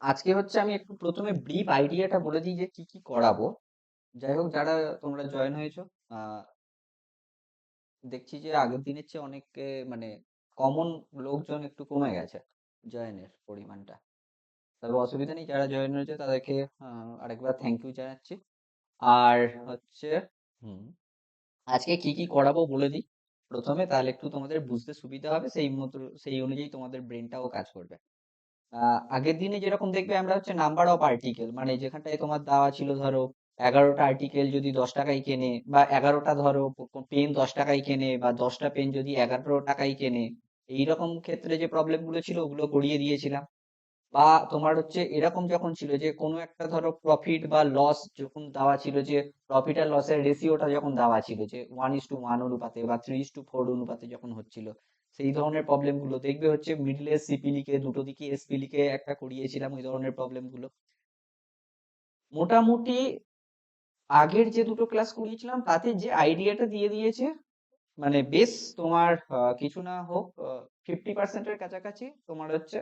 আজকে হচ্ছে আমি একটু প্রথমে ব্রিফ আইডিয়াটা বলে দিই যে কি কি করাবো। যাই হোক, যারা তোমরা জয়েন হয়েছো, আহ, দেখছি যে আগের দিনের চেয়ে অনেক মানে কমন লোকজন একটু কমে গেছে, জয়েনের পরিমাণটা। তবে অসুবিধা নেই, যারা জয়েন হয়েছে তাদেরকে আরেকবার থ্যাংক ইউ জানাচ্ছি। আর হচ্ছে হুম আজকে কি কি করাবো বলে দিই প্রথমে, তাহলে একটু তোমাদের বুঝতে সুবিধা হবে, সেই মতো সেই অনুযায়ী তোমাদের ব্রেনটাও কাজ করবে। আগের দিনে যেরকম দেখবে আমরা হচ্ছে নাম্বার অফ আর্টিকেল, মানে যেখানটায় তোমার দেওয়া ছিল ধরো 11টা আর্টিকেল যদি 10 টাকায় কেনে, বা 11টা ধরো পেন 10 টাকায় কেনে, বা 10টা পেন যদি 11 টাকায় কেনে, এইরকম ক্ষেত্রে যে প্রবলেম গুলো ছিল ওগুলো করিয়ে দিয়েছিলাম। বা তোমার হচ্ছে এরকম যখন ছিল যে কোনো একটা ধরো প্রফিট বা লস যখন দেওয়া ছিল, যে প্রফিট আর লসের রেশিওটা যখন দেওয়া ছিল যে 1:1 অনুপাতে বা 3:4 অনুপাতে যখন হচ্ছিল, সেই ধরনের প্রবলেম গুলো দেখবে হচ্ছে মিডলে সিপি লিখে দুটো দিকে এসপি লিখে একটা করিয়েছিলাম, ওই ধরনের প্রবলেম গুলো মোটামুটি আগের যে দুটো ক্লাস করিয়েছিলাম তাতে যে আইডিয়াটা দিয়ে দিয়েছে, মানে বেশ তোমার কিছু না হোক 50%-এর কাছাকাছি তোমার হচ্ছে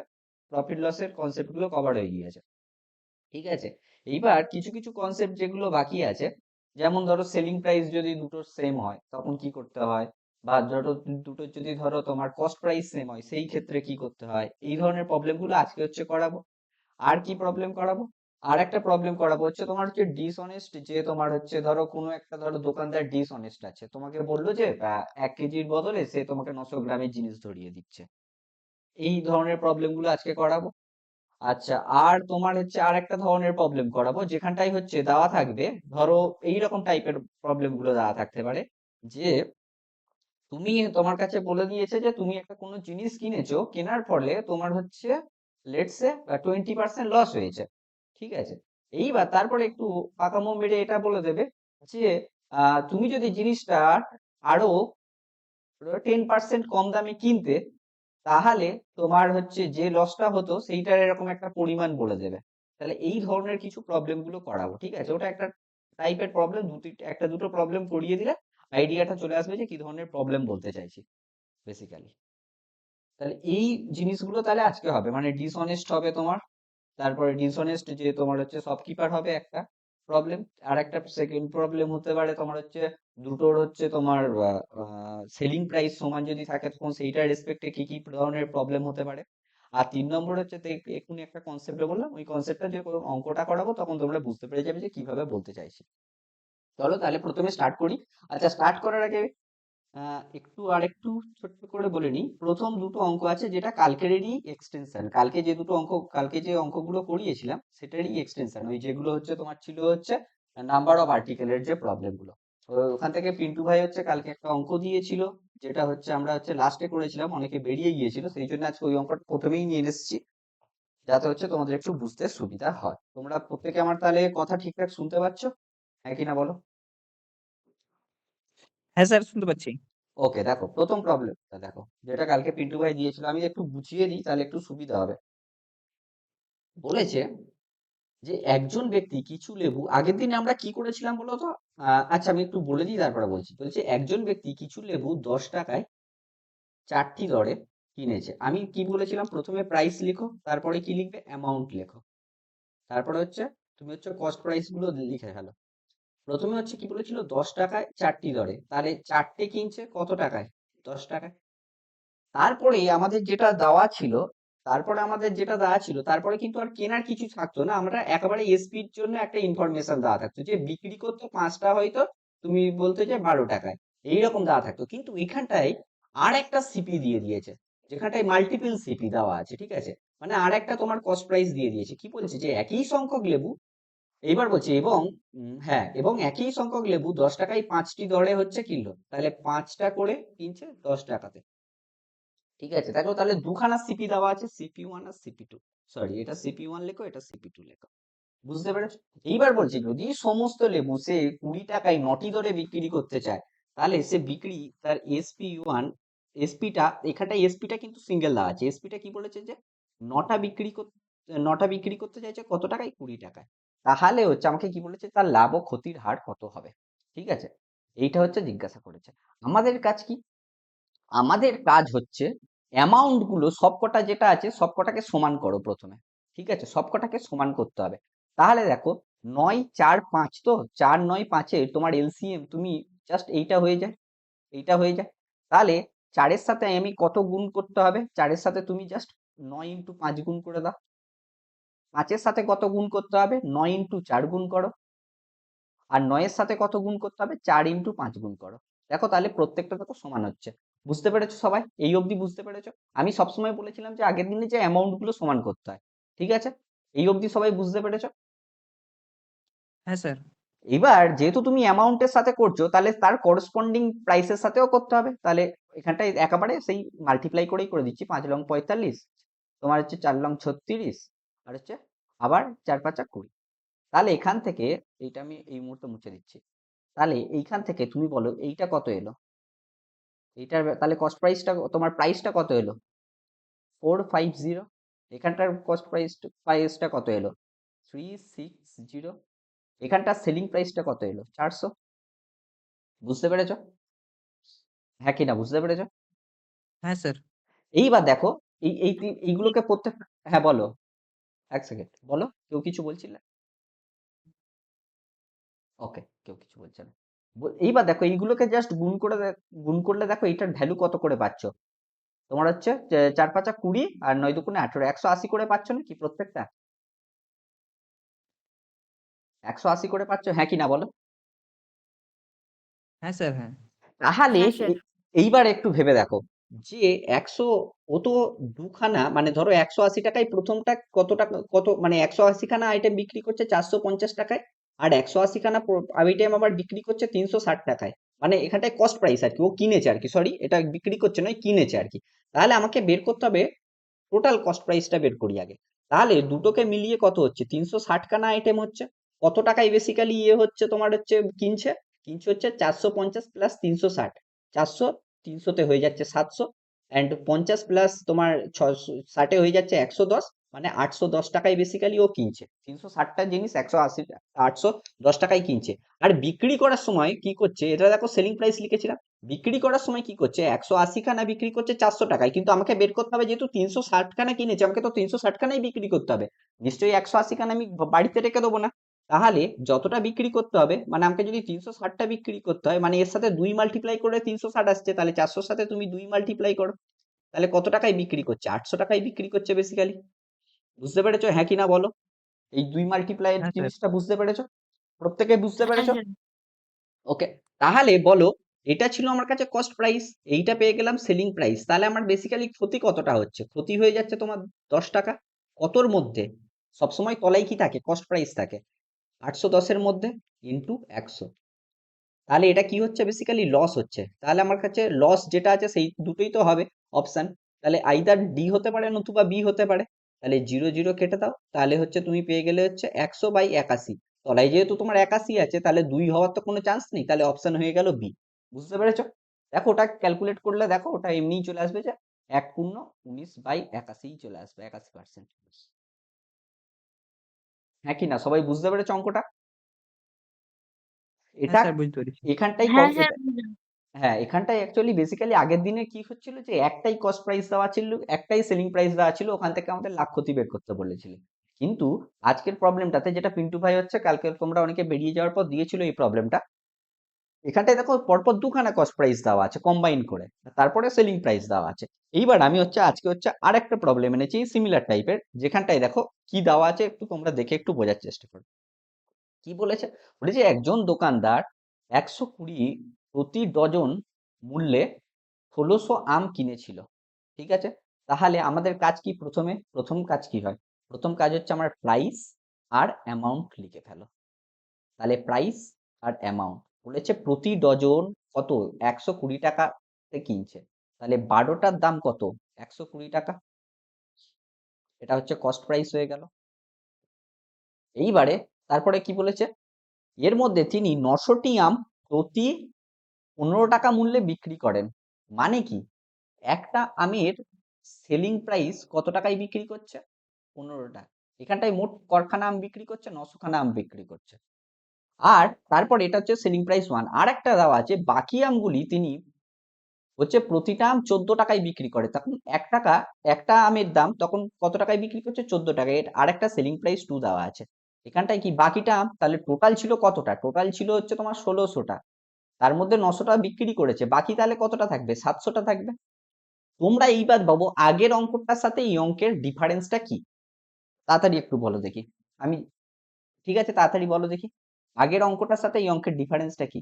প্রফিট লসের কনসেপ্ট গুলো কভার হয়ে গিয়েছে। ঠিক আছে, এইবার কিছু কিছু কনসেপ্ট যেগুলো বাকি আছে, যেমন ধরো সেলিং প্রাইস যদি দুটো সেম হয় তখন কি করতে হয়, বা ধরো দুটো যদি ধরো তোমার কস্ট প্রাইস সেম হয় সেই ক্ষেত্রে কি করতে হয়, এই ধরনের প্রবলেম গুলো আজকে হচ্ছে করাবো। আর কি প্রবলেম করাবো, আর একটা প্রবলেম করাবো হচ্ছে তোমার হচ্ছে ডিসঅনেস্ট, যে তোমার হচ্ছে ধরো কোনো একটা ধরো দোকানদার ডিসঅনেস্ট আছে, তোমাকে বললো যে 1 কেজির বদলে সে তোমাকে 900 গ্রামের জিনিস ধরিয়ে দিচ্ছে, এই ধরনের প্রবলেম গুলো আজকে করাবো। আচ্ছা, আর তোমার হচ্ছে আর একটা ধরনের প্রবলেম করাবো, যেখানটাই হচ্ছে দেওয়া থাকবে ধরো এইরকম টাইপের প্রবলেম গুলো দেওয়া থাকতে পারে, যে তুমি তোমার কাছে বলে দিয়েছে যে তুমি একটা কোনো জিনিস কিনেছো, কেনার ফলে তোমার হচ্ছে লেটস সে 20% লস হয়েছে। ঠিক আছে, এইবার তারপরে একটু পাকামো মেরে এটা বলে দেবে যে তুমি যদি জিনিসটা আরো 10% কম দামে কিনতে, তাহলে তোমার হচ্ছে যে লসটা হতো সেইটার এরকম একটা পরিমাণ বলে দেবে। তাহলে এই ধরনের কিছু প্রবলেম গুলো করাবো। ঠিক আছে, ওটা একটা টাইপের প্রবলেম, একটা দুটো প্রবলেম করিয়ে দিলে আইডিয়াটা চলে আসবে যে কি ধরনের প্রবলেম বলতে চাইছি বেসিক্যালি। তাহলে এই জিনিসগুলো তাহলে আজকে হবে, মানে ডিসঅনেস্ট হবে তোমার, তারপরে ডিসঅনেস্ট যে তোমার হচ্ছে শপকিপার হবে একটা প্রবলেম। আর একটা সেকেন্ড প্রবলেম হতে পারে তোমার হচ্ছে দুটোর হচ্ছে তোমার সেলিং প্রাইস সমান যদি থাকে তখন সেইটার রেসপেক্টে কি কি ধরনের প্রবলেম হতে পারে। আর 3 নম্বর হচ্ছে এক্ষুনি একটা কনসেপ্টে বললাম, ওই কনসেপ্টটা যে অঙ্কটা করাবো তখন তোমরা বুঝতে পেরে যাবে যে কিভাবে বলতে চাইছি। চলো তাহলে প্রথমে স্টার্ট করি। আচ্ছা, স্টার্ট করার আগে একটু আরেকটু ছোট্ট করে বলে নিই, প্রথম দুটো অঙ্ক আছে যেটা কালকেরই এক্সটেনশন, কালকে যে দুটো অঙ্ক, কালকে যে অঙ্কগুলো করিয়েছিলাম সেটারই এক্সটেনশন, ওই যেগুলো হচ্ছে তোমার ছিল হচ্ছে নাম্বার অফ আর্টিকেলের যে প্রবলেম গুলো। ওখান থেকে পিন্টু ভাই হচ্ছে কালকে একটা অঙ্ক দিয়েছিল, যেটা হচ্ছে আমরা হচ্ছে লাস্টে করেছিলাম, অনেকে বেরিয়ে গিয়েছিল, সেই জন্য আজকে ওই অঙ্কটা প্রথমেই নিয়ে এসেছি, যাতে হচ্ছে তোমাদের একটু বুঝতে সুবিধা হয়। তোমরা প্রত্যেকে আমার তাহলে কথা ঠিকঠাক শুনতে পাচ্ছ, হ্যাঁ কিনা বলো? হ্যাঁ স্যার, শুনতে পাচ্ছি। ওকে, দেখো প্রথম প্রবলেমটা দেখো, যেটা কালকে পিন্টু ভাই দিয়েছিল, আমি একটু বুঝিয়ে দিই তাহলে একটু সুবিধা হবে। বলেছে যে একজন ব্যক্তি কিছু লেবু, আগের দিনে আমরা কি করেছিলাম বলো তো? আচ্ছা আমি একটু বলে দিই তারপরে বলছি। বলছে একজন ব্যক্তি কিছু লেবু 10 টাকায় 4টি দরে কিনেছে। আমি কি বলেছিলাম, প্রথমে প্রাইস লিখো, তারপরে কি লিখবে, অ্যামাউন্ট লেখো, তারপরে হচ্ছে তুমি হচ্ছে কস্ট প্রাইস গুলো লিখে ফেলো। প্রথমে হচ্ছে কি বলেছিল, 10 টাকায় 4টি দরে, তাহলে চারটে কিনছে কত টাকায়, 10 টাকায়। তারপরে আমাদের যেটা দেওয়া ছিল, তারপরে কিন্তু আর কেনার কিছু থাকতো না, আমরা একেবারে এসপির জন্য একটা ইনফরমেশন দেওয়া থাকতো যে বিক্রি করতো 5টা, হয়তো তুমি বলতে যে 12 টাকায়, এইরকম দেওয়া থাকতো। কিন্তু এখানটায় আর একটা সিপি দিয়ে দিয়েছে, যেখানটায় মাল্টিপল সিপি দেওয়া আছে। ঠিক আছে, মানে আর একটা তোমার কস্ট প্রাইস দিয়ে দিয়েছে। কি বলছে, যে একই সংখ্যক লেবু, এইবার বলছে এবং হ্যাঁ, এবং একই সংখ্যক লেবু 10 টাকায় 5টি দরে হচ্ছে কিনলো, তাহলে 5টা করে কিনছে 10 টাকাতে। ঠিক আছে, দেখো তাহলে দুখানা সিপি দেওয়া আছে, সিপি 1 আর সিপি 2। সরি, এটা সিপি 1 লেখো, এটা সিপি 2 লেখো। বুঝতে পেরেছো? এইবার বলছি যদি সমস্ত লেবু সে 20 টাকায় 9টি দরে বিক্রি করতে চায়, তাহলে সে বিক্রি তার এসপি 1, এসপিটা এখানটা এসপিটা কিন্তু সিঙ্গেল দেওয়া আছে, এসপিটা কি বলেছে যে 9টা বিক্রি করতে 9টা বিক্রি করতে চাইছে কত টাকায়, 20 টাকায়। তাহলে হচ্ছে আমাকে কি বলেছে, তার লাভ ও ক্ষতির হার কত হবে। ঠিক আছে, এইটা হচ্ছে জিজ্ঞাসা করেছে। আমাদের কাজ কি, আমাদের কাজ হচ্ছে অ্যামাউন্ট গুলো সবকটা যেটা আছে সবকটাকে সমান করো প্রথমে। ঠিক আছে, সবকটাকে সমান করতে হবে। তাহলে দেখো 9 4 5, তো 4 9 5 তোমার এলসিএম তুমি জাস্ট এইটা হয়ে যায়। তাহলে 4 এর সাথে আমি কত গুণ করতে হবে? 4 এর সাথে তুমি জাস্ট 9 ইন্টু 5 গুণ করে দাও। 5 এর সাথে কত গুণ করতে হবে? 9 ইন্টু 4 গুণ করো। আর 9 এর সাথে কত গুণ করতে হবে? 4 ইন্টু 5 গুণ করো। দেখো তাহলে প্রত্যেকটা দেখো সমান হচ্ছে। বুঝতে পেরেছো সবাই? এই অবধি বুঝতে পেরেছো? আমি সবসময় বলেছিলাম যে আগের দিনে যে অ্যামাউন্ট গুলো সমান করতে হয়। ঠিক আছে, এই অবধি সবাই বুঝতে পেরেছো? হ্যাঁ স্যার। এবার যেহেতু তুমি অ্যামাউন্টের সাথে করছো, তাহলে তার করসপন্ডিং প্রাইসের সাথেও করতে হবে। তাহলে এখানটায় একেবারে সেই মাল্টিপ্লাই করেই করে দিচ্ছি। 5 লং 45, তোমার হচ্ছে 4 লং 36, আর হচ্ছে আবার 4 5 20। তাহলে এখান থেকে এইটা আমি এই মুহূর্তে মুছে দিচ্ছি। তাহলে এইখান থেকে তুমি বলো এইটা কত এলো? এইটার তাহলে কস্ট প্রাইসটা, তোমার প্রাইসটা কত এলো? 450। এখানটার কস্ট প্রাইসটা কত এলো? 360। এখানটার সেলিং প্রাইসটা কত এলো? 400। বুঝতে পেরেছো? হ্যাঁ কি না, বুঝতে পেরেছো? হ্যাঁ স্যার। এইবার দেখো এইগুলোকে প্রত্যেক, হ্যাঁ বলো, এক সেকেন্ড বলো, কেউ কিছু বলছিলে? ওকে, কেউ কিছু বলছে না। এইবার দেখো এইগুলোকে জাস্ট গুণ করলে দেখো এইটার ভ্যালু কত করে পাচ্ছ? তোমার হচ্ছে 4 5 20 আর 9 2 18, 180 করে পাচ্ছ নাকি প্রত্যেকটা? 180 করে পাচ্ছ, হ্যাঁ কি না বলো? হ্যাঁ স্যার। হ্যাঁ। তাহলে হ্যাঁ স্যার। এইবার একটু ভেবে দেখো যে 100, ও তো দুখানা, মানে ধরো 180 টাকায় প্রথমটা কত টাকা, কত মানে 180 খানা আইটেম বিক্রি করছে 450 টাকায়, আর 180 খানা আইটেম আবার বিক্রি করছে 360 টাকায়। মানে এখানটায় কস্ট প্রাইস আর কি, ও কিনেছে আর কি, সরি এটা বিক্রি করছে নয়, কিনেছে আর কি। তাহলে আমাকে বের করতে হবে টোটাল কস্ট প্রাইসটা বের করি আগে। তাহলে দুটোকে মিলিয়ে কত হচ্ছে? 360 খানা আইটেম হচ্ছে। কত টাকায় বেসিক্যালি ইয়ে হচ্ছে তোমার হচ্ছে কিনছে? কিনছে হচ্ছে 450 প্লাস 360, 400, 300-তে হয়ে যাচ্ছে 700, অ্যান্ড 50 প্লাস তোমার 60-এ হয়ে যাচ্ছে 110, মানে 810 টাকায় বেসিক্যালি ও কিনছে। 360টা জিনিস 180, 810 টাকায় কিনছে। আর বিক্রি করার সময় কি করছে, এটা দেখো সেলিং প্রাইস লিখেছিলাম। বিক্রি করার সময় কি করছে? 180 খানা বিক্রি করছে 400 টাকায়, কিন্তু আমাকে বের করতে হবে যেহেতু 360 খানা কিনেছে, আমাকে তো 360 খানাই বিক্রি করতে হবে। নিশ্চয়ই 180 খানা আমি বাড়িতে রেখে দেবো না। তাহলে যতটা বিক্রি করতে হবে, মানে আমাকে যদি 360টা বিক্রি করতে হয়, মানে এর সাথে 2 মাল্টিপ্লাই করে 360 আসছে, তাহলে 400-র সাথে তুমি 2 মাল্টিপ্লাই করো। তাহলে কত টাকায় বিক্রি করছে? 800 টাকায় বিক্রি করছে বেসিক্যালি। বুঝতে পেরেছো, হ্যাঁ কি না বলো? এই 2 মাল্টিপ্লাই হ্যাঁ স্যার। জিনিসটা বুঝতে পেরেছো? প্রত্যেকে বুঝতে হ্যাঁ পেরেছো? স্যার। ওকে, তাহলে বলো এটা ছিল আমার কাছে কস্ট প্রাইস, এইটা পেয়ে গেলাম সেলিং প্রাইস। তাহলে আমার বেসিক্যালি ক্ষতি কতটা হচ্ছে? ক্ষতি হয়ে যাচ্ছে তোমার 10 টাকা। কতর মধ্যে? সবসময় তলায় কি থাকে? কস্ট প্রাইস থাকে। 810-এর মধ্যে ইন্টু 100। তাহলে এটা কি হচ্ছে? বেসিক্যালি লস হচ্ছে। তাহলে আমার কাছে লস যেটা আছে সেই দুটোই তো হবে অপশন। তাহলে আইদার ডি হতে পারে নতুবা বি হতে পারে। তাহলে 0 0 কেটে দাও, তাহলে হচ্ছে তুমি পেয়ে গেলে হচ্ছে 100/81। তলায় যেহেতু তোমার 81 আছে, তাহলে 2 হওয়ার তো কোনো চান্স নেই, তাহলে অপশন হয়ে গেল বি। বুঝতে পেরেছো? দেখো ওটা ক্যালকুলেট করলে দেখো ওটা এমনিই চলে আসবে যে 1 × 19/81 চলে আসবে, 81%। হ্যাঁ কি না, সবাই বুঝতে পেরেছো অঙ্কটা? হ্যাঁ এটা স্যার, বুঝতে পেরেছি। এখানটাই হ্যাঁ স্যার, বুঝলাম। হ্যাঁ, এখানটায় অ্যাকচুয়ালি বেসিক্যালি আগের দিনে কি হচ্ছিল যে একটাই কস্ট প্রাইস দেওয়া ছিল, একটাই সেলিং প্রাইস দেওয়া ছিল, ওখান থেকে আমাদের লাভ ক্ষতি বের করতে বলেছিল। কিন্তু আজকের প্রবলেমটাতে যেটা পিন্টু ভাই হচ্ছে কালকে তোমরা অনেকে বেরিয়ে যাওয়ার পর দিয়েছিল এই প্রবলেমটা, এখানটায় দেখো পরপর দুখানা কস্ট প্রাইস দেওয়া আছে কম্বাইন করে, তারপরে সেলিং প্রাইস দেওয়া আছে। এইবার আমি হচ্ছে আজকে হচ্ছে আর একটা প্রবলেম এনেছি সিমিলার টাইপের, যেখানটায় দেখো কি দেওয়া আছে একটু তোমরা দেখে একটু বোঝার চেষ্টা করো। কি বলেছে? বলেছে একজন দোকানদার 120 প্রতি ডজন মূল্যে 1600 আম কিনেছিল। ঠিক আছে, তাহলে আমাদের কাজ কি? প্রথম কাজ কি হয়? প্রথম কাজ হচ্ছে আমার প্রাইস আর অ্যামাউন্ট লিখে ফেলো। তাহলে প্রাইস আর অ্যামাউন্ট বলেছে প্রতি ডজন কত? 120 টাকাতে কিনছে। তাহলে 12টার দাম কত? 120 টাকা। এটা হচ্ছে কস্ট প্রাইস হয়ে গেল। এইবারে তারপরে কি বলেছে? এর মধ্যে তিনি 900টি আম প্রতি 15 টাকা মূল্যে বিক্রি করেন। মানে কি? একটা আমের সেলিং প্রাইস কত টাকায় বিক্রি করছে? 15 টাকা। এখানটায় মোট কখানা আম বিক্রি করছে? 900 খানা আম বিক্রি করছে। আর তারপর এটা হচ্ছে সেলিং প্রাইস 1। আর একটা দেওয়া আছে বাকি আমগুলি তিনি হচ্ছে প্রতিটা আম 14 টাকায় বিক্রি করে, তখন একটা আমের দাম তখন কত টাকায় বিক্রি করছে? 14 টাকায়। এর আরেকটা সেলিং প্রাইস 2 দেওয়া আছে। এখানটায় কি বাকিটা আম তাহলে টোটাল ছিল কতটা? টোটাল ছিল হচ্ছে তোমার 1600টা, তার মধ্যে 900টা বিক্রি করেছে, বাকি তাহলে কতটা থাকবে? 700টা থাকবে। তোমরা এইবার ভাবো আগের অঙ্কটার সাথে এই অঙ্কের ডিফারেন্সটা কি? তাড়াতাড়ি একটু বলো দেখি। আমি ঠিক আছে, তাড়াতাড়ি বলো দেখি। আগের অঙ্কটার সাথে এই অঙ্কের ডিফারেন্সটা কি?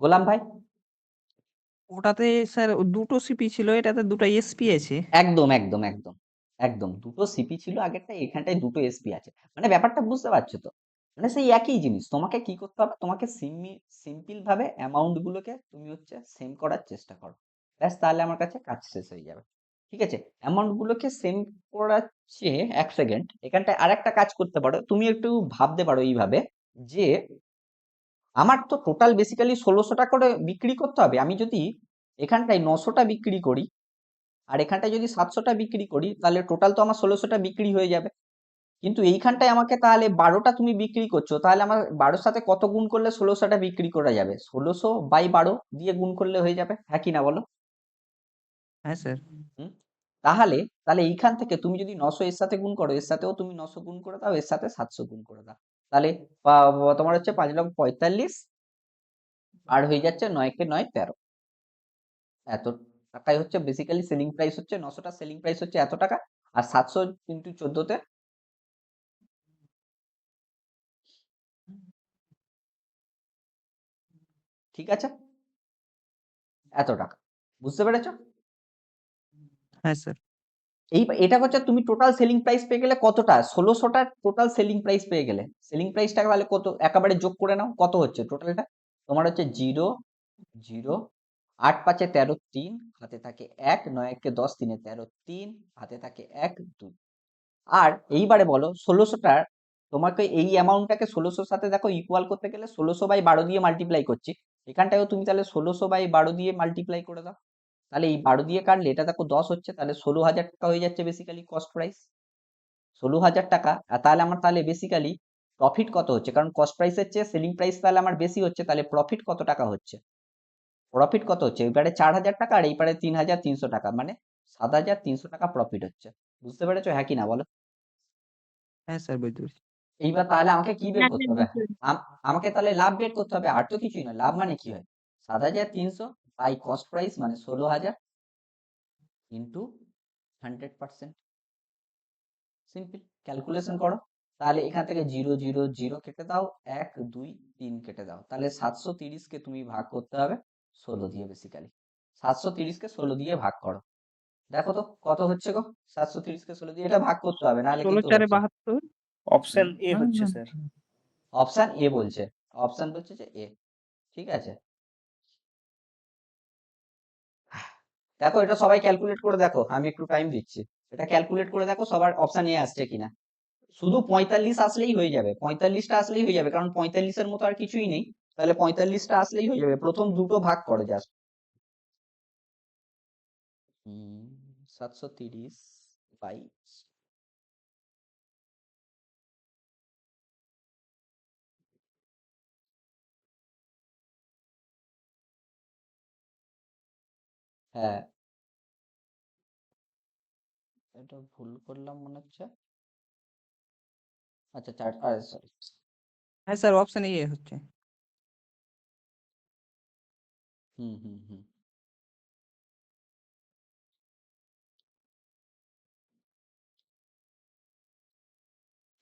গোলাম ভাই? ওটাতে স্যার দুটো সিপি ছিল, এটাতে দুটো এসপি আছে। একদম একদম একদম একদম দুটো সিপি ছিল আগেরটা, এখানটায় দুটো এসপি আছে। মানে ব্যাপারটা বুঝতে পারছো তো? মানে সেই একই জিনিস, তোমাকে কি করতে হবে? তোমাকে সিম্পল ভাবে অ্যামাউন্ট গুলোকে তুমি হচ্ছে সেম করার চেষ্টা করো, ব্যাস, তাহলে আমার কাছে কাজ শেষ হয়ে যাবে। ঠিক আছে, অ্যামাউন্ট গুলোকে সেম করাচ্ছে। 1 সেকেন্ড, এখানটায় আরেকটা কাজ করতে পারো, তুমি একটু ভাবতে পারো এইভাবে যে আমার তো টোটাল বেসিক্যালি 1600 টাকা করে বিক্রি করতে হবে। আমি যদি এখানটায় 900টা বিক্রি করি আর এখানটায় যদি 700টা বিক্রি করি, তাহলে টোটাল তো আমার 1600টা বিক্রি হয়ে যাবে। কিন্তু এইখানটায় আমাকে তাহলে 12টা তুমি বিক্রি করছো, তাহলে আমার 12-র সাথে কত গুণ করলে 1600টা বিক্রি করা যাবে? 1600/12 দিয়ে গুণ করলে হয়ে যাবে, হ্যাঁ কি না বলো? হ্যাঁ স্যার। হুম? তাহলে তাহলে এইখান থেকে তুমি যদি 900 এর সাথে গুণ করো, এর সাথেও তুমি 900 গুণ করে দাও, এর সাথে 700 গুণ করে দাও, তাহলে তোমার হচ্ছে 5,45,000, আর হয়ে যাচ্ছে 9 × 9 = 13। এত টাকাই হচ্ছে বেসিক্যালি সেলিং প্রাইস, হচ্ছে 900টা সেলিং প্রাইস হচ্ছে এত টাকা, আর 700 × 14 তে, ঠিক আছে, এত টাকা। বুঝতে পেরেছো? হ্যাঁ স্যার। এটা হচ্ছে তুমি টোটাল সেলিং প্রাইস পেয়ে গেলে কতটা? 1600টা টোটাল সেলিং প্রাইস পেয়ে গেলে। সেলিং প্রাইসটা তাহলে কত একেবারে যোগ করে নাও, কত হচ্ছে টোটালটা? তোমার হচ্ছে 0 0 8 5 এ 13 3 হাতে থাকে 1 9 1 10 3 এ 13 3 হাতে থাকে 1 2। আর এইবারে বলো 1600টার, তোমাকে এই অ্যামাউন্টটাকে 1600-র সাথে দেখো ইকুয়াল করতে গেলে 1600/12 দিয়ে মাল্টিপ্লাই করছি। এখানটায়ও তুমি তাহলে 1600/12 দিয়ে মাল্টিপ্লাই করে দাও, তাহলে এই 12 দিয়ে কাটলে এটা দেখো 10 হচ্ছে, তাহলে 16,000 টাকা হয়ে যাচ্ছে বেসিক্যালি কস্ট প্রাইস। 16,000 টাকা। আর তাহলে আমার তাহলে বেসিক্যালি প্রফিট কত হচ্ছে? কারণ কস্ট প্রাইসের চেয়ে সেলিং প্রাইস তাহলে আমার বেশি হচ্ছে, তাহলে প্রফিট কত টাকা হচ্ছে? প্রফিট কত হচ্ছে? এবারে 4,000 টাকা আর এইবারে 3,300 টাকা, মানে 7,300 টাকা প্রফিট হচ্ছে। বুঝতে পেরেছো, হ্যাঁ কি না বলো? হ্যাঁ স্যার, বুঝতে পেরেছি। এইবার তাহলে আমাকে কি বের হ্যাঁ করতে স্যার, হবে? বুঝতে পেরেছি। আমাকে তাহলে লাভ বের করতে হবে, আর তো কিছুই নয়। লাভ মানে কি হয়? 7,300 বাই কস্ট প্রাইস মানে 16,000 ইন্টু 100%। সিম্পল, ক্যালকুলেশন করো। তাহলে এখান থেকে 0 0 0 কেটে দাও, 1 2 3 কেটে দাও, তাহলে 730-কে তুমি ভাগ করতে হবে 16 দিয়ে। বেসিক্যালি 730-কে 16 দিয়ে ভাগ করো, দেখো তো কত হচ্ছে গো? 730-কে 16 দিয়ে এটা ভাগ করতে হবে, নাহলে 16 কিন্তু 4 হচ্ছে। 72। অপশন এ হচ্ছে স্যার। অপশন এ বলছে, অপশন বলছে যে এ। ঠিক আছে, দেখো এটা সবাই ক্যালকুলেট করে দেখো, আমি একটু টাইম দিচ্ছি। এটা ক্যালকুলেট করে দেখো সবার অপশন এ আসছে কিনা। শুধু 45 আসলেই হয়ে যাবে, 45টা আসলেই হয়ে যাবে, কারণ 45-এর মতো আর কিছুই নেই। তাহলে 45টা আসলেই হয়ে যাবে, প্রথম দুটো ভাগ করে জাস্ট। 730 বাই, হ্যাঁ এটা ভুল করলাম মনে হচ্ছে। আচ্ছা চার, সরি। হ্যাঁ স্যার, অপশন এ হচ্ছে। হুম হুম হুম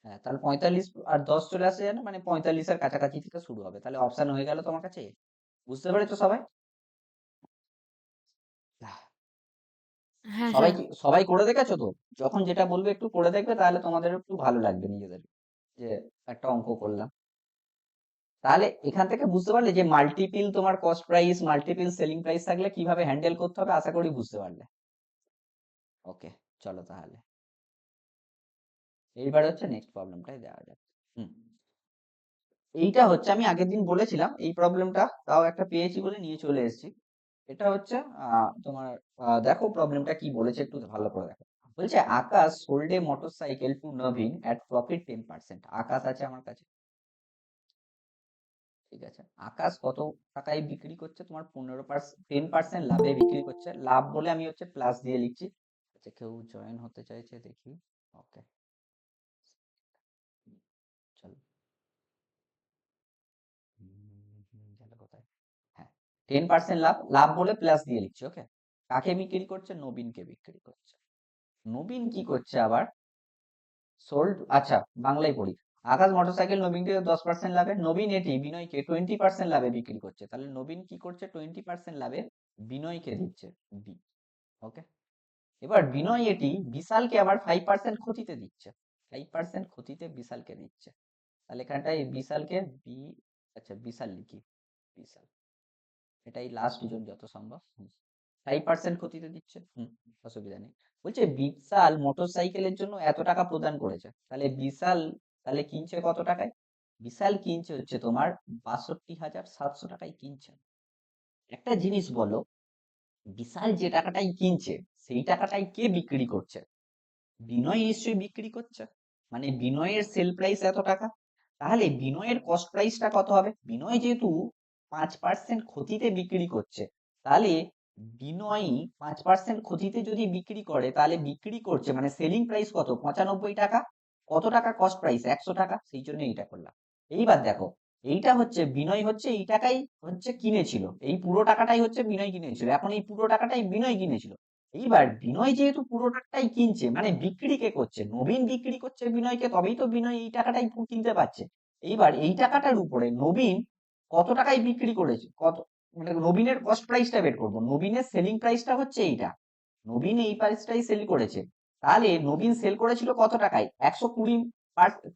হ্যাঁ, তাহলে 45 আর 10 চলে আসে জানো, মানে 45-এর কাছাকাছি থেকে শুরু হবে, তাহলে অপশন হয়ে গেল তোমার কাছে। বুঝতে পেরেছো সবাই? হ্যাঁ সবাই স্যার। সবাই করে দেখেছো তো? যখন যেটা বলবে একটু করে দেখবে, তাহলে তোমাদের একটু ভালো লাগবে নিজেদের, যে একটা অঙ্ক করলাম। তাহলে এখান থেকে বুঝতে পারলে যে মাল্টিপল তোমার cost price, multiple selling price থাকলে কিভাবে হ্যান্ডেল করতে হবে, আশা করি বুঝতে পারলে। ওকে, চলো তাহলে এইবার হচ্ছে নেক্সট প্রবলেমটাই দেওয়া যাক। হুম, এইটা হচ্ছে আমি আগের দিন বলেছিলাম এই প্রবলেমটা, তাও একটা পেয়েছি বলে নিয়ে চলে এসেছি। এটা হচ্ছে তোমার দেখো প্রবলেমটা কি বলেছে একটু ভালো করে দেখো। বলছে Akash sold a motorcycle to নবীন এট প্রফিট 10%। আকাশ আছে আমার কাছে, ঠিক আছে, আকাশ কত টাকায় বিক্রি করছে? তোমার 10% লাভে বিক্রি করছে। লাভ বলে আমি হচ্ছে প্লাস দিয়ে লিখছি। আচ্ছা, কেউ জয়েন হতে চাইছে দেখি। ওকে, চলো। গেল কোথায়? হ্যাঁ, 10% লাভ, লাভ বলে প্লাস দিয়ে লিখছি। ওকে, কাকে বিক্রি করছে? নবীনকে বিক্রি করছে। নবীন কি করছে আবার? সোল্ড, আচ্ছা বাংলায় পড়ি। আকাশ মোটরসাইকেল নবীনকে 10% লাভে, নবীন এটি বিনয়কে 20% লাভে বিক্রি করছে। তাহলে নবীন কি করছে? 20% লাভে বিনয়কে দিচ্ছে, বি। ওকে, এবার বিনয় এটি বিশালকে আবার 5% ক্ষতিতে দিচ্ছে, 5% ক্ষতিতে বিশালকে দিচ্ছে। তাহলে এখানটায় বিশালকে বি, আচ্ছা বিশাল লিখি, বিশাল, এটাই লাস্ট জন যত সম্ভব। 5% ক্ষতিতে দিচ্ছে, অসুবিধা নেই। বলছে বিশাল মোটরসাইকেলের জন্য এত টাকা প্রদান করেছে, তাহলে বিশাল তাহলে কিনছে কত টাকায়? বিশাল কিনছে হচ্ছে তোমার 62,700 টাকায় কিনছে। একটা জিনিস বলো, বিশাল যে টাকাটাই কিনছে সেই টাকাটাই কে বিক্রি করছে? বিনয় নিশ্চয়ই বিক্রি করছে, মানে বিনয়ের সেল প্রাইস এত টাকা। তাহলে বিনয়ের কস্ট প্রাইসটা কত হবে? বিনয় যেহেতু 5% ক্ষতিতে বিক্রি করছে, তাহলে বিনয় 5% ক্ষতিতে যদি বিক্রি করে, তাহলে বিক্রি করছে মানে সেলিং প্রাইস কত? 95 টাকা। কত টাকা কস্ট প্রাইস? 100 টাকা, সেই জন্য এইটা করলাম। এইবার দেখো, এইটা হচ্ছে বিনয় হচ্ছে এই টাকাই হচ্ছে কিনেছিল, এই পুরো টাকাটাই হচ্ছে বিনয় কিনেছিল, এখন এই পুরো টাকাটাই বিনয় কিনেছিল। এইবার বিনয় যেহেতু পুরো টাকাটাই কিনছে, মানে বিক্রি কে করছে? নবীন বিক্রি করছে বিনয়কে, তবেই তো বিনয় এই টাকাটাই কিনতে পারছে। এইবার এই টাকাটার উপরে নবীন কত টাকায় বিক্রি করেছে, কত, মানে নবীনের কস্ট প্রাইসটা বের করবো। নবীনের সেলিং প্রাইসটা হচ্ছে এইটা, নবীন এই প্রাইসটাই সেল করেছে। তাহলে নবীন সেল করেছিল কত টাকায়?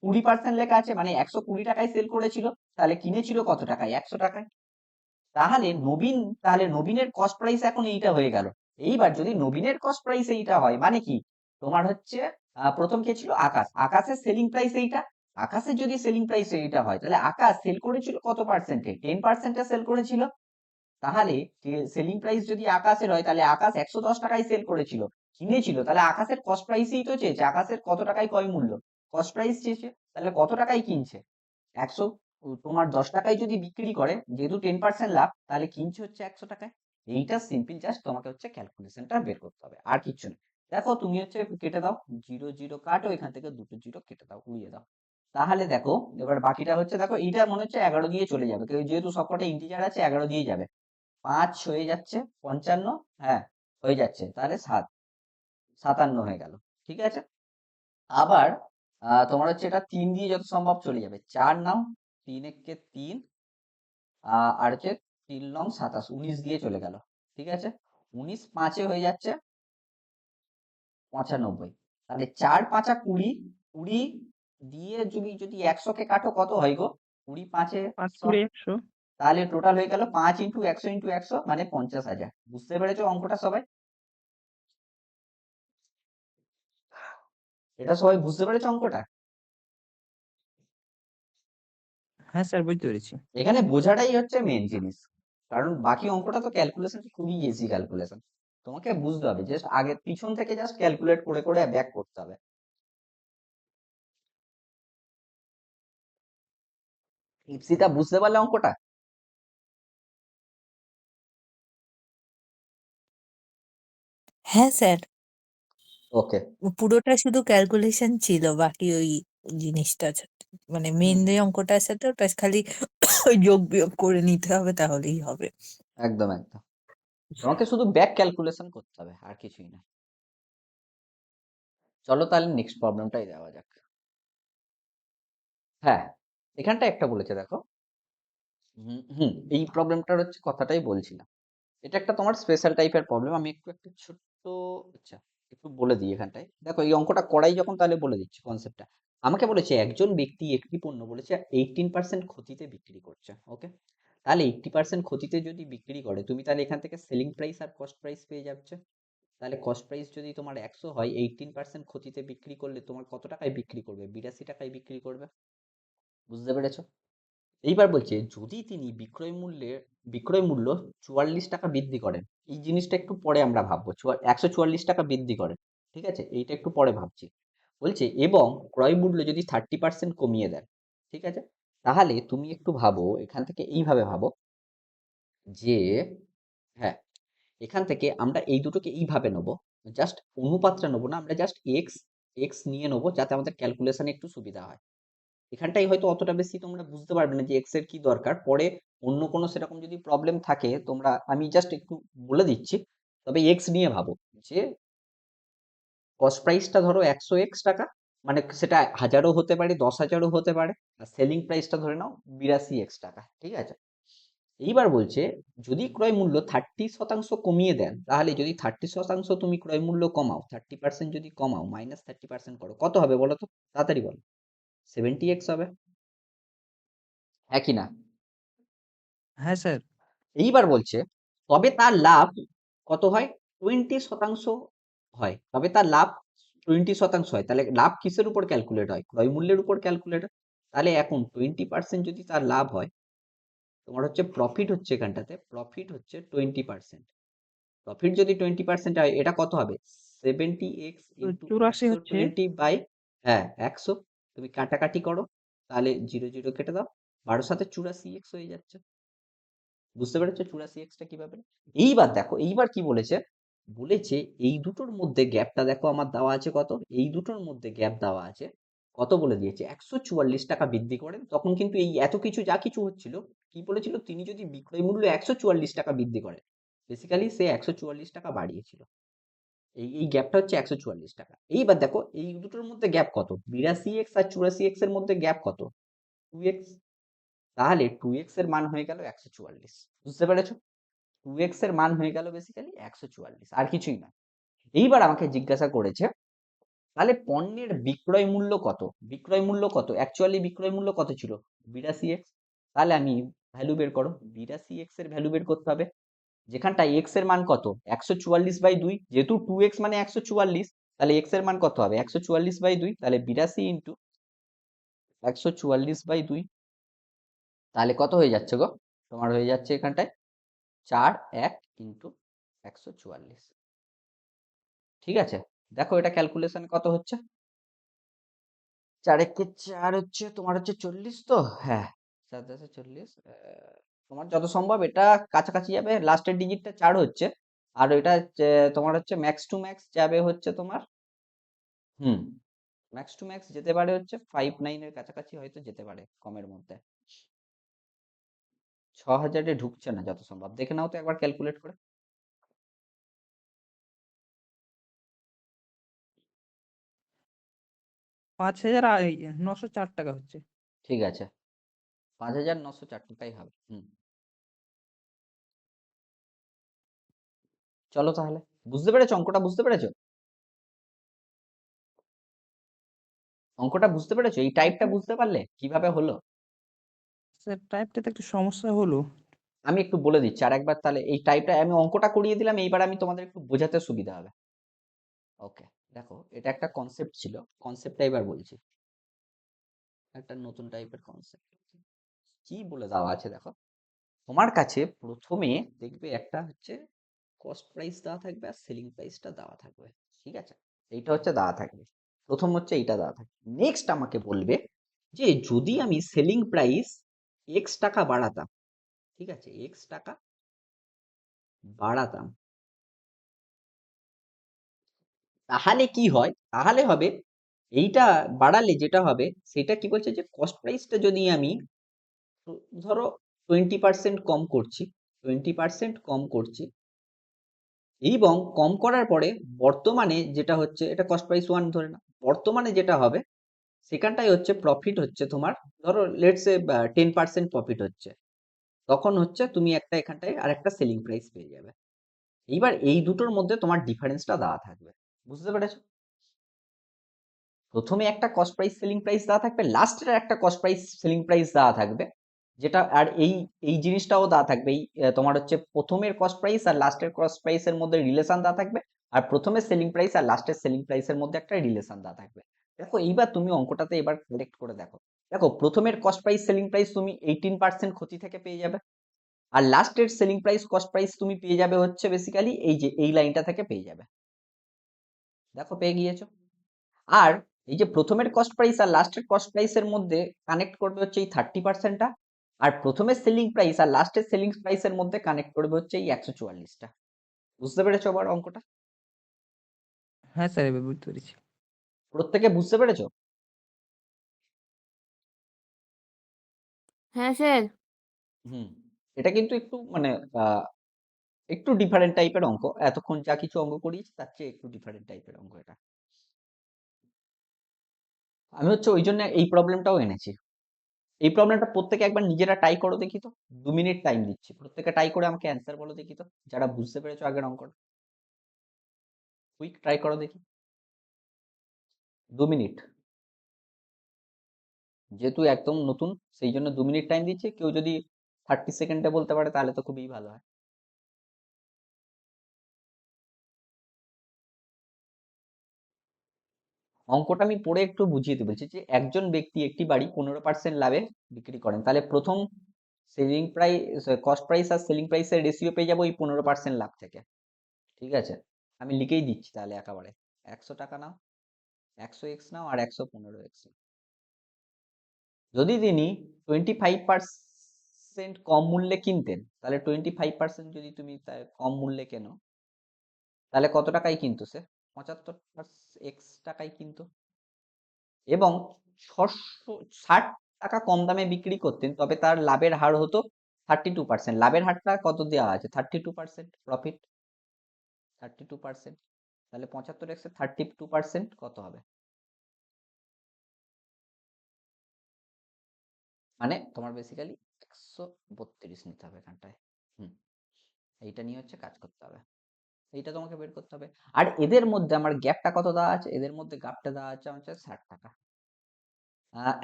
20% লেখা আছে, মানে 120 টাকায় সেল করেছিল। তাহলে কিনেছিল কত টাকায়? 100 টাকায়। তাহলে নবীনের কস্ট প্রাইস এখন এইটা হয়ে গেল। এইবার যদি নবীনের কস্ট প্রাইস এইটা হয়, মানে কি তোমার হচ্ছে প্রথম কে ছিল? আকাশ, আকাশের সেলিং প্রাইস এইটা। আকাশের যদি সেলিং প্রাইস এইটা হয়, তাহলে আকাশ সেল করেছিল কত পার্সেন্টে? 10%-এ সেল করেছিল। তাহলে সেলিং প্রাইস যদি আকাশের হয়, তাহলে আকাশ 110 টাকায় সেল করেছিল, কিনেছিল। তাহলে আকাশের কস্ট প্রাইসই তো চেয়েছে, আকাশের কত টাকায় ক্রয় মূল্য, কস্ট প্রাইস চেয়েছে। তাহলে কত টাকায় কিনছে? 100, তোমার 10 টাকায় যদি বিক্রি করে, যেহেতু 10% লাভ, তাহলে কিনছে হচ্ছে 100 টাকায়। এইটা সিম্পল, জাস্ট তোমাকে হচ্ছে ক্যালকুলেশনটা বের করতে হবে, আর কিছু না। দেখো তুমি হচ্ছে কেটে দাও, 0 0 কাটো, এখান থেকে দুটো 0 কেটে দাও, উড়িয়ে দাও। তাহলে দেখো এবার বাকিটা হচ্ছে, দেখো এইটা মনে হচ্ছে 11 দিয়ে চলে যাবে, যেহেতু সবকটা ইন্টিজার আছে 11 দিয়ে যাবে। 5 হয়ে যাচ্ছে 55, হ্যাঁ হয়ে যাচ্ছে, তাহলে 57 হয়ে গেল। ঠিক আছে, আবার তোমার হচ্ছে এটা 3 দিয়ে যত সম্ভব চলে যাবে। 4 নাও, 3 একে 3, আর হচ্ছে 3 নং 27, 19 দিয়ে চলে গেল। ঠিক আছে, 19 5-এ হয়ে যাচ্ছে 95। তাহলে 4 5 20, 20 দিয়ে যদি 100 কে কাটো, কত হয় গো? 20 5-এ 5 100, 20 100। তাহলে টোটাল হয়ে গেল 5 ইন্টু 100 ইন্টু 100, মানে 50,000। বুঝতে পেরেছো অঙ্কটা সবাই? এটা সবাই বুঝতে পেরেছো অঙ্কটা? হ্যাঁ স্যার, বুঝতে পেরেছি। এখানে বোঝাটাই হচ্ছে মেন জিনিস, কারণ বাকি অঙ্কটা তো ক্যালকুলেশন খুবই ইজি ক্যালকুলেশন, তোমাকে বুঝতে হবে, জাস্ট আগে পিছন থেকে জাস্ট ক্যালকুলেট করে করে ব্যাক করতে হবে। ইপসিতা বুঝতে পারলে অঙ্কটা? হ্যাঁ স্যার, ওকে, পুরোটা শুধু ক্যালকুলেশন ছিল, বাকি ওই জিনিসটা মানে মেন যে অঙ্কটা আছে তো ওটা খালি ওই যোগ বিয়োগ করে নিতে হবে, তাহলেই হবে। একদম একদম, তোমাকে শুধু ব্যাক ক্যালকুলেশন করতে হবে, আর কিছুই না। চলো তাহলে নেক্সট প্রবলেমটাই দেওয়া যাক। হ্যাঁ, এখানটা একটা বলেছে দেখো, এই প্রবলেমটার হচ্ছে কথাটাই বলছিলাম। এটা একটা তোমার স্পেশাল টাইপের প্রবলেম, আমি একটু ছোট্ট, আচ্ছা একটু বলে দিই এখানটায়। দেখো এই অঙ্কটা করাই যখন, তাহলে বলে দিচ্ছি কনসেপ্টটা। আমাকে বলেছে একজন ব্যক্তি একটি পণ্য বলেছে 18% ক্ষতিতে বিক্রি করছে। ওকে, তাহলে 80% ক্ষতিতে যদি বিক্রি করে, তুমি তাহলে এখান থেকে সেলিং প্রাইস আর কস্ট প্রাইস পেয়ে যাচ্ছে। তাহলে কস্ট প্রাইস যদি তোমার 100 হয়, 18% ক্ষতিতে বিক্রি করলে তোমার কত টাকায় বিক্রি করবে? 82 টাকায় বিক্রি করবে। বুঝতে পেরেছো? এইবার বলছে যদি তিনি বিক্রয় মূল্য 44 টাকা বৃদ্ধি করেন, এই জিনিসটা একটু পরে আমরা ভাববো, 144 টাকা বৃদ্ধি করেন, ঠিক আছে, এইটা একটু পরে ভাবছি। বলছে এবং ক্রয় মূল্য যদি 30% কমিয়ে দেন, ঠিক আছে, তাহলে তুমি একটু ভাবো, এখান থেকে এইভাবে ভাবো যে হ্যাঁ, এখান থেকে আমরা এই দুটোকে এইভাবে নেবো, জাস্ট অনুপাতটা নেবো না, আমরা জাস্ট এক্স এক্স নিয়ে নেবো যাতে আমাদের ক্যালকুলেশনে একটু সুবিধা হয়। এখানটাই হয়তো অতটা বেশি তোমরা বুঝতে পারবে না যে এক্স এর কি দরকার, পরে অন্য কোনো সেরকম যদি প্রবলেম থাকে তোমরা, আমি জাস্ট একটু বলে দিচ্ছি। তবে এক্স নিয়ে ভাবো যে কস্ট প্রাইসটা ধরো 100 টাকা, মানে সেটা 1000ও হতে পারে, 10,000ও হতে পারে, আর সেলিং প্রাইসটা ধরে নাও 82 টাকা, ঠিক আছে। এইবার বলছে যদি ক্রয় মূল্য 30% কমিয়ে দেন, তাহলে যদি 30% তুমি ক্রয় মূল্য কমাও, 30% যদি কমাও, -30% করো, কত হবে বলো তো, তাড়াতাড়ি বলো। 70x হবে, হ্যাঁ কি না? হ্যাঁ স্যার। এইবার বলছে তবে তার লাভ কত হয়, 20% হয়, তবে তার লাভ 20% হয়। তাহলে লাভ কিসের উপর ক্যালকুলেট হয়, ক্রয় মূল্যের উপর ক্যালকুলেট হয়। তাহলে এখন 20% যদি তার লাভ হয়, তোমার হচ্ছে প্রফিট হচ্ছে, এখানটাতে প্রফিট হচ্ছে 20%। প্রফিট যদি 20% হয়, এটা কত হবে, 70x তো ইন্টু 84 হচ্ছে। 120 বাই, হ্যাঁ 100, তুমি কাটাকাটি করো, তাহলে 0 0 কেটে দাও, 12×7 = 84x হয়ে যাচ্ছে। বুঝতে পেরেছো 84x টা কিভাবে? এইবার দেখো, এইবার কি বলেছে, বলেছে এই দুটোর মধ্যে গ্যাপটা দেখো আমার দেওয়া আছে কত, এই দুটোর মধ্যে গ্যাপ দেওয়া আছে কত বলে দিয়েছে, 144 টাকা বৃদ্ধি করেন। তখন কিন্তু এই এত কিছু যা কিছু হচ্ছিল, কি বলেছিল, তিনি যদি বিক্রয় মূল্য 144 টাকা বৃদ্ধি করে, বেসিক্যালি সে 144 টাকা বাড়িয়েছিল। এই গ্যাপটা হচ্ছে 144 টাকা। এইবার দেখো এই দুটোর মধ্যে গ্যাপ কত, 82x আর 84x এর মধ্যে গ্যাপ কত, 2x। তাহলে 2x এর মান হয়ে গেল 144। বুঝতে পেরেছো, 2x এর মান হয়ে গেল বেসিক্যালি 144, আর কিছুই না। এইবার আমাকে জিজ্ঞাসা করেছে তাহলে পণ্যের বিক্রয় মূল্য কত, বিক্রয় মূল্য কত, অ্যাকচুয়ালি বিক্রয় মূল্য কত ছিল, 82x। তাহলে আমি ভ্যালু বের করো, 82x এর ভ্যালু বের করতে হবে। যেখানটা x এর মান কত, 144/2, যেহেতু 2x মানে 144, তাহলে x এর মান কত হবে, 144/2, তাহলে 82 ইন্টু 144/2, তাহলে কত হয়ে যাচ্ছে গো, তোমার হয়ে যাচ্ছে এখানটায় 4 ইন্টু 144। ঠিক আছে, দেখো এটা ক্যালকুলেশন কত হচ্ছে, 4 একে 4 হচ্ছে তোমার হচ্ছে 40, তো হ্যাঁ 4×10=40। তোমার যত সম্ভব এটা কাছাকাছি যাবে, লাস্টের ডিজিটটা 4 হচ্ছে, আর এটা তোমার হচ্ছে ম্যাক্স টু ম্যাক্স যাবে হচ্ছে তোমার, হুম, ম্যাক্স টু ম্যাক্স যেতে পারে হচ্ছে 59 এর কাছাকাছি, হয়তো যেতে পারে কমের মধ্যে। 6000-এ ঢুকছে না যত সম্ভব, দেখে নাও তো একবার ক্যালকুলেট করে। 5,904 টাকা হচ্ছে। ঠিক আছে, 5904 টাকাই হবে। হুম, চলো তাহলে, বুঝতে পেরেছো অঙ্কটা, বুঝতে পেরেছো অঙ্কটা, বুঝতে পেরেছো এই টাইপটা, বুঝতে পারলে কিভাবে হলো? স্যার টাইপটাতে একটু সমস্যা হলো। আমি একটু বলে দিচ্ছি আর একবার, তাহলে এই টাইপটা আমি অঙ্কটা করিয়ে দিলাম, এইবার আমি তোমাদের একটু বোঝাতে সুবিধা হবে। ওকে, দেখো এটা একটা কনসেপ্ট ছিল, কনসেপ্টটা এবার বলছি, একটা নতুন টাইপের কনসেপ্ট। কি বলে দেওয়া আছে দেখো, তোমার কাছে প্রথমে দেখবে একটা হচ্ছে কস্ট প্রাইস দেওয়া থাকবে আর সেলিং প্রাইসটা দেওয়া থাকবে, ঠিক আছে, এইটা হচ্ছে দেওয়া থাকবে, প্রথম হচ্ছে এইটা দেওয়া থাকবে। নেক্সট আমাকে বলবে যে যদি আমি সেলিং প্রাইস x টাকা বাড়াতাম, ঠিক আছে, x টাকা বাড়াতাম, তাহলে কি হয়, তাহলে হবে এইটা বাড়ালে যেটা হবে সেটা কি বলছে, যে কস্ট প্রাইসটা যদি আমি ধরো 20% কম করছি, 20% কম করছি, এবং কম করার পরে বর্তমানে যেটা হচ্ছে, এটা কস্ট প্রাইস 1 ধরে না, বর্তমানে যেটা হবে সেখানটাই হচ্ছে প্রফিট হচ্ছে তোমার, ধরো লেটস সে 10% প্রফিট হচ্ছে, তখন হচ্ছে তুমি একটা এখানটায় আর একটা সেলিং প্রাইস পেয়ে যাবে। এইবার এই দুটোর মধ্যে তোমার ডিফারেন্সটা দেওয়া থাকবে, বুঝতে পেরেছো? প্রথমে একটা কস্ট প্রাইস সেলিং প্রাইস দেওয়া থাকবে, লাস্টের একটা কস্ট প্রাইস সেলিং প্রাইস দেওয়া থাকবে, যেটা আর এই জিনিসটাও দেওয়া থাকবে, এই তোমার হচ্ছে প্রথমের কস্ট প্রাইস আর লাস্টের কস্ট প্রাইসের মধ্যে রিলেশন দেওয়া থাকবে, আর প্রথমের সেলিং প্রাইস আর লাস্টের সেলিং প্রাইসের মধ্যে একটা রিলেশন দেওয়া থাকবে। দেখো এইবার তুমি অঙ্কটাতে এবার কালেক্ট করে দেখো, দেখো প্রথমের কস্ট প্রাইস সেলিং প্রাইস তুমি 18% ক্ষতি থেকে পেয়ে যাবে, আর লাস্টের সেলিং প্রাইস কস্ট প্রাইস তুমি পেয়ে যাবে হচ্ছে বেসিক্যালি এই যে এই লাইনটা থেকে পেয়ে যাবে, দেখো পেয়ে গিয়েছো। আর এই যে প্রথমের কস্ট প্রাইস আর লাস্টের কস্ট প্রাইসের মধ্যে কানেক্ট করবে হচ্ছে এই 30%টা, আর প্রথমের সেলিং প্রাইস আর লাস্টের সেলিং প্রাইসের মধ্যে কানেক্ট করবে হচ্ছে এই 144টা। বুঝতে পেরেছো আবার অঙ্কটা? হ্যাঁ স্যার এবার বুঝতে পেরেছি। প্রত্যেকে বুঝতে পেরেছো? হ্যাঁ স্যার। হুম। এটা কিন্তু একটু মানে একটু ডিফারেন্ট টাইপের অঙ্ক, এতক্ষণ যা কিছু অঙ্ক করিয়েছি তার চেয়ে একটু ডিফারেন্ট টাইপের অঙ্ক এটা। আমি হচ্ছে ওই জন্য এই প্রবলেমটাও এনেছি। এই প্রবলেমটা প্রত্যেকে একবার নিজেরা ট্রাই করো দেখি তো। 2 মিনিট টাইম দিচ্ছি, প্রত্যেকে ট্রাই করে আমাকে অ্যান্সার বলো দেখি তো, যারা বুঝতে পেরেছো আগের অঙ্কটা। কুইক ট্রাই করো দেখি। 2 মিনিট। যেহেতু একদম নতুন সেই জন্য 2 মিনিট টাইম দিচ্ছি, কেউ যদি 30 সেকেন্ডে বলতে পারে তাহলে তো খুবই ভালো হয়। অঙ্কটা আমি পড়ে একটু বুঝিয়ে দিতে বলছি যে একজন ব্যক্তি একটি বাড়ি 15% লাভে বিক্রি করেন, তাহলে প্রথম সেলিং প্রাইস, কস্ট প্রাইস আর সেলিং প্রাইসের রেশিও পেয়ে যাবো এই 15% লাভ থেকে। ঠিক আছে, আমি লিখেই দিচ্ছি তাহলে একেবারে 100 টাকা নাও, 100x নাও আর 115x। যদি তিনি 25% কম মূল্যে কিনতেন, তাহলে 25% যদি তুমি কম মূল্যে কেনো তাহলে কত টাকায় কিনতো সে? 75x টাকায় কিনতো। এবং 60 টাকা কম দামে বিক্রি করতেন, তবে তার লাভের হার হতো 32%। লাভের হারটা কত দেওয়া আছে? 32% প্রফিট, 32%। তাহলে 75x এর 32% কত হবে? মানে তোমার বেসিক্যালি 132 নিতে হবে এখানটায়। এইটা নিয়ে হচ্ছে কাজ করতে হবে, এইটা তোমাকে বের করতে হবে। আর এদের মধ্যে আমার গ্যাপটা কত দেওয়া আছে? এদের মধ্যে গ্যাপটা দেওয়া আছে হচ্ছে 60 টাকা।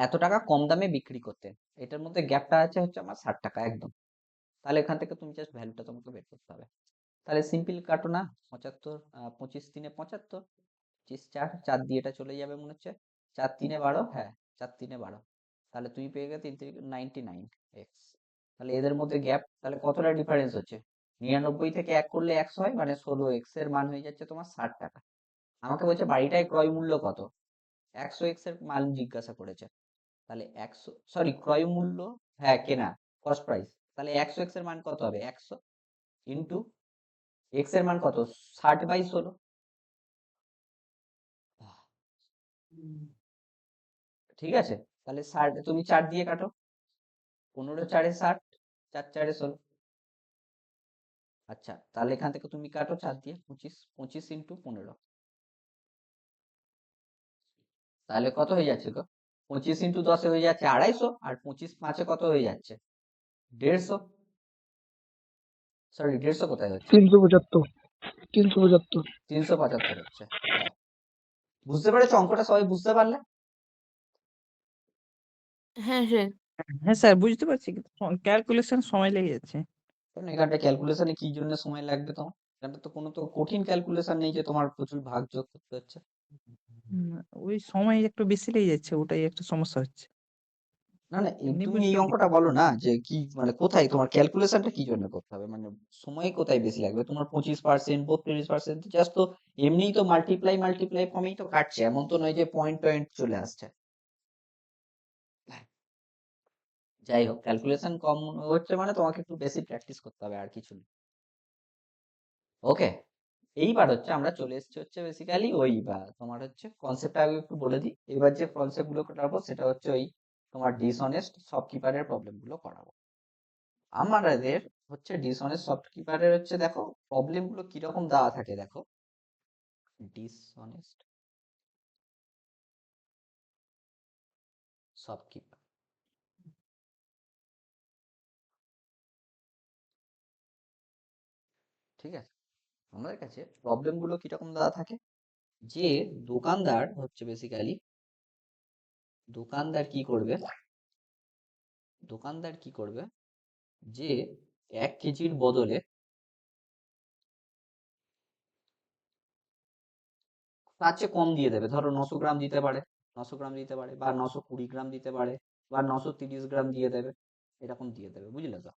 এত টাকা কম দামে বিক্রি করতেন, এটার মধ্যে গ্যাপটা আছে হচ্ছে আমার 60 টাকা একদম। তাহলে এখান থেকে তুমি জাস্ট ভ্যালুটা তোমাকে বের করতে হবে। তাহলে সিম্পল কাটো না, 75, 25 3 75, 25 4, 4 দিয়ে এটা চলে যাবে মনে হচ্ছে, 4 3 12, হ্যাঁ 4 3 12। তাহলে তুমি পেয়ে গেলে 3 3 99x। তাহলে এদের মধ্যে গ্যাপ তাহলে কতটা ডিফারেন্স হচ্ছে? 99 থেকে 1 করলে 100 হয়, মানে 16x এর মান হয়ে যাচ্ছে তোমার 60 টাকা। আমাকে বলছে বাড়িটায় ক্রয় মূল্য কত? 100x এর মান জিজ্ঞাসা করেছে। তাহলে 100, সরি ক্রয় মূল্য, হ্যাঁ কেনা, কস্ট প্রাইস। তাহলে 100x এর মান কত হবে? 100 ইন্টু x এর মান কত? 60/16। ঠিক আছে, তাহলে 60 তুমি 4 দিয়ে কাটো, 15 4 এ 60, 4 4 এ 16। আচ্ছা, তাহলে এখান থেকে তুমি কাটো 4 দিয়ে 25, 25 ইন্টু 15। তাহলে কত হয়ে যাচ্ছে গো? 25 ইন্টু 10 এ হয়ে যাচ্ছে 250, আর 25 5 এ কত হয়ে যাচ্ছে? 150। সরি 150 কোথায় হচ্ছে? 375 375 375 হচ্ছে। হ্যাঁ, বুঝতে পেরেছো অঙ্কটা? সবাই বুঝতে পারলে? হ্যাঁ স্যার। হ্যাঁ স্যার বুঝতে পারছি, কিন্তু ক্যালকুলেশন সময় লেগে যাচ্ছে। কারণ এখানটা ক্যালকুলেশনে কি জন্য সময় লাগবে তোমার? এখানটা তো কোনো তো কঠিন ক্যালকুলেশন নেই যে তোমার প্রচুর ভাগ যোগ করতে হচ্ছে। হুম, ওই সময় একটু বেশি লেগে যাচ্ছে, ওটাই একটা সমস্যা হচ্ছে। না না, এমনি তুমি এই বুঝতে অঙ্কটা বলো না যে কি মানে কোথায় তোমার ক্যালকুলেশনটা কি জন্য করতে হবে, মানে সময় কোথায় বেশি লাগবে তোমার? 25%, 32%, জাস্ট তো এমনিই তো মাল্টিপ্লাই ফর্মেই তো কাটছে, এমন তো নয় যে পয়েন্ট টয়েন্ট চলে আসছে। যাই হোক, ক্যালকুলেশন কম হচ্ছে মানে তোমাকে একটু বেশি প্র্যাকটিস করতে হবে, আর কিছু না। ওকে, এইবার হচ্ছে আমরা চলে এসেছি হচ্ছে বেসিক্যালি ওই বা তোমার হচ্ছে কনসেপ্টটা আগে একটু বলে দিই। এবার যে কনসেপ্ট গুলো করাবো সেটা হচ্ছে ওই তোমার ডিসঅনেস্ট শপকিপারের প্রবলেম গুলো করাবো। আমাদের হচ্ছে ডিসঅনেস্ট শপকিপারের হচ্ছে দেখো প্রবলেম গুলো কিরকম দেওয়া থাকে দেখো। ডিসঅনেস্ট শপকিপার, ঠিক আছে, আমাদের কাছে প্রবলেম গুলো কিরকম দেওয়া থাকে যে দোকানদার হচ্ছে বেসিক্যালি দোকানদার কি করবে যে 1 কেজির বদলে তার চেয়ে কম দিয়ে দেবে। ধরো 900 গ্রাম দিতে পারে, 900 গ্রাম দিতে পারে, বা 920 গ্রাম দিতে পারে, বা 930 গ্রাম দিয়ে দেবে, এরকম দিয়ে দেবে, বুঝলে তো?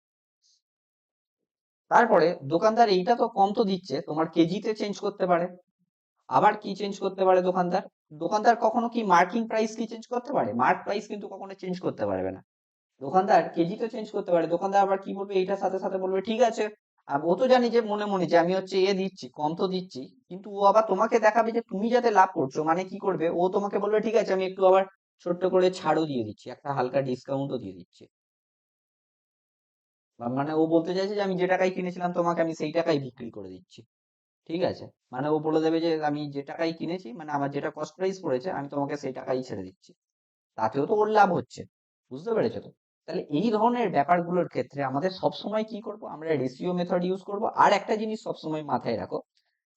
তারপরে দোকানদার এইটা তো কম তো দিচ্ছে, তোমার কেজিতে চেঞ্জ করতে পারে। আবার কি চেঞ্জ করতে পারে দোকানদার? দোকানদার কখনো কি মার্কিং প্রাইস কি চেঞ্জ করতে পারে? মার্ক প্রাইস কিন্তু কখনো চেঞ্জ করতে পারবে না। দোকানদার কেজি তো চেঞ্জ করতে পারে, দোকানদার আবার কি বলবে, এইটার সাথে সাথে বলবে ঠিক আছে, ও তো জানি যে মনে মনে যে আমি হচ্ছে দিচ্ছি, কম তো দিচ্ছি, কিন্তু ও আবার তোমাকে দেখাবে যে তুমি যাতে লাভ করছো, মানে কি করবে, ও তোমাকে বলবে ঠিক আছে আমি একটু আবার ছোট্ট করে ছাড়ও দিয়ে দিচ্ছি, একটা হালকা ডিসকাউন্টও দিয়ে দিচ্ছি। মানে ও বলতে চাইছে যে আমি যে টাকায় কিনেছিলাম তোমাকে আমি সেই টাকায় বিক্রি করে দিচ্ছি, ঠিক আছে, মানে ও বলে দেবে যে আমি যে টাকায় কিনেছি, মানে আমার যেটা কস্ট প্রাইস পড়েছে আমি তোমাকে সেই টাকাই ছেড়ে দিচ্ছি, তাতেও তো ওর লাভ হচ্ছে। বুঝতে পেরেছো তো? তাহলে এই ধরনের ব্যাপারগুলোর ক্ষেত্রে আমাদের সবসময় কি করব, আমরা রেশিও মেথড ইউজ করব। আর একটা জিনিস সবসময় মাথায় রাখো,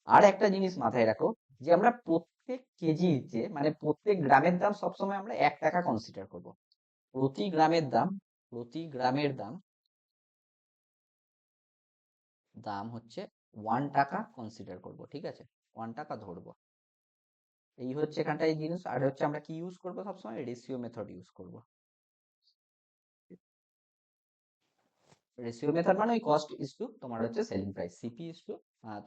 আর একটা জিনিস মাথায় রাখো, যে আমরা প্রত্যেক কেজিতে মানে প্রত্যেক গ্রামের দাম সবসময় আমরা 1 টাকা কনসিডার করব। প্রতি গ্রামের দাম, প্রতি গ্রামের দাম হচ্ছে 1 টাকা কনসিডার করব, ঠিক আছে, 1 টাকা ধরবো। এই হচ্ছে এখানটায় জিনিস। আর হচ্ছে আমরা কি ইউজ করব, সবসময় রেশিও মেথড ইউজ করব। রেশিও মেথড মানে ওই কস্ট ইজ টু তোমার হচ্ছে selling price, CP is to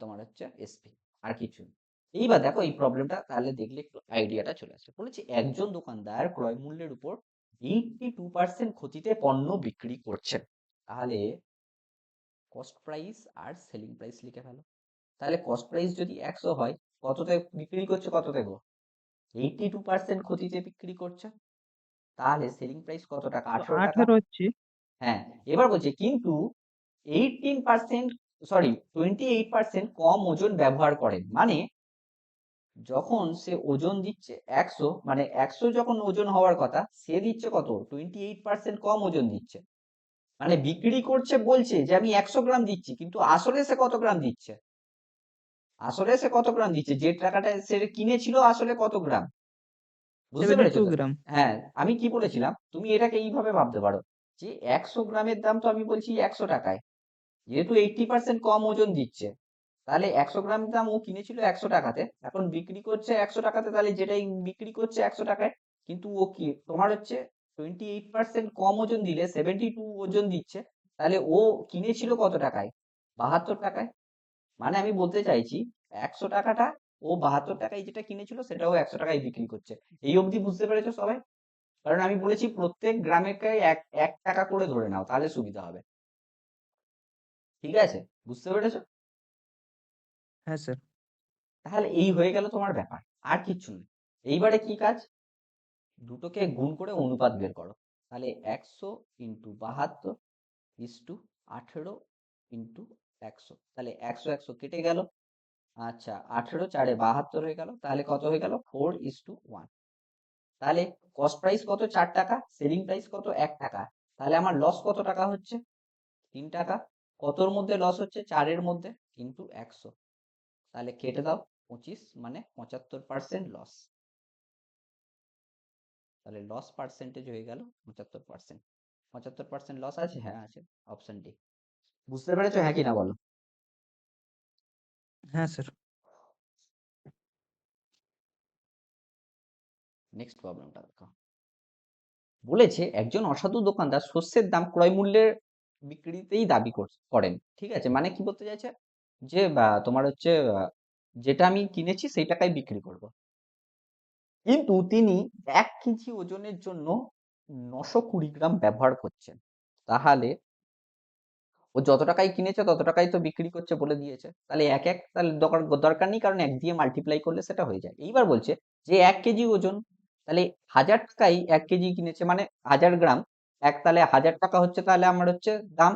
তোমার হচ্ছে এসপি, আর কিছু না। এইবার দেখো এই প্রবলেমটা তাহলে দেখলে একটু আইডিয়াটা চলে আসে। বলেছি একজন দোকানদার ক্রয় মূল্যের উপর 82% ক্ষতিতে পণ্য বিক্রি করছেন, তাহলে কস্ট প্রাইস আর সেলিং প্রাইস লিখে ফেলো। তাহলে কস্ট প্রাইস যদি 100 হয়, কততে বিক্রি করছে, কততে গো, 82% ক্ষতিতে বিক্রি করছে, তাহলে সেলিং প্রাইস কত টাকা, 18 টাকা। 18 হচ্ছে। হ্যাঁ, এবার বলছে কিন্তু 18% সরি 28% কম ওজন ব্যবহার করেন, মানে যখন সে ওজন দিচ্ছে 100, মানে 100 যখন ওজন হওয়ার কথা, সে দিচ্ছে কত, 28% কম ওজন দিচ্ছে। মানে বিক্রি করছে বলছে যে আমি 100 গ্রাম দিচ্ছি, কিন্তু আসলে সে কত গ্রাম দিচ্ছে, আসলে সে কত গ্রাম দিচ্ছে, যে টাকাটা সে কিনেছিল আসলে কত গ্রাম। বুঝতে পেরেছো 72 তো? গ্রাম। হ্যাঁ, আমি কি বলেছিলাম, তুমি এটাকে এইভাবে ভাবতে পারো যে 100 গ্রামের দাম তো আমি বলছি 100 টাকায়, যেহেতু 80% কম ওজন দিচ্ছে, তাহলে 100 গ্রাম দাম ও কিনেছিল 100 টাকাতে, এখন বিক্রি করছে 100 টাকাতে, তাহলে যেটাই বিক্রি করছে 100 টাকায়, কিন্তু ও কি তোমার হচ্ছে 28% কম ওজন দিলে 72 ওজন দিচ্ছে, তাহলে ও কিনেছিল কত টাকায়, 72 টাকায়। মানে আমি বলতে চাইছি 100 টাকাটা ও 72 টাকায় যেটা কিনেছিল সেটাও 100 টাকায় বিক্রি করছে। এই অবধি বুঝতে পেরেছো সবাই? কারণ আমি বলেছি প্রত্যেক গ্রামেকে এক টাকা করে ধরে নাও, তাহলে সুবিধা হবে। ঠিক আছে, বুঝতে পেরেছো? হ্যাঁ স্যার। তাহলে এই হয়ে গেল তোমার ব্যাপার, আর কিচ্ছু নেই। এইবারে কি কাজ, দুটোকে গুণ করে অনুপাত বের করো। তাহলে 100 ইন্টু 72 ইস টু 18 ইন্টু 100, তাহলে 100 100 কেটে গেল। আচ্ছা, 18 4 72 হয়ে গেল, তাহলে কত হয়ে গেল, 4:1। তাহলে কস্ট প্রাইস কত, 4 টাকা, সেলিং প্রাইস কত, 1 টাকা, তাহলে আমার লস কত টাকা হচ্ছে, 3 টাকা। কতর মধ্যে লস হচ্ছে, 4 এর মধ্যে, ইন্টু 100, তাহলে কেটে দাও 25, মানে 75% লস। তাহলে লস পার্সেন্টেজ হয়ে গেল 75%। 75% লস আছে, হ্যাঁ আছে, অপশন ডি। বুঝতে পেরেছো, হ্যাঁ কি না বলো? হ্যাঁ স্যার। নেক্সট প্রবলেমটা দেখো। বলেছে একজন অসাধু দোকানদার শস্যের দাম ক্রয় মূল্যের বিক্রিতেই দাবি করেন, ঠিক আছে, মানে কি বলতে চাইছে, যে তোমার হচ্ছে যেটা আমি কিনেছি সেই টাকায় বিক্রি করব, কিন্তু তিনি 1 কেজি ওজনের জন্য 920 গ্রাম ব্যবহার করছেন, তাহলে ও যত টাকায় কিনেছে তত টাকাই তো বিক্রি করছে বলে দিয়েছে, তাহলে তাহলে দরকার নেই, কারণ 1 দিয়ে মাল্টিপ্লাই করলে সেটা হয়ে যায়। এইবার বলছে যে 1 কেজি ওজন, তাহলে 1000 টাকায় 1 কেজি কিনেছে, মানে 1000 গ্রাম, তাহলে 1000 টাকা হচ্ছে, তাহলে আমার হচ্ছে দাম,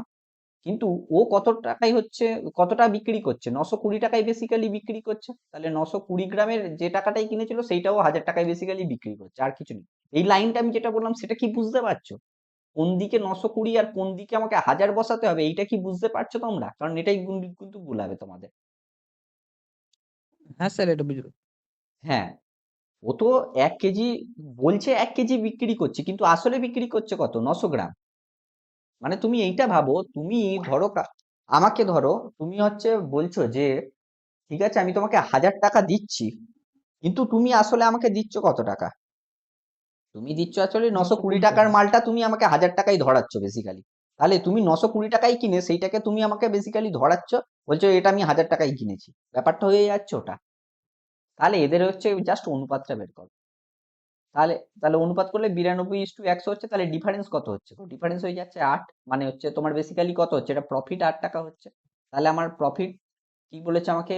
কিন্তু ও কত টাকায় হচ্ছে, কতটা বিক্রি করছে, 920 টাকায় বেসিক্যালি বিক্রি করছে, তাহলে 920 গ্রামের যে টাকাটাই কিনেছিল সেইটাও 1000 টাকায় বেসিক্যালি বিক্রি করছে, আর কিছু নেই। এই লাইনটা আমি যেটা বললাম সেটা কি বুঝতে পারছো, কোন দিকে 920 আর কোন দিকে আমাকে 1000 বসাতে হবে, এইটা কি বুঝতে পারছো তোমরা? কারণ এটাই কিন্তু ভুলাবে তোমাদের। হ্যাঁ স্যার, এটা বুঝলো। হ্যাঁ, ও তো 1 কেজি বলছে, 1 কেজি বিক্রি করছে, কিন্তু আসলে বিক্রি করছে কত, 900 গ্রাম। মানে তুমি এইটা ভাবো, তুমি ধরো আমাকে ধরো, তুমি হচ্ছে বলছো যে ঠিক আছে আমি তোমাকে 1000 টাকা দিচ্ছি, কিন্তু তুমি আসলে আমাকে দিচ্ছ কত টাকা, তুমি দিচ্ছ আসলে 920 920 টাকার টাকা। মালটা তুমি আমাকে 1000 টাকায় ধরাচ্ছ বেসিক্যালি। তাহলে তুমি 920 টাকায় কিনে সেইটাকে তুমি আমাকে বেসিক্যালি ধরাচ্ছ, বলছো এটা আমি 1000 টাকায় কিনেছি, ব্যাপারটা হয়ে যাচ্ছে ওটা। তাহলে এদের হচ্ছে জাস্ট অনুপাতটা বের করো। তাহলে তাহলে অনুপাত করলে 92:100 হচ্ছে, তাহলে ডিফারেন্স কত হচ্ছে? ডিফারেন্স হয়ে যাচ্ছে 8, মানে হচ্ছে তোমার বেসিক্যালি কত হচ্ছে, এটা প্রফিট 8 টাকা হচ্ছে। তাহলে আমার প্রফিট কি বলেছে আমাকে,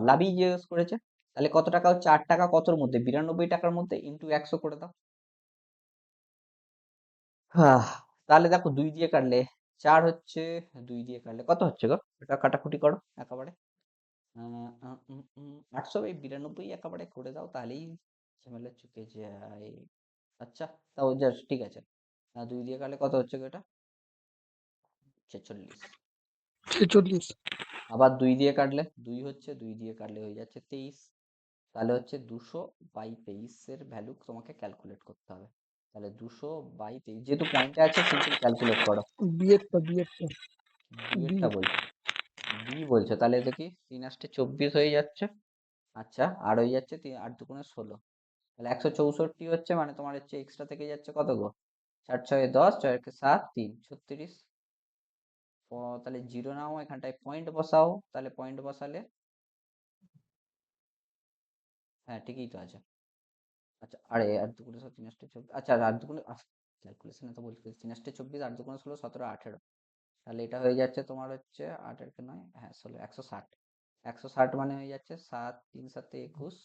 লাভই জিজ্ঞেস করেছে। তাহলে কত টাকা হচ্ছে, 8 টাকা কতর মধ্যে, 92 টাকার মধ্যে, ইন্টু 100 করে দাও। তাহলে দেখো 2 দিয়ে কাটলে 4 হচ্ছে, 2 দিয়ে কাটলে কত হচ্ছে গো, এটা কাটাকুটি করো একেবারে। 800/92 একেবারে করে দাও, তাহলেই ঝামেলা চুকে যায়। আচ্ছা, তাও জাস্ট ঠিক আছে। 2 দিয়ে কাটলে কত হচ্ছে গো এটা, 46। 46। আবার 2 দিয়ে কাটলে 2 হচ্ছে, 2 দিয়ে কাটলে হয়ে যাচ্ছে 23। তাহলে হচ্ছে 200/23 এর ভ্যালু তোমাকে ক্যালকুলেট করতে হবে। তাহলে 200/23, যেহেতু পয়েন্টে আছে সিম্পল ক্যালকুলেট করো। বিয়েরটা বি। দুইয়েরটা বলছো, বি বলছো, তাহলে দেখি 3 8 24 হয়ে যাচ্ছে। আচ্ছা, আর হয়ে যাচ্ছে 8 2 16, তাহলে 164 হচ্ছে, মানে তোমার হচ্ছে এক্সট্রা থেকে যাচ্ছে কত গো, 4 6 10, 4 1 7, 3 36। তাহলে জিরো নাও, এখানটায় পয়েন্ট বসাও, তাহলে পয়েন্ট বসালে হ্যাঁ ঠিকই তো আছে। আচ্ছা, আরে 8 2 3 8 24, আচ্ছা, আর 8 2 ক্যালকুলেশনে তো বলছি 3 8 24, 8 2 16 17 18, তাহলে এটা হয়ে যাচ্ছে তোমার হচ্ছে 8 এর 9, হ্যাঁ 16, 160। 160 মানে হয়ে যাচ্ছে 7 3 7 21,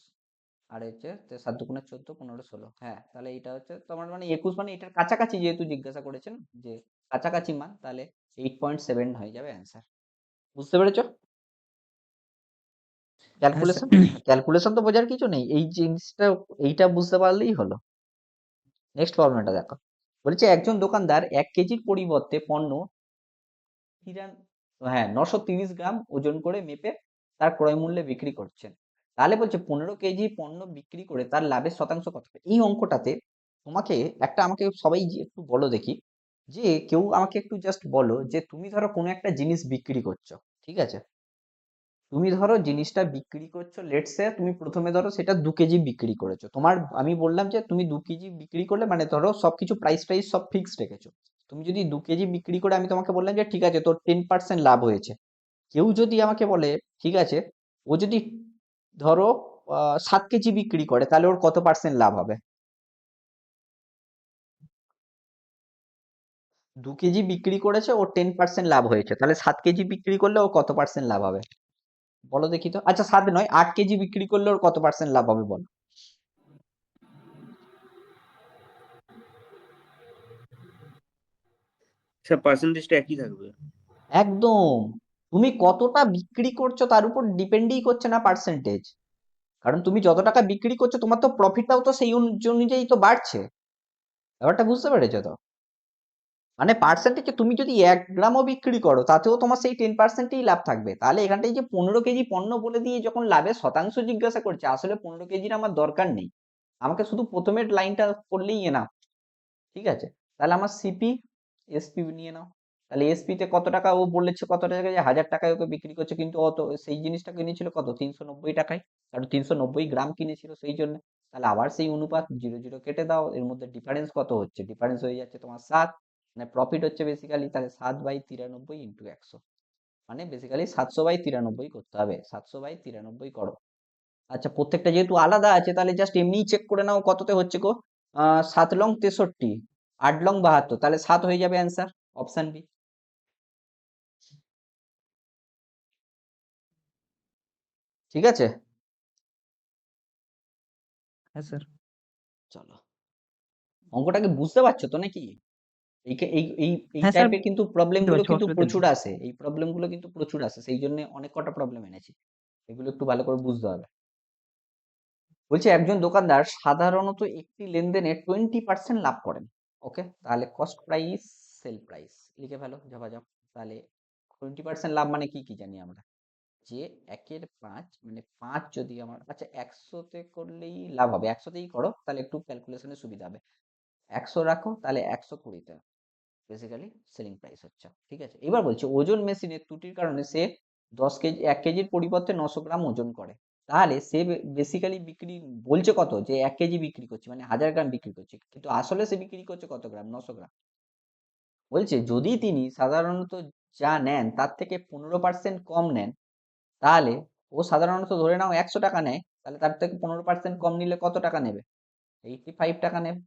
আর হচ্ছে 7 2 14 15 16। হ্যাঁ, তাহলে এটা হচ্ছে তোমার মানে 21, মানে এটার কাছাকাছি, যেহেতু জিজ্ঞাসা করেছেন যে কাছাকাছি মান, তাহলে 8.7 হয়ে যাবে অ্যান্সার। বুঝতে পেরেছো? হ্যাঁ স্যার। ক্যালকুলেশন তো বোঝার কিছু নেই, এই জিনিসটা এইটা বুঝতে পারলেই হলো। নেক্সট প্রবলেমটা দেখো, বলছে একজন দোকানদার 1 কেজির পরিবর্তে পণ্য 930 গ্রাম ওজন করে মেপে তার ক্রয় মূল্যে বিক্রি করছেন। তাহলে বলছে 15 কেজি পণ্য বিক্রি করে তার লাভের শতাংশ কত হবে? এই অঙ্কটাতে তোমাকে একটা, আমাকে সবাই যে একটু বলো দেখি, যে কেউ আমাকে একটু জাস্ট বলো, যে তুমি ধরো কোনো একটা জিনিস বিক্রি করছো, ঠিক আছে, তুমি ধরো জিনিসটা বিক্রি করছো, লেটস সে তুমি প্রথমে ধরো সেটা 2 কেজি বিক্রি করেছো, তোমার আমি বললাম যে তুমি 2 কেজি বিক্রি করলে, মানে ধরো সবকিছু প্রাইস সব ফিক্সড রেখেছো। তুমি যদি 2 কেজি বিক্রি করে, আমি তোমাকে বললাম যে ঠিক আছে তোর 10% লাভ হয়েছে। কেউ যদি আমাকে বলে ঠিক আছে, ও যদি ধরো 7 কেজি বিক্রি করে, তাহলে ওর কত পার্সেন্ট লাভ হবে? 2 কেজি বিক্রি করেছে, ওর 10% লাভ হয়েছে, তাহলে 7 কেজি বিক্রি করলে ও কত পার্সেন্ট লাভ হবে বলো দেখি তো। আচ্ছা, 7 নয়, 8 কেজি বিক্রি করলে ওর কত পার্সেন্ট লাভ হবে বলো। স্যার পার্সেন্টেজটা একই থাকবে। একদম, তুমি কতটা বিক্রি করছো তার উপর ডিপেন্ডই করছে না পার্সেন্টেজ, কারণ তুমি যত টাকা বিক্রি করছো তোমার তো প্রফিটটাও তো সেই অনুযায়ী তো বাড়ছে। ব্যাপারটা বুঝতে পেরেছো তো? মানে পার্সেন্টেজে তুমি যদি 1 গ্রামও বিক্রি করো, তাতেও তোমার সেই 10%ই লাভ থাকবে। তাহলে এখানটায় যে 15 কেজি পণ্য বলে দিয়ে যখন লাভের শতাংশ জিজ্ঞাসা করছে, আসলে 15 কেজির আমার দরকার নেই, আমাকে শুধু প্রথমের লাইনটা করলেই এনাফ। ঠিক আছে, তাহলে আমার সিপি এসপি নিয়ে নাও। তাহলে এসপি তে কত টাকা ও বলেছে, কত টাকা, যে 1000 টাকায় ওকে বিক্রি করছে, কিন্তু অত সেই জিনিসটা কিনেছিল কত, 390 টাকায়, কারণ 390 গ্রাম কিনেছিল সেই জন্য। তাহলে আবার সেই অনুপাত 0 0 কেটে দাও, এর মধ্যে ডিফারেন্স কত হচ্ছে, ডিফারেন্স হয়ে যাচ্ছে তোমার 7, মানে প্রফিট হচ্ছে বেসিক্যালি, তাহলে 7/93 ইন্টু 100, মানে বেসিক্যালি 700/93 করতে হবে, 700/93 করো। আচ্ছা, প্রত্যেকটা যেহেতু আলাদা আছে, তাহলে জাস্ট এমনিই চেক করে নাও কততে হচ্ছে গো। 7 লং 63, 8 লং 72, তাহলে 7 হয়ে যাবে অ্যান্সার, অপশন বি। ঠিক আছে, হ্যাঁ স্যার। চলো, অঙ্কটাকে বুঝতে পারছো তো নাকি? এই কে- এই এই এই হ্যাঁ স্যার, টাইপের কিন্তু প্রবলেম বুঝতে গুলো পারছি, কিন্তু অসুবিধা নেই। প্রচুর আসে, এই প্রবলেম গুলো কিন্তু প্রচুর আসে, সেই জন্য অনেক কটা প্রবলেম এনেছি, এগুলো একটু ভালো করে বুঝতে হবে। বলছে একজন দোকানদার সাধারণত একটি লেনদেনে 20% লাভ করেন। ওকে, তাহলে কস্ট প্রাইস সেল প্রাইস লিখে ফেলো ঝপাঝপ। তাহলে 20% লাভ মানে কি কি জানি আমরা, যে 1/5, মানে 5 যদি আমার, আচ্ছা 100-তে করলেই লাভ হবে, 100-তেই করো, তাহলে একটু ক্যালকুলেশনে সুবিধা হবে। 100 রাখো, তাহলে 120-তে বেসিক্যালি সেলিং প্রাইস হচ্ছে। ঠিক আছে, এবার বলছে ওজন মেশিনের ত্রুটির কারণে সে 10 কেজি 1 কেজির পরিবর্তে 900 গ্রাম ওজন করে। তাহলে সে বেসিক্যালি বিক্রি বলছে কত, যে 1 কেজি বিক্রি করছে, মানে 1000 গ্রাম বিক্রি করছে, কিন্তু আসলে সে বিক্রি করছে কত গ্রাম, 900 গ্রাম। বলছে যদি তিনি সাধারণত যা নেন তার থেকে 15% কম নেন, তাহলে ও সাধারণত ধরে নাও 100 টাকা নেয়, তাহলে তার থেকে 15% কম নিলে কত টাকা নেবে? 85 টাকা নেবে।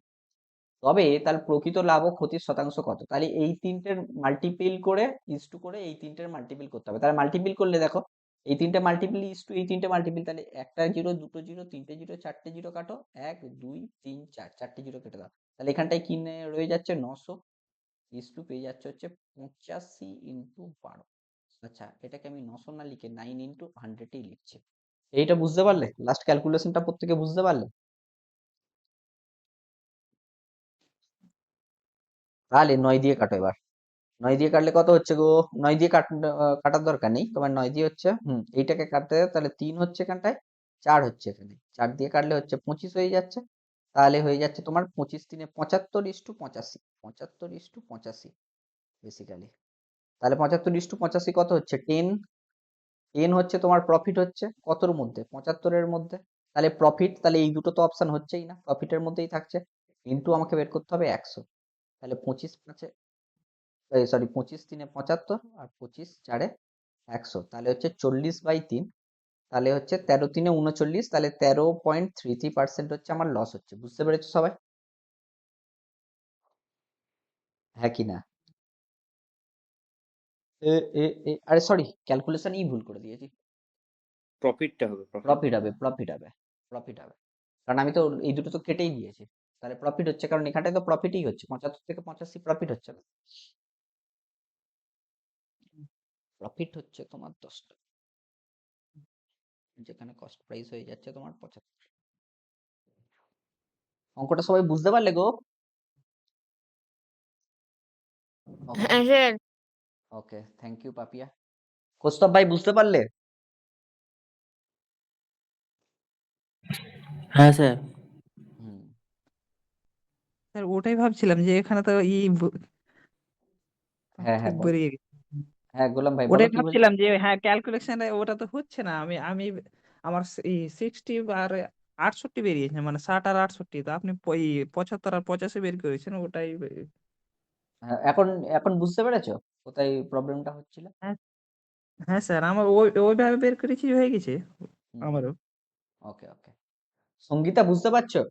তবে তার প্রকৃত লাভ ও ক্ষতির শতাংশ কত? তাহলে এই তিনটের মাল্টিপল করে ইস্টু করে এই তিনটের মাল্টিপল করতে হবে। তাহলে মাল্টিপল করলে দেখো এই তিনটে মাল্টিপল ইস্টু এই তিনটে মাল্টিপল, তাহলে একটা জিরো, দুটো জিরো, তিনটে জিরো, চারটে জিরো কাটো, 1 2 3 4, চারটে জিরো কেটে দাও। তাহলে এখানটায় কি রয়ে যাচ্ছে? 900 ইস্টু পেয়ে যাচ্ছে হচ্ছে 85 ইন্টু 12। আচ্ছা, এটাকে আমি 900 না লিখে 9 ইন্টু 100ই লিখছি। এইটা বুঝতে পারলে? লাস্ট ক্যালকুলেশনটা প্রত্যেকে বুঝতে পারলে? তাহলে 9 দিয়ে কাটো এবার। 9 দিয়ে কাটলে কত হচ্ছে গো? 9 দিয়ে কাটার দরকার নেই, তোমার 9 দিয়ে হচ্ছে এইটাকে কাটতে হবে, তাহলে 3 হচ্ছে এখানটায়, 4 হচ্ছে এখানে। 4 দিয়ে কাটলে হচ্ছে 25 হয়ে যাচ্ছে। তাহলে হয়ে যাচ্ছে তোমার 25 3 75 ইস্টু 85, 75 ইস্টু 85 বেসিক্যালি। তাহলে 75 ইস্টু 85 কত হচ্ছে? 10। 10 হচ্ছে তোমার প্রফিট হচ্ছে কতর মধ্যে? 75 এর মধ্যে। তাহলে প্রফিট, তাহলে এই দুটো তো অপশন হচ্ছেই না, প্রফিটের মধ্যেই থাকছে। ইন্টু আমাকে বের করতে হবে 100। তাহলে 25 5 সরি 25 3 75 আর 25 4 100, তাহলে হচ্ছে 40/3। তাহলে হচ্ছে 13 3 39, তাহলে 13.33% হচ্ছে আমার লস হচ্ছে। বুঝতে পেরেছো সবাই? হ্যাঁ কি না? আরে সরি, ক্যালকুলেশনই ভুল করে দিয়েছি। প্রফিটটা হবে প্রফিট। প্রফিট হবে, প্রফিট হবে, প্রফিট হবে, কারণ আমি তো এই দুটো তো কেটেই দিয়েছি। তাহলে প্রফিট হচ্ছে, কারণ এখানটায় তো প্রফিটই হচ্ছে, 75 থেকে 85 প্রফিট হচ্ছে না। প্রফিট হচ্ছে তোমার 10 টাকা, যেখানে কস্ট প্রাইস হয়ে যাচ্ছে তোমার 75। অঙ্কটা সবাই বুঝতে পারলে গো? ওকে, হ্যাঁ sir. Okay, thank you Papiya. Kaustav ভাই বুঝতে পারলে? হ্যাঁ স্যার। হুম, স্যার ওটাই ভাবছিলাম যে এখানে তো হ্যাঁ হ্যাঁ খুব বলো। বেরিয়ে গেছে। হ্যাঁ গোলাম ভাই বলো ওটাই কি বলছো? ভাবছিলাম যে হ্যাঁ ক্যালকুলেশন ওটা তো হচ্ছে না। আমি আমি আমার এই 60 আর 68 বেরিয়েছে, মানে 60 আর 68, তো আপনি 75 আর 85 বের করেছেন ওটাই। হ্যাঁ, এখন এখন বুঝতে পেরেছো কোথায় প্রবলেমটা হচ্ছিল? হ্যাঁ, হ্যাঁ স্যার, আমার ওইভাবে বের করেছি, হয়ে গেছে হুম, আমারও। ওকে ওকে। সঙ্গীতা বুঝতে পারছো?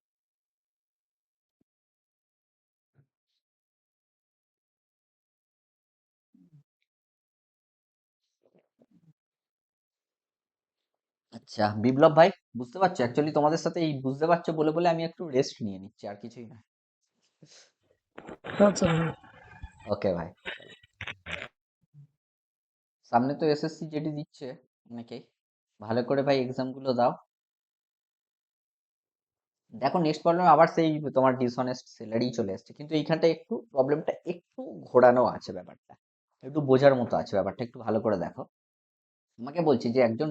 আচ্ছা, বিপ্লব ভাই বুঝতে পারছো? অ্যাকচুয়ালি তোমাদের সাথে এই বুঝতে পারছো বলে বলে আমি একটু রেস্ট নিয়ে নিচ্ছি, আর কিছুই না। আচ্ছা ভাই। ওকে ভাই, চলো। সামনে তো এসএসসি যেটি দিচ্ছে অনেকেই, ভালো করে ভাই এক্সাম গুলো দাও। দেখো নেক্সট প্রবলেম আবার সেই তোমার ডিসঅনেস্ট সেলারি চলে আসছে, কিন্তু এইখানটা একটু প্রবলেমটা একটু ঘোরানো আছে ব্যাপারটা, একটু বোঝার মতো আছে ব্যাপারটা, একটু ভালো করে দেখো। আমাকে বলছে যে একজন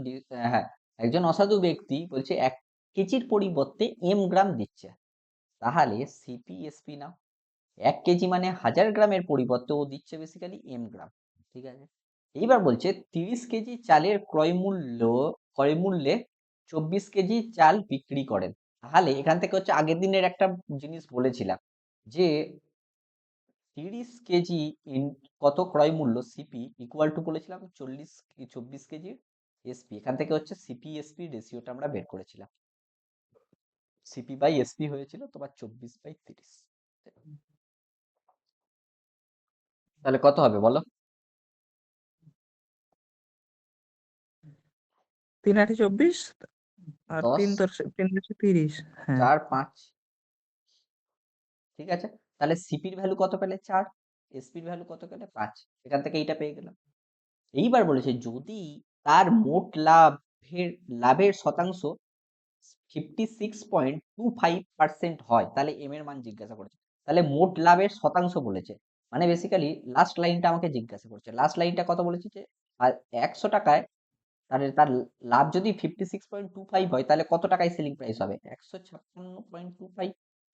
হ্যাঁ, একজন অসাধু ব্যক্তি বলছে 1 কেজির পরিবর্তে গ্রাম দিচ্ছে, তাহলে সিপিএসপি নাও। 1 কেজি মানে 1000 গ্রামের পরিবর্তে ও দিচ্ছে বেসিক্যালি গ্রাম। ঠিক আছে, এইবার বলছে 30 কেজি চালের ক্রয় মূল্যে 24 কেজি চাল বিক্রি করেন। তাহলে এখান থেকে হচ্ছে আগের দিনের একটা জিনিস বলেছিলাম যে 30 কেজি কত ক্রয় মূল্য সিপি ইকুয়াল টু বলেছিলাম 24 কেজি এসপি। এখান থেকে হচ্ছে সিপি এসপি রেশিওটা আমরা বের করেছিলাম। সিপি বাই এসপি হয়েছিল তোমার 24/30। তাহলে কত হবে বলো? 3 8 24 আর 10 3 30। হ্যাঁ, 4 5, ঠিক আছে। তাহলে সিপির ভ্যালু কত পেলে? 4। এসপির ভ্যালু কত পেলে? 5। এখান থেকে এইটা পেয়ে গেলাম। এইবার বলেছে যদি তার মোট লাভের শতাংশ 56.25% হয়, তাহলে এর মান জিজ্ঞাসা করেছে। তাহলে মোট লাভের শতাংশ বলেছে, মানে বেসিক্যালি লাস্ট লাইনটা আমাকে জিজ্ঞাসা করছে। লাস্ট লাইনটা কত বলেছে যে 100 টাকায়, তাহলে তার লাভ যদি 56.25 হয়, তাহলে কত টাকায় সেলিং প্রাইস হবে? 156.25,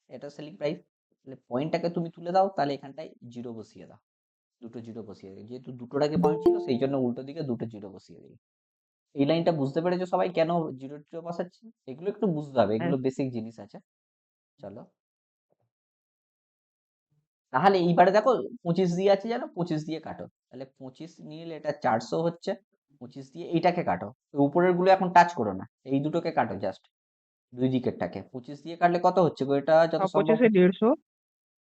এটা সেলিং প্রাইস। তাহলে পয়েন্টটাকে তুমি তুলে দাও, তাহলে এখানটায় জিরো বসিয়ে দাও, দুটো জিরো বসিয়ে দিই, যেহেতু দুটোর আগে পয়েন্ট ছিল সেই জন্য উল্টো দিকে দুটো জিরো বসিয়ে দিই। এই লাইনটা বুঝতে পেরেছো সবাই কেন জিরো জিরো বসাচ্ছি? এগুলো একটু বুঝতে হবে, হ্যাঁ, এগুলো বেসিক জিনিস আছে। চলো, তাহলে এইবারে দেখো 25 দিয়ে আছে, জানো 25 দিয়ে কাটো, তাহলে 25 নিলে এটা 400 হচ্ছে, 25 দিয়ে এইটাকে কাটো, উপরের গুলো এখন টাচ করো না, এই দুটোকে কাটো জাস্ট, দুই দিকেরটাকে 25 দিয়ে কাটলে কত হচ্ছে গো? এটা যত সম্ভব 25 150।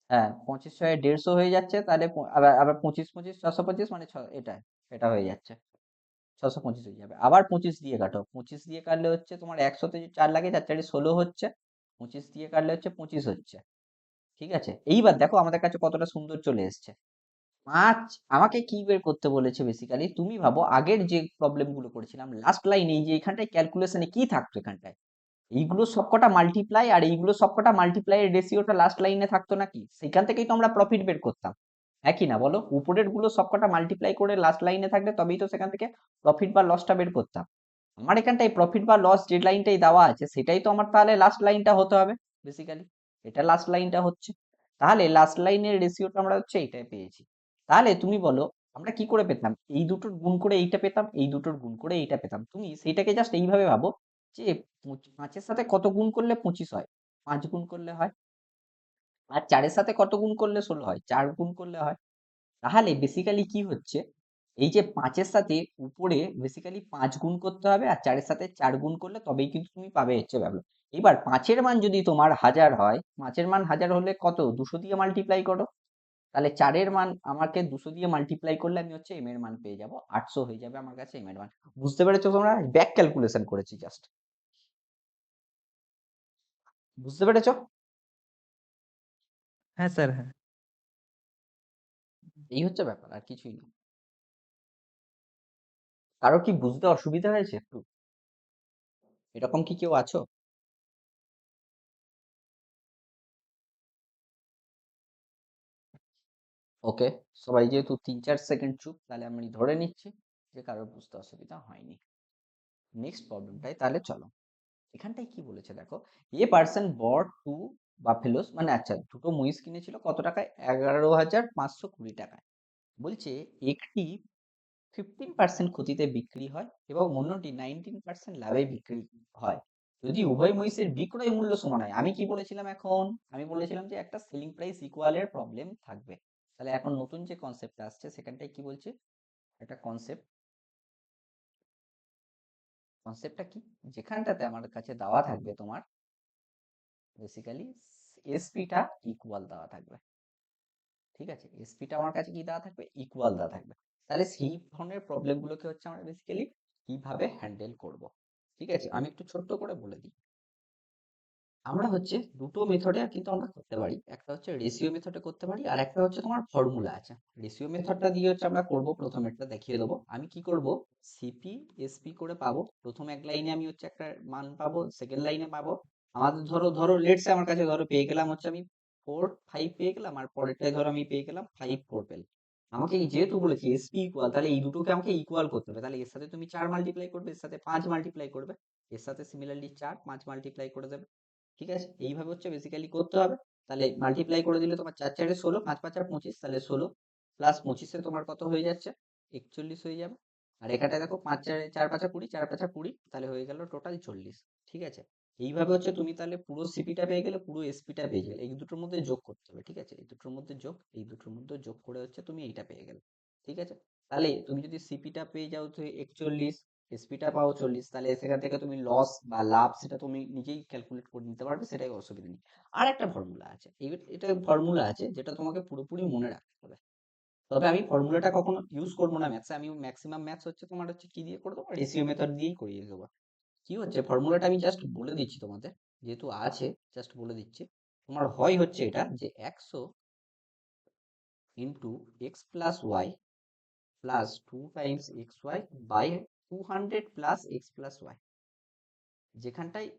হ্যাঁ 25 ছয় 150 হয়ে যাচ্ছে, তাহলে আবার আবার 25 25 625 মানে এটা এটা হয়ে যাচ্ছে 625 হয়ে যাবে। আবার 25 দিয়ে কাটো, 25 দিয়ে কাটলে হচ্ছে তোমার 100তে 4 লাগে, 4 4 16 হচ্ছে, 25 দিয়ে কাটলে হচ্ছে 25 হচ্ছে। ঠিক আছে, এইবার দেখো আমাদের কাছে কতটা সুন্দর চলে এসছে। আমাকে কি বের করতে বলেছে বেসিক্যালি, তুমি ভাবো আগের যে প্রবলেম গুলো করেছিলাম লাস্ট লাইনে, এই যে এখানটায় ক্যালকুলেশনে কি থাকতো এখানটায়, এইগুলো সবকটা মাল্টিপ্লাই, আর এইগুলো সবকটা মাল্টিপ্লাই এর রেশিওটা লাস্ট লাইনে থাকতো নাকি? সেখান থেকেই তো আমরা প্রফিট বের করতাম, হ্যাঁ কি না বলো? উপরের গুলো সবকটা মাল্টিপ্লাই করে লাস্ট লাইনে থাকলে তবেই তো সেখান থেকে প্রফিট বা লসটা বের করতাম। আমার এখানটায় প্রফিট বা লস যে লাইনটাই দেওয়া আছে সেটাই তো আমার তাহলে লাস্ট লাইনটা হতে হবে বেসিক্যালি, এটা লাস্ট লাইনটা হচ্ছে। তাহলে লাস্ট লাইনের রেশিওটা আমরা হচ্ছে এইটাই পেয়েছি। তাহলে তুমি বলো আমরা কি করে পেতাম? এই দুটোর গুণ করে এইটা পেতাম, এই দুটোর গুণ করে এইটা পেতাম। তুমি সেইটাকে জাস্ট এইভাবে ভাবো যে 5-এর সাথে কত গুণ করলে 25 হয়? 5 গুণ করলে হয়। আর 4-এর সাথে কত গুণ করলে 16 হয়? 4 গুণ করলে হয়। তাহলে বেসিক্যালি কি হচ্ছে, এই যে 5-এর সাথে উপরে বেসিক্যালি 5 গুণ করতে হবে, আর 4-এর সাথে 4 গুণ করলে তবেই কিন্তু তুমি পাবে হচ্ছে ভ্যালু। এবার 5-এর মান যদি তোমার 1000 হয়, 5-এর মান 1000 হলে কত? 200 দিয়ে মাল্টিপ্লাই করো। তাহলে 4-এর মান আমাকে 200 দিয়ে মাল্টিপ্লাই করলে আমি হচ্ছে এম এর মান পেয়ে যাব, 800 হয়ে যাবে আমার কাছে এম এর মান। বুঝতে পেরেছো তোমরা? ব্যাক ক্যালকুলেশন করেছি জাস্ট, বুঝতে পেরেছো? হ্যাঁ স্যার, হ্যাঁ। এই হচ্ছে ব্যাপার, আর কিছুই না। কারো কি বুঝতে অসুবিধা হয়েছে একটু? এরকম কি কেউ আছো? ওকে, সবাই যেহেতু 3-4 সেকেন্ড চুপ, তাহলে আমি ধরে নিচ্ছি যে কারোর বুঝতে অসুবিধা হয়নি। নেক্সট প্রবলেমটাই তাহলে চলো। এখানটায় কি বলেছে দেখো, a person bought two buffaloes, মানে আচ্ছা দুটো মহিষ কিনেছিল কত টাকায়? 11,520 টাকায়। বলছে একটি 15% ক্ষতিতে বিক্রি হয় এবং অন্যটি 19% লাভে বিক্রি হয় যদি উভয় মহিষের বিক্রয় মূল্য সমান হয়। আমি কি বলেছিলাম এখন? আমি বলেছিলাম যে একটা সেলিং প্রাইস ইকুয়ালের প্রবলেম থাকবে। তাহলে এখন নতুন যে কনসেপ্টটা আসছে সেখানটায় কি বলছে, একটা কনসেপ্টটা কি, যেখানটাতে আমার কাছে দেওয়া থাকবে তোমার বেসিক্যালি এসপিটা ইকুয়াল দেওয়া থাকবে। ঠিক আছে, এসপিটা আমার কাছে কি দেওয়া থাকবে? ইকুয়াল দেওয়া থাকবে। তাহলে সেই ধরনের প্রবলেম গুলোকে হচ্ছে আমরা বেসিক্যালি কিভাবে হ্যান্ডেল করব। ঠিক আছে, আমি একটু ছোট্ট করে বলে দিই। আমরা হচ্ছে দুটো মেথডে কিন্তু আমরা করতে পারি, একটা হচ্ছে রেশিও মেথডে করতে পারি, আর একটা হচ্ছে তোমার ফর্মুলা আছে। রেশিও মেথডটা দিয়ে হচ্ছে আমরা করব, প্রথমেরটা দেখিয়ে দেবো। আমি কি করব, সিপি এসপি করে পাবো। প্রথম এক লাইনে আমি হচ্ছে একটা মান পাবো, সেকেন্ড লাইনে পাবো আমাদের ধরো ধরো লেটসে আমার কাছে ধরো পেয়ে গেলাম হচ্ছে আমি 4 5 পেয়ে গেলাম, আর পরেরটায় ধরো আমি পেয়ে গেলাম 5 4 পেলাম। আমাকে যেহেতু বলেছি এসপি ইকুয়াল, তাহলে এই দুটোকে আমাকে ইকুয়াল করতে হবে। তাহলে এর সাথে তুমি 4 মাল্টিপ্লাই করবে, এর সাথে 5 মাল্টিপ্লাই করবে, এর সাথে সিমিলারলি 4 5 মাল্টিপ্লাই করে দেবে। ঠিক আছে, এইভাবে হচ্ছে বেসিক্যালি করতে হবে। তাহলে মাল্টিপ্লাই করে দিলে তোমার 4 4 16, 5 5 25, তাহলে 16 প্লাস 25 তোমার কত হয়ে যাচ্ছে? 41 হয়ে যাবে। আর এখানটায় দেখো 5 4 5 20, 4 5 20, তাহলে হয়ে গেল টোটাল 40। ঠিক আছে, এইভাবে হচ্ছে তুমি তাহলে পুরো সিপিটা পেয়ে গেলে, পুরো এসপিটা পেয়ে গেলে। এই দুটোর মধ্যে যোগ করতে হবে। ঠিক আছে, এই দুটোর মধ্যে যোগ, এই দুটোর মধ্যে যোগ করে হচ্ছে তুমি এইটা পেয়ে গেলে। ঠিক আছে, তাহলে তুমি যদি সিপিটা পেয়ে যাও তো 41, এসপিটা পাও 40, তাহলে সেখান থেকে তুমি লস বা লাভ সেটা তুমি নিজেই ক্যালকুলেট করে নিতে পারবে, সেটাই অসুবিধা নেই। আর একটা ফর্মুলা আছে, এটা ফর্মুলা আছে যেটা তোমাকে পুরোপুরি মনে রাখতে হবে। তবে আমি ফর্মুলাটা কখনো ইউজ করবো না ম্যাথসে, আমি ম্যাক্সিমাম ম্যাথস হচ্ছে তোমার হচ্ছে কি দিয়ে করে দেবো, রেশিও মেথড দিয়েই করিয়ে দেবো। কি হচ্ছে ফর্মুলাটা আমি জাস্ট বলে দিচ্ছি তোমাদের, যেহেতু আছে জাস্ট বলে দিচ্ছি। তোমার হয় হচ্ছে এটা যে 100 into X plus Y plus 2 times X Y by 200 plus X plus Y. যেখানটায়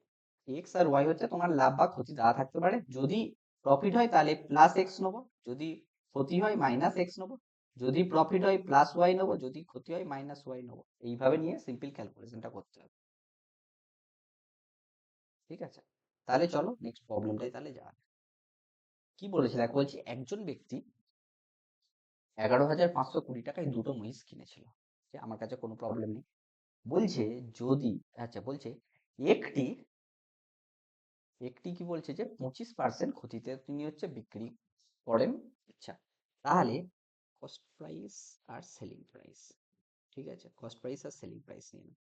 এক্স আর ওয়াই হচ্ছে তোমার লাভ বা ক্ষতি দেওয়া থাকতে পারে। যদি প্রফিট হয় তাহলে প্লাস এক্স নেবো, যদি ক্ষতি হয় মাইনাস এক্স নেবো, যদি প্রফিট হয় প্লাস ওয়াই নেবো, যদি ক্ষতি হয় মাইনাস ওয়াই নেবো। এইভাবে নিয়ে সিম্পল ক্যালকুলেশনটা করতে হবে। ঠিক আছে, তাহলে চলো নেক্সট প্রবলেমটাই তাহলে যাওয়া যাক। কি বলেছে দেখো, বলছি একজন ব্যক্তি 11,520 টাকায় দুটো মহিষ কিনেছিল। যে আমার কাছে কোনো প্রবলেম নেই। বলছে যদি, আচ্ছা বলছে একটি একটি কি বলছে যে 25% ক্ষতিতে তিনি হচ্ছে বিক্রি করেন। আচ্ছা, তাহলে কস্ট প্রাইস আর সেলিং প্রাইস। ঠিক আছে, কস্ট প্রাইস আর সেলিং প্রাইস নিয়ে নাও।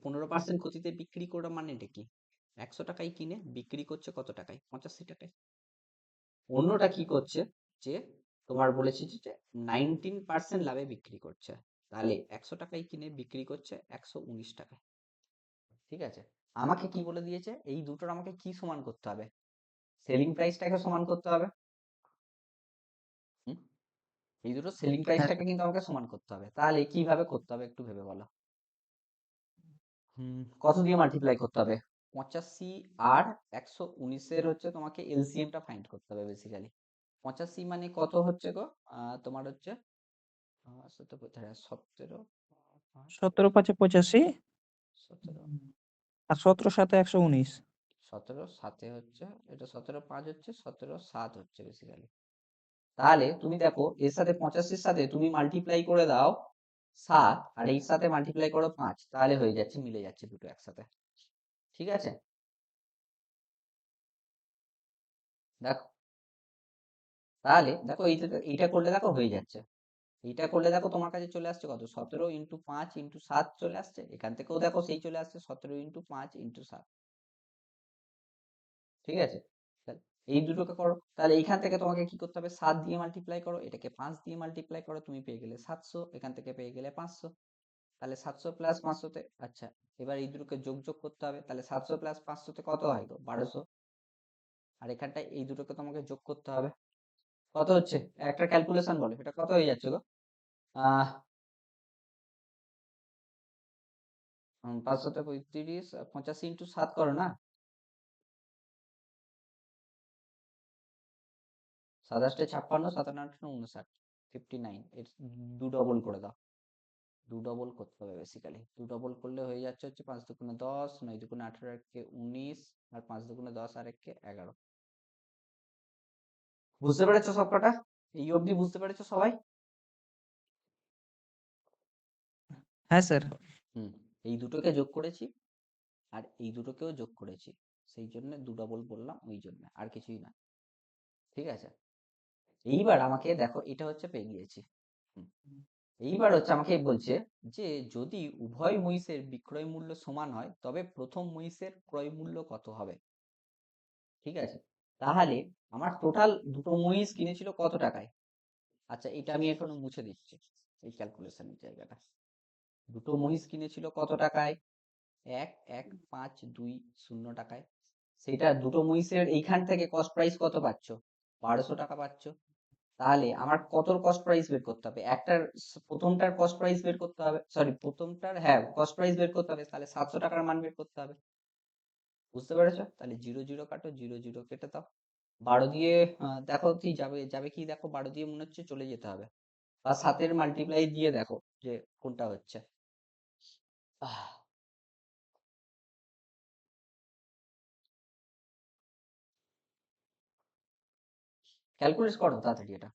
15% ক্ষতিতে বিক্রি করা মানেটা কি? 100 টাকায় কিনে বিক্রি করছে কত টাকায়? 85 টাকায়। অন্যটা কি করছে, যে তোমার বলেছে যে 19% লাভে বিক্রি করছে, তাহলে 100 টাকায় কিনে বিক্রি করছে 119 টাকায়। ঠিক আছে, আমাকে কি বলে দিয়েছে, এই দুটোর আমাকে কি সমান করতে হবে? সেলিং প্রাইসটাকে সমান করতে হবে। হুম? এই দুটো সেলিং প্রাইসটাকে কিন্তু আমাকে সমান করতে হবে। তাহলে কিভাবে করতে হবে একটু ভেবে বলো। কত দিয়ে মাল্টিপ্লাই করতে হবে? 85 আর 119 এর হচ্ছে তোমাকে এলসিএমটা ফাইন্ড করতে হবে বেসিক্যালি। 85 মানে কত হচ্ছে গো? তোমার হচ্ছে 17 17 5 85 17 আর 17 7 119। 17 7 হচ্ছে, এটা 17 5 হচ্ছে, 17 7 হচ্ছে বেসিক্যালি। তাহলে তুমি দেখো এর সাথে 85 সাথে তুমি মাল্টিপ্লাই করে দাও 7, আর এর সাথে মাল্টিপ্লাই করো 5, তাহলে হয়ে যাচ্ছে, মিলে যাচ্ছে দুটো একসাথে। ঠিক আছে, দেখো তাহলে দেখো এইটা করলে দেখো হয়ে যাচ্ছে। এইটা করলে দেখো তোমার কাছে চলে আসছে কত? 17 ইন্টু 5 ইন্টু 7 চলে আসছে। এখান থেকেও দেখো সেই চলে আসছে 17 ইন্টু 5 ইন্টু 7। ঠিক আছে, তাহলে এই দুটোকে করো। তাহলে এইখান থেকে তোমাকে কি করতে হবে? 7 দিয়ে মাল্টিপ্লাই করো, এটাকে 5 দিয়ে মাল্টিপ্লাই করো, তুমি পেয়ে গেলে 700, এখান থেকে পেয়ে গেলে 500। তাহলে 700 প্লাস 500 তে, আচ্ছা এবার এই দুটোকে যোগ করতে হবে। তাহলে 700 প্লাস 500 তে কত হয় গো? 1200। আর এখানটায় এই দুটোকে তোমাকে যোগ করতে হবে। কত হচ্ছে? একটা ক্যালকুলেশন বলো, এটা কত হয়ে যাচ্ছে গো? 500 তে 35, 85 ইন্টু 7 করো না, 27 56, 57 59, 59। এর দু ডবল করে দাও, দু ডবল করতে হবে বেসিক্যালি। দু ডবল করলে হয়ে যাচ্ছে হচ্ছে 5 দুগুণে 10, 9 দুগুণে 18, একে 19, আর 5 দুগুণে 10 আর একে 11। বুঝতে পেরেছো সবকটা? এই অবধি বুঝতে পেরেছো সবাই? হ্যাঁ স্যার। এই দুটোকে যোগ করেছি আর এই দুটোকেও যোগ করেছি, সেই জন্য দু ডবল বললাম, ওই জন্য, আর কিছুই না। ঠিক আছে, এইবার আমাকে দেখো এটা হচ্ছে পেয়ে গিয়েছি। এইবার হচ্ছে আমাকে বলছে যে যদি উভয় মহিষের বিক্রয় মূল্য সমান হয় তবে প্রথম মহিষের ক্রয় মূল্য কত হবে। ঠিক আছে, তাহলে আমার টোটাল দুটো মহিষ কিনেছিল কত টাকায়? আচ্ছা এটা আমি এখন মুছে দিচ্ছি এই ক্যালকুলেশনের জায়গাটা। দুটো মহিষ কিনেছিল কত টাকায়? 1,1,5,2,0 টাকায়। সেটা দুটো মহিষের এইখান থেকে কস্ট প্রাইস কত পাচ্ছ? 1200 টাকা পাচ্ছ। তাহলে আমার কত কস্ট প্রাইস বের করতে হবে? প্রথমটার কস্ট প্রাইস বের করতে হবে, সরি প্রথমটার, হ্যাঁ কস্ট প্রাইস বের করতে হবে, তাহলে 700 টাকার মান বের করতে হবে। বুঝতে পেরেছো? তাহলে 0 0 কাটো, 0 0 কেটে দাও। 12 দিয়ে দেখো কি যাবে কি, দেখো 12 দিয়ে মনে হচ্ছে চলে যেতে হবে, বা 7 মাল্টিপ্লাই দিয়ে দেখো যে কোনটা হচ্ছে। ক্যালকুলেট করো তাড়াতাড়ি এটা।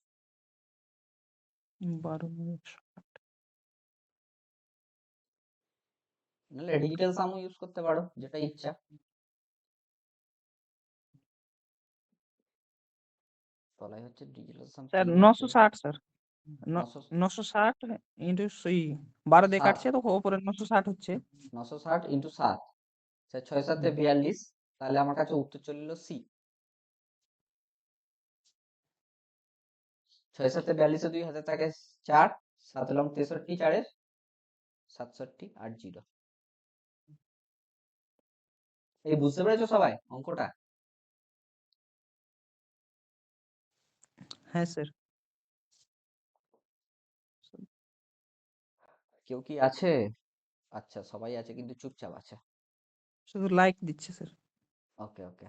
12 মিনিট। নাহলে ডিজিটাল সামও ইউজ করতে পারো, যেটা ইচ্ছা। তলায় হচ্ছে ডিজিটাল সাম স্যার 3 আছে, 960 স্যার। 900 960 ইন্টু 12 দিয়ে 7 কাটছে তো ওপরে 960 হচ্ছে। 960 ইন্টু 7, 6 7 42। তাহলে আমার কাছে উত্তর চলে এলো সি। 6 7 42 2 হাতে থাকে 4, 7 লং 63, 4 67 আর 0। এই বুঝতে পেরেছো সবাই অঙ্কটা? হ্যাঁ স্যার। কেউ কি আছে? আচ্ছা সবাই আছে কিন্তু চুপচাপ আছে। শুধু লাইক দিচ্ছে স্যার। ওকে ওকে,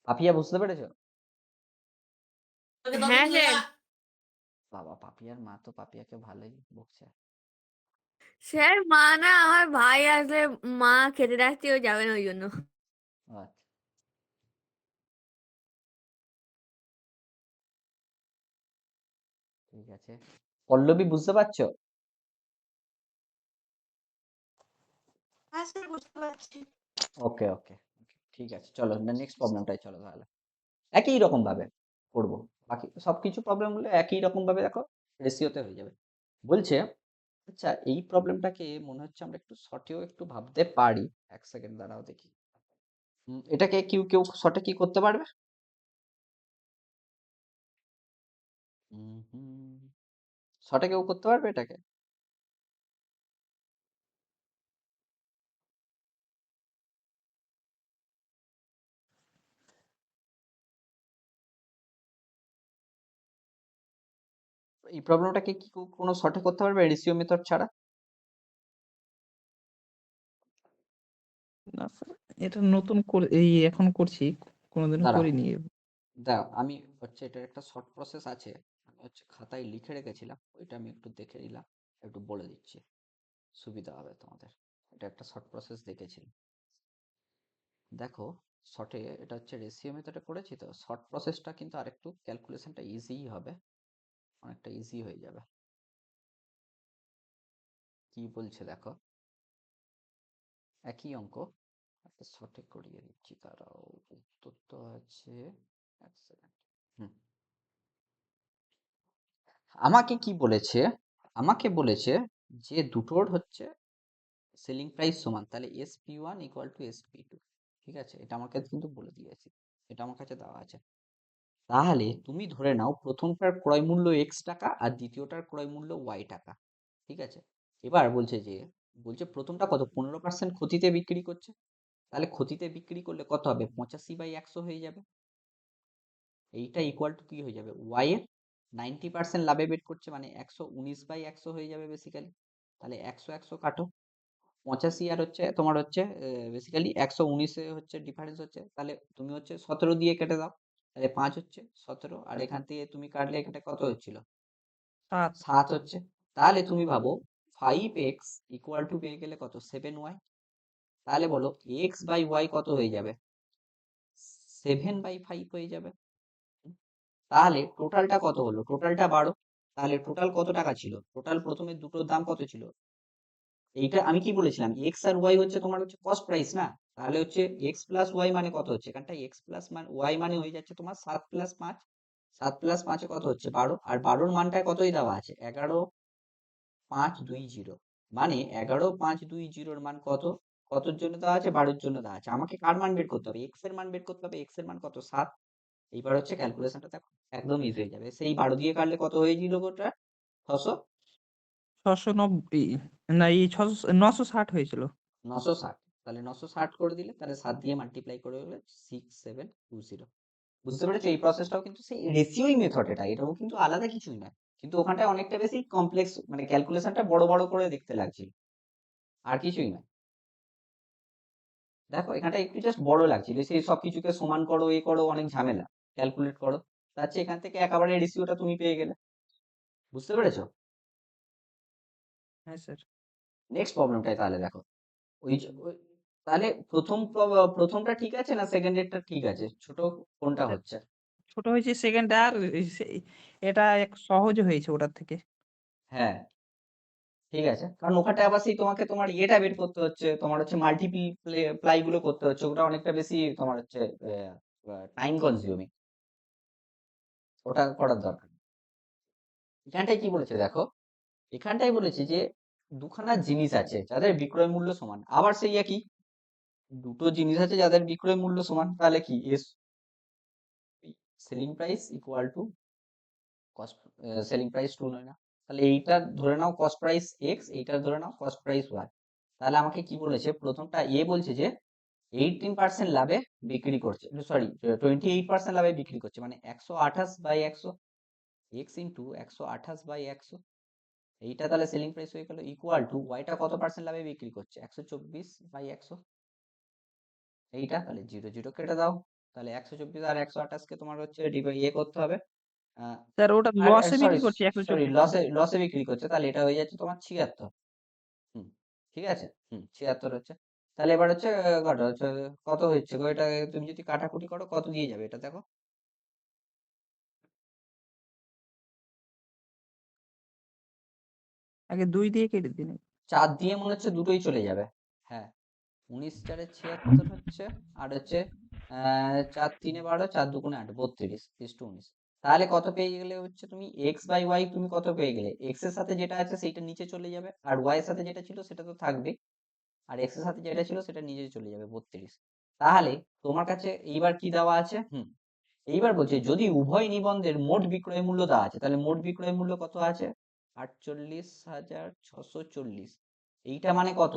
পাপিয়া বুঝতে পেরেছো? হ্যাঁ স্যার। বাবা পাপিয়ার মা তো পাপিয়াকে ভালোই বকছে। স্যার মা না, আমার ভাই আসলে মা খেতে রাখতে ও যাবে না ওই জন্য। ও আচ্ছা, ঠিক আছে। পল্লবী বুঝতে পারছো? হ্যাঁ স্যার বুঝতে পারছি। ওকে ওকে, ঠিক আছে, চলো নেক্সট প্রবলেমটাই চলো তাহলে। একই রকম ভাবে করবো, বাকি সবকিছু প্রবলেম হলে একই রকম ভাবে দেখো রেশিওতে হয়ে যাবে। বলছে আচ্ছা, এই প্রবলেমটাকে মনে হচ্ছে আমরা একটু শর্টেও একটু ভাবতে পারি। এক সেকেন্ড দাঁড়াও দেখি। এটাকে কেউ শর্টে কি করতে পারবে? শর্টে কেউ করতে পারবে এটাকে? এই প্রবলেমটাকে কি কোনো শর্টে করতে পারবে রেশিও মেথড ছাড়া? না স্যার, এটা নতুন করে এখন করছি, কোনোদিনও দাঁড়াও করিনি। দাঁড়াও, আমি হচ্ছে এটার একটা শর্ট প্রসেস আছে, আমি হচ্ছে খাতায় লিখে রেখেছিলাম, ওইটা আমি একটু দেখে নিলাম, একটু বলে দিচ্ছি, সুবিধা হবে তোমাদের। এটা একটা শর্ট প্রসেস দেখেছিলাম। দেখো, শর্টে এটা হচ্ছে রেশিও মেথডে করেছি, তো শর্ট প্রসেসটা কিন্তু আরেকটু ক্যালকুলেশনটা ইজিই হবে, অনেকটা ইজি হয়ে যাবে। কি বলছে দেখো, একই অঙ্ক একটা শর্টে করিয়ে দিচ্ছি, তারাও উত্তর তো আছে, এক সেকেন্ড। আমাকে কি বলেছে, আমাকে বলেছে যে দুটোর হচ্ছে সেলিং প্রাইস সমান, তাহলে SP1 ইকুয়াল টু SP2, ঠিক আছে, এটা আমার কাছে কিন্তু বলে দিয়েছি, এটা আমার কাছে দেওয়া আছে। তাহলে তুমি ধরে নাও প্রথমটার ক্রয় মূল্য X টাকা আর দ্বিতীয়টার ক্রয় মূল্য Y টাকা, ঠিক আছে। এবার বলছে প্রথমটা কত, 15% ক্ষতিতে বিক্রি করছে, তাহলে ক্ষতিতে বিক্রি করলে কত হবে, 85/100 হয়ে যাবে। এইটা ইকুয়াল টু কি হয়ে যাবে, Y এর 90% লাভে বের করছে, মানে 119/100 হয়ে যাবে বেসিক্যালি। তাহলে 100 কাটো, 85 আর হচ্ছে তোমার হচ্ছে বেসিক্যালি 119 হচ্ছে ডিফারেন্স হচ্ছে, তাহলে তুমি হচ্ছে 17 দিয়ে কেটে দাও, তাহলে 5 হচ্ছে 17, আর এখান থেকে তুমি কাটলে এখানে কত হচ্ছিল, 7। 7 হচ্ছে। তাহলে তুমি ভাবো 5x ইকুয়াল টু পেয়ে গেলে কত, 7y। তাহলে বলো x/y কত হয়ে যাবে, 7/5 হয়ে যাবে। তাহলে টোটালটা কত হলো, টোটালটা 12। তাহলে টোটাল কত টাকা ছিল, টোটাল প্রথমে দুটোর দাম কত ছিল, এইটা আমি কি বলেছিলাম, এক্স আর ওয়াই হচ্ছে তোমার হচ্ছে কস্ট প্রাইস না, তাহলে হচ্ছে এক্স প্লাস ওয়াই মানে কত হচ্ছে, এখানটা এক্স প্লাস ওয়াই মানে হয়ে যাচ্ছে তোমার 7+5, 7+5 কত হচ্ছে 12, আর 12-র মানটা কতই দেওয়া আছে, 11,520, মানে 11,520-র মান কত, কতর জন্য দেওয়া আছে, 12-র জন্য দেওয়া আছে। আমাকে কার মান বের করতে হবে, এক্স এর মান বের করতে হবে, এক্স এর মান কত, 7। এইবার হচ্ছে ক্যালকুলেশনটা দেখো একদম ইজি হয়ে যাবে, সেই 12 দিয়ে কাটলে কত হয়েছিল গোটা, 600, 690, না 960 হয়েছিল। 960। তাহলে 960 করে দিলে, তাহলে 7 দিয়ে মাল্টিপ্লাই করে হলে 6720। বুঝতে পেরেছো, এই প্রসেসটাও কিন্তু সেই রেশিওই মেথড, এটাও কিন্তু আলাদা কিছুই না, কিন্তু ওখানটায় অনেকটা বেশি কমপ্লেক্স, মানে ক্যালকুলেশনটা বড় বড় করে দেখতে লাগছিল, আর কিছুই না। দেখো এখানটা একটু জাস্ট বড় লাগছিল, সেই সব কিছুকে সমান করো, এ করো, অনেক ঝামেলা, ক্যালকুলেট করো, তার চেয়ে এখান থেকে একেবারে রেশিওটা তুমি পেয়ে গেলে। বুঝতে পেরেছো? হ্যাঁ স্যার। নেক্সট প্রবলেমটাই তাহলে দেখো, তাহলে প্রথমটা ঠিক আছে না সেকেন্ডেরটা ঠিক আছে, ছোট কোনটা হচ্ছে? ছোট হয়েছে সেকেন্ড, আর এটা এক সহজ হয়েছে ওটার থেকে। হ্যাঁ ঠিক আছে, কারণ ওখানটা আবার সেই তোমাকে তোমার ইয়েটা বের করতে হচ্ছে, তোমার হচ্ছে মাল্টিপ্লাই গুলো করতে হচ্ছে, ওটা অনেকটা বেশি তোমার হচ্ছে টাইম কনজিউমিং, ওটা করার দরকার নেই। এখানটায় কি বলেছে দেখো, এখানটাই বলেছে যে দুখানা জিনিস আছে যাদের বিক্রয় মূল্য সমান, আবার সেই একই, দুটো জিনিস আছে যাদের বিক্রয় মূল্য সমান, তাহলে কি selling price equal to cost, selling price 2 নয় না, তাহলে এইটা ধরে নাও কস্ট প্রাইস এক্স, এইটা ধরে নাও কস্ট প্রাইস ওয়াই। তাহলে আমাকে কি বলেছে, প্রথমটা বলছে যে 18% লাভে বিক্রি করছে, সরি 28% লাভে বিক্রি করছে, মানে 128/100, এক্স ইন্টু 128/100, এইটা তাহলে সেলিং প্রাইস হয়ে গেল, ইকুয়াল টু ওয়াইটা কত পার্সেন্ট লাভে বিক্রি করছে, 124/100, এইটা তাহলে 0 0 কেটে দাও, তাহলে 124 আর 128-কে তোমার হচ্ছে করতে হবে, স্যার ওটা আর লসে সরি বিক্রি করছি সরি 124। লসে বিক্রি করছে, তাহলে এটা হয়ে যাচ্ছে তোমার 76। হুম, ঠিক আছে, 76 হচ্ছে। তাহলে এবার হচ্ছে কত হচ্ছে, কত হচ্ছে গো, এটা তুমি যদি কাটাকুটি করো কত দিয়ে যাবে এটা দেখো, আগে 2 দিয়ে কেটে দিন। 4 দিয়ে মনে হচ্ছে দুটোই চলে যাবে। হ্যাঁ, 19 4 76 হচ্ছে, আর হচ্ছে 4 3 12, 4 2 8, 32 is to 19। তাহলে কত পেয়ে গেলে হচ্ছে তুমি এক্স বাই ওয়াই তুমি কত পেয়ে গেলে, এক্স এর সাথে যেটা আছে সেইটা নিচে চলে যাবে, আর ওয়াই এর সাথে যেটা ছিল সেটা তো থাকবে, আর এক্স এর সাথে যেটা ছিল সেটা নিচে চলে যাবে 32। তাহলে তোমার কাছে এইবার কি দেওয়া আছে, এইবার বলছে যদি উভয় নিবন্ধের মোট বিক্রয় মূল্য দেওয়া আছে, তাহলে মোট বিক্রয় মূল্য কত আছে, 48,640। এইটা মানে কত,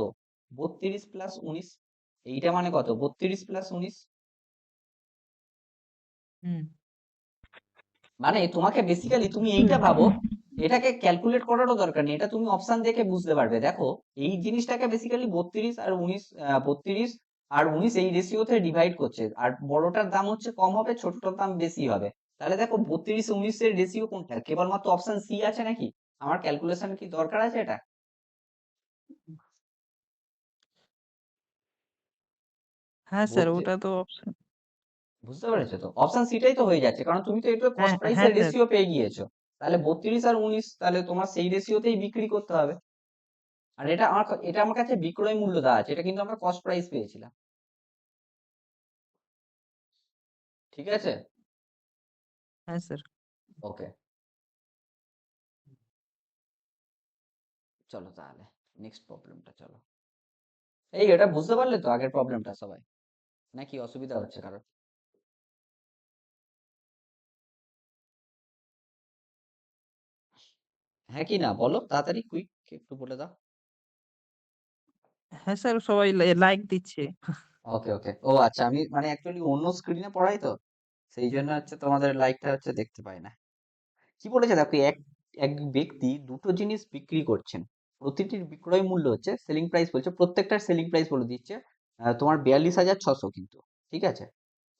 32 প্লাস 19। এইটা মানে কত, 32 প্লাস 19। হুম মানে তোমাকে বেসিক্যালি তুমি এইটা ভাবো, এটাকে ক্যালকুলেট করারও দরকার নেই, এটা তুমি অপশন দেখে বুঝতে পারবে। দেখো এই জিনিসটাকে বেসিক্যালি 32 আর 19, 32 আর 19 এই রেশিওতে ডিভাইড করছে, আর বড়টার দাম হচ্ছে কম হবে, ছোটটার দাম বেশি হবে। তাহলে দেখো 32 19 এর রেশিও কোনটা, কেবলমাত্র অপশন সি আছে নাকি, আমার ক্যালকুলেশন কি দরকার আছে এটা? হ্যাঁ স্যার, 32 ওটা তো option- বুঝতে পেরেছো তো, অপশন সিটাই তো হয়ে যাচ্ছে, কারণ তুমি তো এটা কস্ট হ্যাঁ প্রাইসের হ্যাঁ স্যার। রেশিও পেয়ে গিয়েছো। তাহলে 32 আর 19, তাহলে তোমার সেই রেশিওতেই বিক্রি করতে হবে। আর এটা আমার কাছে বিক্রয় মূল্য দেওয়া আছে, এটা কিন্তু আমরা কস্ট প্রাইস পেয়েছিলাম। ঠিক আছে, হ্যাঁ স্যার। ওকে, চলো তাহলে নেক্সট প্রবলেমটা চলো। এই এটা বুঝতে পারলে তো আগের প্রবলেমটা সবাই, নাকি অসুবিধা হচ্ছে কারোর? হ্যাঁ কি না বলো, তাড়াতাড়ি কুইক একটু বলে দাও। হ্যাঁ স্যার, সবাই লাইক দিচ্ছে। ওকে ওকে, ও আচ্ছা, আমি মানে অ্যাকচুয়ালি অন্য স্ক্রিনে পড়াই তো, সেই জন্য হচ্ছে তোমাদের লাইকটা হচ্ছে দেখতে পাই না। কি বলেছে দেখো, এক এক ব্যক্তি দুটো জিনিস বিক্রি করছেন, প্রতিটির বিক্রয় মূল্য হচ্ছে, সেলিং প্রাইস বলছে, প্রত্যেকটার সেলিং প্রাইস বলে দিচ্ছে তোমার 42,600 কিন্তু, ঠিক আছে।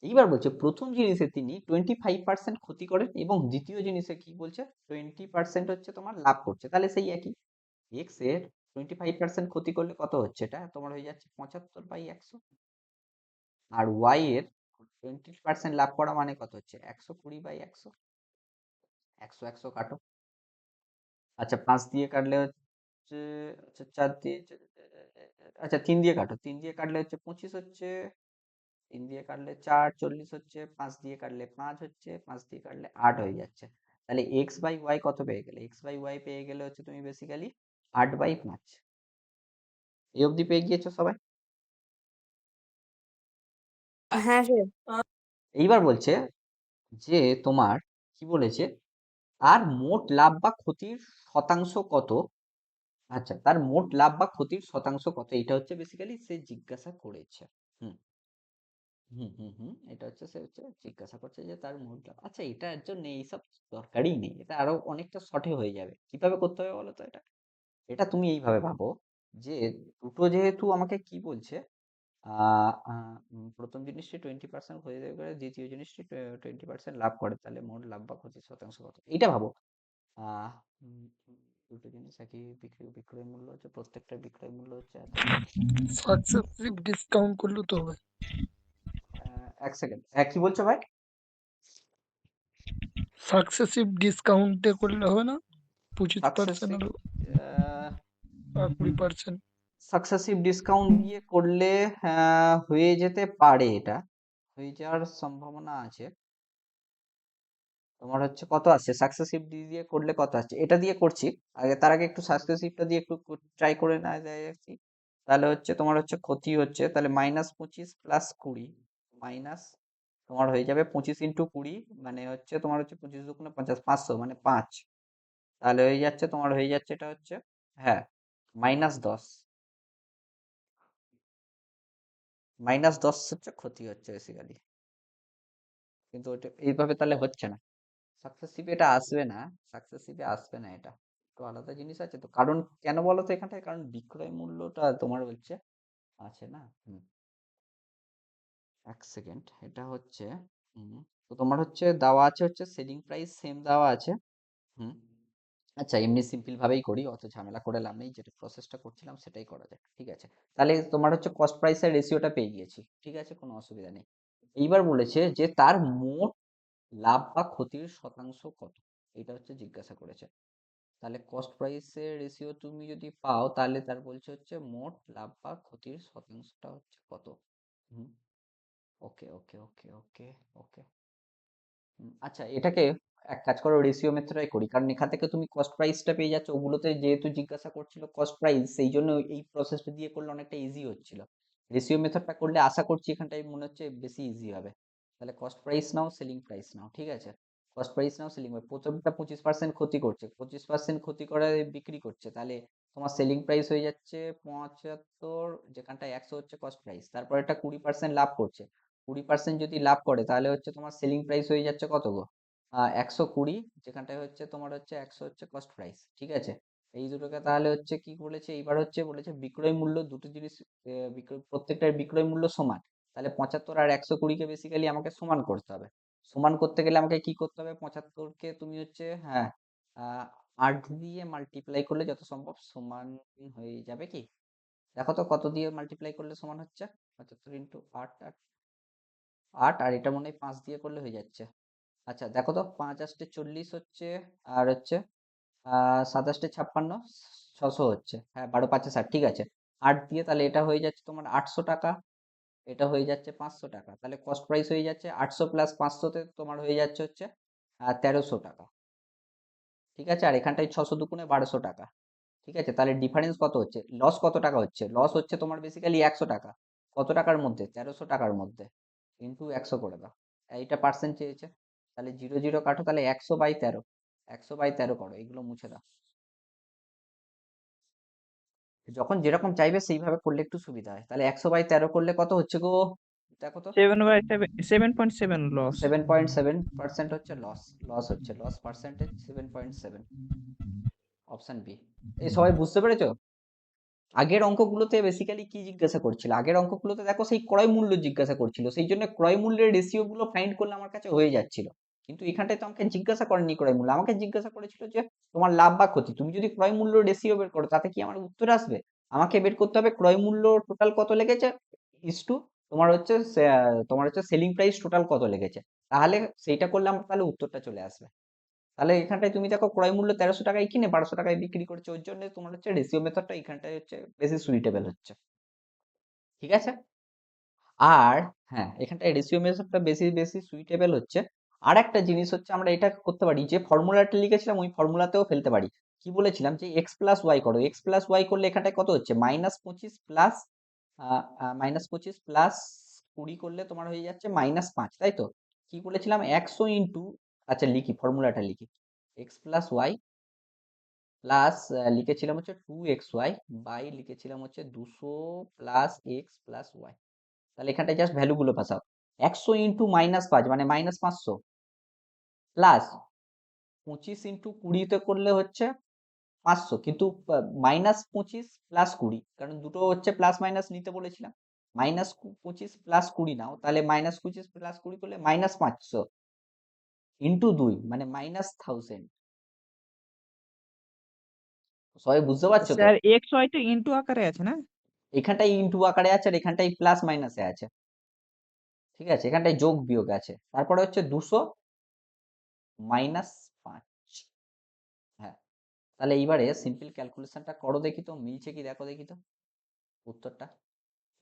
এইবার বলছে প্রথম জিনিসে তিনি 25% ক্ষতি করেন, এবং দ্বিতীয় জিনিসে কি বলছে 20% হচ্ছে তোমার লাভ করছে। তাহলে সেই একই, এক্স এর 25% ক্ষতি করলে কত হচ্ছে, এটা তোমার হয়ে যাচ্ছে 75/100, আর ওয়াই এর 20% লাভ করা মানে কত হচ্ছে 120/100। 100 100 কাটো, আচ্ছা 5 দিয়ে কাটলে হচ্ছে, আচ্ছা 4 দিয়ে, আচ্ছা 3 দিয়ে কাটো, 3 দিয়ে কাটলে হচ্ছে 25 হচ্ছে, 3 দিয়ে কাটলে 4 40 হচ্ছে, 5 দিয়ে কাটলে 5 হচ্ছে, 5 দিয়ে কাটলে 8 হয়ে যাচ্ছে। তাহলে এক্স বাই ওয়াই কত পেয়ে গেলে, এক্স বাই ওয়াই পেয়ে গেলে হচ্ছে তুমি বেসিক্যালি 8/5। এই অবধি পেয়ে গিয়েছো সবাই? হ্যাঁ স্যার। এইবার বলছে যে তোমার কি বলেছে, তার মোট লাভ বা ক্ষতির শতাংশ কত, আচ্ছা তার মোট লাভ বা ক্ষতির শতাংশ কত, এটা হচ্ছে বেসিক্যালি সে জিজ্ঞাসা করেছে। হুম এটা হচ্ছে সে হচ্ছে জিজ্ঞাসা করছে যে তার মোট লাভ, আচ্ছা এটার জন্য এইসব দরকারই নেই, এটা আরো অনেকটা শর্টে হয়ে যাবে। কিভাবে করতে হবে বলো তো এটা, এটা তুমি এইভাবে ভাবো যে দুটো যেহেতু আমাকে কি বলছে, প্রথম জিনিসটি 20% হয়ে যাবে, দ্বিতীয় জিনিসটি 20% লাভ করে, তাহলে মোট লাভ বা ক্ষতির শতাংশ কত, এইটা ভাবো। আহ উম, উম, দুটো জিনিস একই, বিক্রয় মূল্য হচ্ছে, প্রত্যেকটা বিক্রয় মূল্য হচ্ছে এত, সাকসেসিভ ডিসকাউন্ট করলে তো হবে। এক সেকেন্ড, কি বলছো ভাই? সাকসেসিভ ডিসকাউন্টে করলে হবে না, 25% সাকসেসিভ আর 20%। সাকসেসিভ ডিসকাউন্ট দিয়ে করলে হয়ে যেতে পারে, এটা হয়ে যাওয়ার সম্ভাবনা আছে। তোমার হচ্ছে কত আসছে সাকসেসিভ দিয়ে করলে, কত আসছে এটা দিয়ে করছি, আগে তার আগে একটু সাকসেসিভটা দিয়ে একটু ট্রাই করে নেওয়া যায় আর কি। তাহলে হচ্ছে তোমার হচ্ছে ক্ষতি হচ্ছে, তাহলে -25 প্লাস 20, মাইনাস তোমার হয়ে যাবে 25 ইন্টু 20, মানে হচ্ছে তোমার হচ্ছে 25 দুগুণে 50, 500 মানে 5। তাহলে হয়ে যাচ্ছে তোমার হয়ে যাচ্ছে এটা হচ্ছে, হ্যাঁ -10, -10 হচ্ছে ক্ষতি হচ্ছে বেসিক্যালি, কিন্তু ওটা এইভাবে তাহলে হচ্ছে না, সাকসেসিভ এটা আসবে না, সাকসেসিভে আসবে না, এটা তো আলাদা জিনিস আছে তো, কারণ কেন বলো তো এখানটায়, কারণ বিক্রয় মূল্যটা তোমার হচ্ছে আছে না। এক সেকেন্ড, এটা হচ্ছে তো তোমার হচ্ছে দেওয়া আছে হচ্ছে সেলিং প্রাইস সেম দেওয়া আছে। হুম আচ্ছা এমনি সিম্পল ভাবেই করি, অত ঝামেলা করে লাভ নেই, যেটা প্রসেসটা করছিলাম সেটাই করা যায়, ঠিক আছে। তাহলে তোমার হচ্ছে কস্ট প্রাইসের রেশিওটা পেয়ে গিয়েছি, ঠিক আছে, কোনো অসুবিধা নেই। এইবার বলেছে যে তার মোট লাভ বা ক্ষতির শতাংশ কত, এটা হচ্ছে জিজ্ঞাসা করেছে। তাহলে কস্ট প্রাইসের রেশিও তুমি যদি পাও, তাহলে তার বলছে হচ্ছে মোট লাভ বা ক্ষতির শতাংশটা হচ্ছে কত। হুম ওকে ওকে ওকে ওকে ওকে আচ্ছা, এটাকে এক কাজ করো, রেশিও মেথডটাই করি, কারণ এখান থেকে তুমি কস্ট প্রাইসটা পেয়ে যাচ্ছ। ওগুলোতে যেহেতু জিজ্ঞাসা করছিল কস্ট প্রাইস, সেই জন্য এই প্রসেসটা দিয়ে করলে অনেকটা ইজি হচ্ছিল। রেশিও মেথডটা করলে আশা করছি এখানটায় মনে হচ্ছে বেশি ইজি হবে। তাহলে কস্ট প্রাইস নাও, সেলিং প্রাইস নাও, ঠিক আছে? কস্ট প্রাইস নাও, সেলিং প্রাইস, প্রথমটা 25% ক্ষতি করছে, 25% ক্ষতি করে বিক্রি করছে, তাহলে তোমার সেলিং প্রাইস হয়ে যাচ্ছে 75, যেখানটায় 100 হচ্ছে কস্ট প্রাইস। তারপর এটা 20% লাভ করছে, 20% যদি লাভ করে তাহলে হচ্ছে তোমার সেলিং প্রাইস হয়ে যাচ্ছে কত গো? 120, যেখানটায় হচ্ছে তোমার হচ্ছে 100 হচ্ছে কস্ট প্রাইস, ঠিক আছে? এই দুটোকে তাহলে হচ্ছে কি বলেছে এইবার, হচ্ছে বলেছে বিক্রয় মূল্য, দুটো জিনিস প্রত্যেকটার বিক্রয় মূল্য সমান। তাহলে 75 আর 120-কে বেসিক্যালি আমাকে সমান করতে হবে। সমান করতে গেলে আমাকে কি করতে হবে? 75-কে তুমি হচ্ছে, হ্যাঁ, 8 দিয়ে মাল্টিপ্লাই করলে যত সম্ভব সমান হয়ে যাবে। কি দেখো তো কত দিয়ে মাল্টিপ্লাই করলে সমান হচ্ছে? 75 ইন্টু 8, 8, আর এটা মনে হয় 5 দিয়ে করলে হয়ে যাচ্ছে। আচ্ছা দেখো তো, 5 8 40 হচ্ছে, আর হচ্ছে 7 8 56, 600 হচ্ছে, হ্যাঁ, 12 5 60, ঠিক আছে। 8 দিয়ে তাহলে এটা হয়ে যাচ্ছে তোমার 800 টাকা, এটা হয়ে যাচ্ছে 500 টাকা। তাহলে কস্ট প্রাইস হয়ে যাচ্ছে 800 প্লাস 500-তে তোমার হয়ে যাচ্ছে হচ্ছে 1300 টাকা, ঠিক আছে। আর এখানটায় 600 দুগুণে 1200 টাকা, ঠিক আছে। তাহলে ডিফারেন্স কত হচ্ছে? লস কত টাকা হচ্ছে? লস হচ্ছে তোমার বেসিক্যালি 100 টাকা। কত টাকার মধ্যে? 1300 টাকার মধ্যে, ইন্টু 100 করে দাও। এইটা পার্সেন্ট চেয়েছে, তাহলে 0 0 কাটো, তাহলে 100/13, 100/13 করো, এগুলো মুছে দাও। যখন যেরকম চাইবে সেইভাবে করলে একটু সুবিধা হয়। তাহলে 100/13 করলে কত হচ্ছে গো? দেখো তো, 7/7 লস। 7.7% হচ্ছে লস। লস হচ্ছে, লস পার্সেন্টেজ 7.7, অপশন বি। এই সবাই বুঝতে পেরেছো? আগের অঙ্কগুলোতে বেসিক্যালি কি জিজ্ঞাসা করছিল? আগের অঙ্কগুলোতে দেখো সেই ক্রয় মূল্য জিজ্ঞাসা করছিল, সেই জন্য ক্রয় মূল্যের রেশিও গুলো ফাইন্ড করলে আমার কাছে হয়ে যাচ্ছিল। কিন্তু এখানটায় তো আমাকে জিজ্ঞাসা করেনি ক্রয় মূল্য, আমাকে জিজ্ঞাসা করেছিল যে তোমার লাভ বা ক্ষতি। তুমি যদি ক্রয় মূল্য রেশিও বের করো, তাতে কি আমার উত্তর আসবে? আমাকে বের করতে হবে ক্রয় মূল্য টোটাল কত লেগেছে ইস টু তোমার হচ্ছে সেলিং প্রাইস টোটাল কত লেগেছে। তাহলে সেইটা করলে আমার তাহলে উত্তরটা চলে আসবে। তাহলে এখানটায় তুমি দেখো ক্রয় মূল্য 1300 টাকায় কিনে 1200 টাকায় বিক্রি করছে, ওর জন্য তোমার হচ্ছে রেশিও মেথডটা এখানটায় হচ্ছে বেশি সুইটেবল হচ্ছে, ঠিক আছে। আর হ্যাঁ, এখানটায় রেশিও মেথডটা বেশি বেশি সুইটেবল হচ্ছে। আর একটা জিনিস হচ্ছে, আমরা এটা করতে পারি, যে ফর্মুলাটা লিখেছিলাম ওই ফর্মুলাতেও ফেলতে পারি। কি বলেছিলাম যে এক্স প্লাস ওয়াই করো, এক্স প্লাস ওয়াই করলে এখানটায় কত হচ্ছে? -25 প্লাস -20 করলে তোমার হয়ে যাচ্ছে -5, তাই তো? কি বলেছিলাম? 100 ইন্টু, আচ্ছা লিখি ফর্মুলাটা লিখি, এক্স প্লাস ওয়াই প্লাস লিখেছিলাম হচ্ছে 2xy বাই লিখেছিলাম হচ্ছে 200 প্লাস এক্স প্লাস ওয়াই। তাহলে এখানটায় জাস্ট ভ্যালুগুলো বসাও। 100 ইন্টু -5 মানে -500, প্লাস 25 ইন্টু 20-তে করলে হচ্ছে 500, কিন্তু -25 প্লাস 20, কারণ দুটো হচ্ছে প্লাস মাইনাস নিতে বলেছিলাম। -25 প্লাস 20 নাও, তাহলে -25 প্লাস 20 করলে -500 ইন্টু 2 মানে -1000। সবাই বুঝতে পারছো তো? স্যার এক্স ওয়াই তো ইনটু আকারে আছে না? এখানটাই ইন্টু আকারে আছে, আর এখানটাই প্লাস মাইনাসে আছে, ঠিক আছে। এখানটায় যোগ বিয়োগ আছে, তারপরে হচ্ছে 200 -5। হ্যাঁ, তাহলে এইবারে সিম্পল ক্যালকুলেশনটা করো দেখি তো, মিলছে কি দেখো দেখি তো উত্তরটা।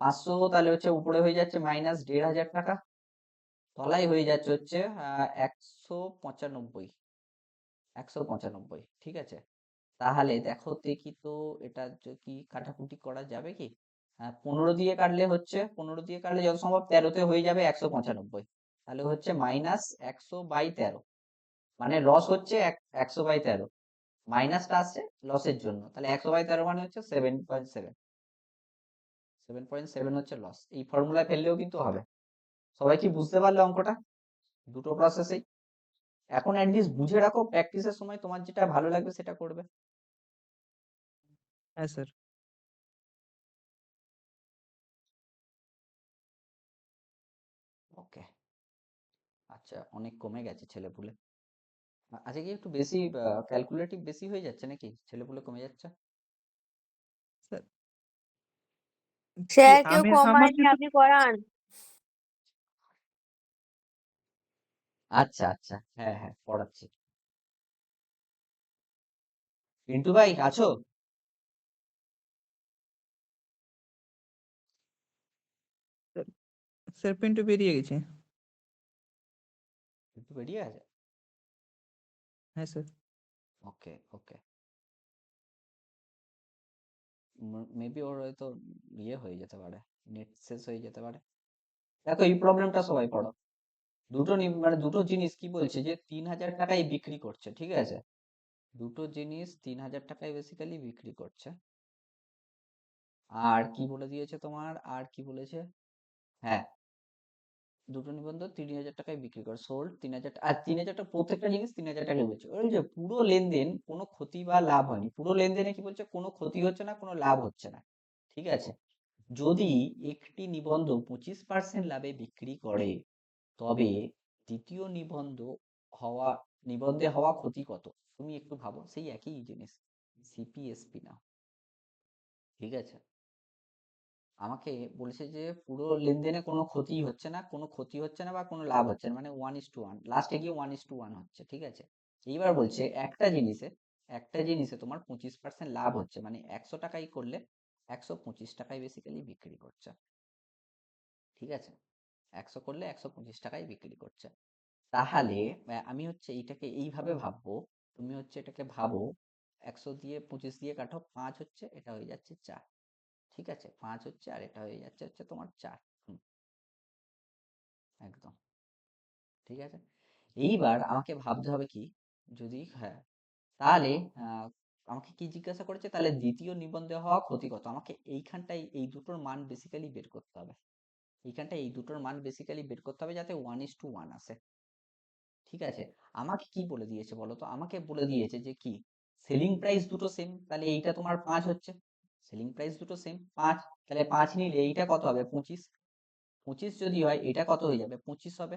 500 তাহলে হচ্ছে উপরে হয়ে যাচ্ছে -1500 টাকা, তলায় হয়ে যাচ্ছে হচ্ছে 195, 195, ঠিক আছে। তাহলে দেখো দেখি তো, এটা কি কাটাকুটি করা যাবে কি? 15 দিয়ে কাটলে হচ্ছে, 15 দিয়ে কাটলে যত সম্ভব 13-তে হয়ে যাবে 195, তাহলে হচ্ছে -100/13, মানে লস হচ্ছে 100/13, মাইনাসটা আসছে লসের জন্য, তাহলে 100/13 মানে হচ্ছে 7.7, 7.7 হচ্ছে লস। এই ফর্মুলায় ফেললেও কিন্তু হবে। সবাই কি বুঝতে পারলে অঙ্কটা? দুটো প্রসেসেই এখন অ্যাটলিস্ট বুঝে রাখো, প্র্যাকটিসের সময় তোমার যেটা ভালো লাগবে সেটা করবে। হ্যাঁ স্যার। ওকে, আচ্ছা, অনেক কমে গেছে ছেলেপুলে। আচ্ছা, কি একটু বেশি ক্যালকুলেটিভ বেশি হয়ে যাচ্ছে নাকি? ছেলেপুলে কমে যাচ্ছে? স্যার কি স্যার কেউ আমি আমার কমায়নি, কিন্তু আপনি করান। আচ্ছা আচ্ছা, হ্যাঁ হ্যাঁ, পড়াচ্ছি। পিন্টু ভাই আছো? স্যার পিন্টু বেরিয়ে গেছে। একটু বেরিয়ে আছে। হ্যাঁ স্যার। ওকে ওকে, মেবি ওর হয়তো ইয়ে হয়ে যেতে পারে, নেট শেষ হয়ে যেতে পারে। দেখো এই প্রবলেমটা সবাই পড়ো। মানে দুটো জিনিস কি বলছে যে 3000 টাকায় বিক্রি করছে, ঠিক আছে? দুটো জিনিস 3000 টাকায় বেসিক্যালি বিক্রি করছে। আর কি বলে দিয়েছে তোমার, আর কি বলেছে, হ্যাঁ দুটো নিবন্ধ 3000 টাকায় বিক্রি করে, সোল্ড 3000, আর 3000 টাকা প্রত্যেকটা জিনিস 3000 টাকায় বলছে। ওই যে পুরো লেনদেন কোনো ক্ষতি বা লাভ হয়নি, পুরো লেনদেনে কি বলছে, কোনো ক্ষতি হচ্ছে না, কোনো লাভ হচ্ছে না, ঠিক আছে? যদি একটি নিবন্ধ 25% লাভে বিক্রি করে, তবে দ্বিতীয় নিবন্ধে হওয়া ক্ষতি কত? তুমি একটু ভাবো, সেই একই জিনিস, সিপিএসপি না, ঠিক আছে? আমাকে বলেছে যে পুরো লেনদেনে কোনো ক্ষতি হচ্ছে না, কোনো ক্ষতি হচ্ছে না বা কোনো লাভ হচ্ছে না, মানে 1:1, লাস্টে গিয়ে 1:1 হচ্ছে, ঠিক আছে? এইবার বলছে একটা জিনিসে তোমার 25% লাভ হচ্ছে, মানে 100 টাকাই করলে 125 টাকায় বেসিক্যালি বিক্রি করছে, ঠিক আছে? 100 করলে 125 টাকায় বিক্রি করছে। তাহলে আমি হচ্ছে এইটাকে এইভাবে ভাববো, তুমি হচ্ছে এটাকে ভাবো 100 দিয়ে 25 দিয়ে কাটো, 5 হচ্ছে, এটা হয়ে যাচ্ছে 4, ঠিক আছে? 5 হচ্ছে আর এটা হয়ে যাচ্ছে হচ্ছে তোমার 4। একদম ঠিক আছে। এইবার আমাকে ভাবতে হবে কি, যদি হ্যাঁ, তাহলে আহ, আমাকে কি জিজ্ঞাসা করেছে, তাহলে দ্বিতীয় নিবন্ধে হওয়া ক্ষতি কত? আমাকে এইখানটাই এই দুটোর মান বেসিক্যালি বের করতে হবে, এইখানটায় এই দুটোর মান বেসিক্যালি বের করতে হবে যাতে 1:1 আসে, ঠিক আছে? আমাকে কি বলে দিয়েছে বলো তো, আমাকে বলে দিয়েছে যে কি, সেলিং প্রাইস দুটো সেম, তাহলে এইটা তোমার 5 হচ্ছে, সেলিং প্রাইস দুটো সেম 5, তাহলে 5 নিলে এইটা কত হবে, 25, 25 যদি হয় এটা কত হয়ে যাবে, 25 হবে।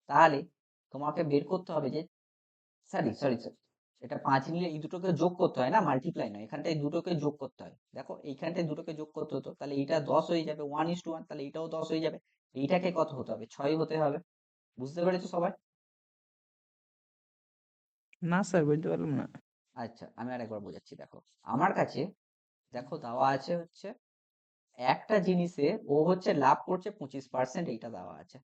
তাহলে তোমাকে বের করতে হবে যে, সরি সরি সরি, এটা 5 নিলে এই দুটোকে যোগ করতে হয় না, মাল্টিপ্লাই নয়, এখানটায় দুটোকে যোগ করতে হয়। দেখো এইখানটায় দুটোকে যোগ করতে হতো, তাহলে এইটা 10 হয়ে যাবে, 1:1, তাহলে এইটাও 10 হয়ে যাবে। এইটাকে কত হতে হবে, 6 হতে হবে। বুঝতে পেরেছো সবাই? না স্যার, বুঝতে পারলাম না। আচ্ছা আমি আরেকবার বোঝাচ্ছি, দেখো আমার কাছে দেখো দেওয়া আছে হচ্ছে একটা জিনিসে ও হচ্ছে লাভ করছে 25%, এইটা দেওয়া আছে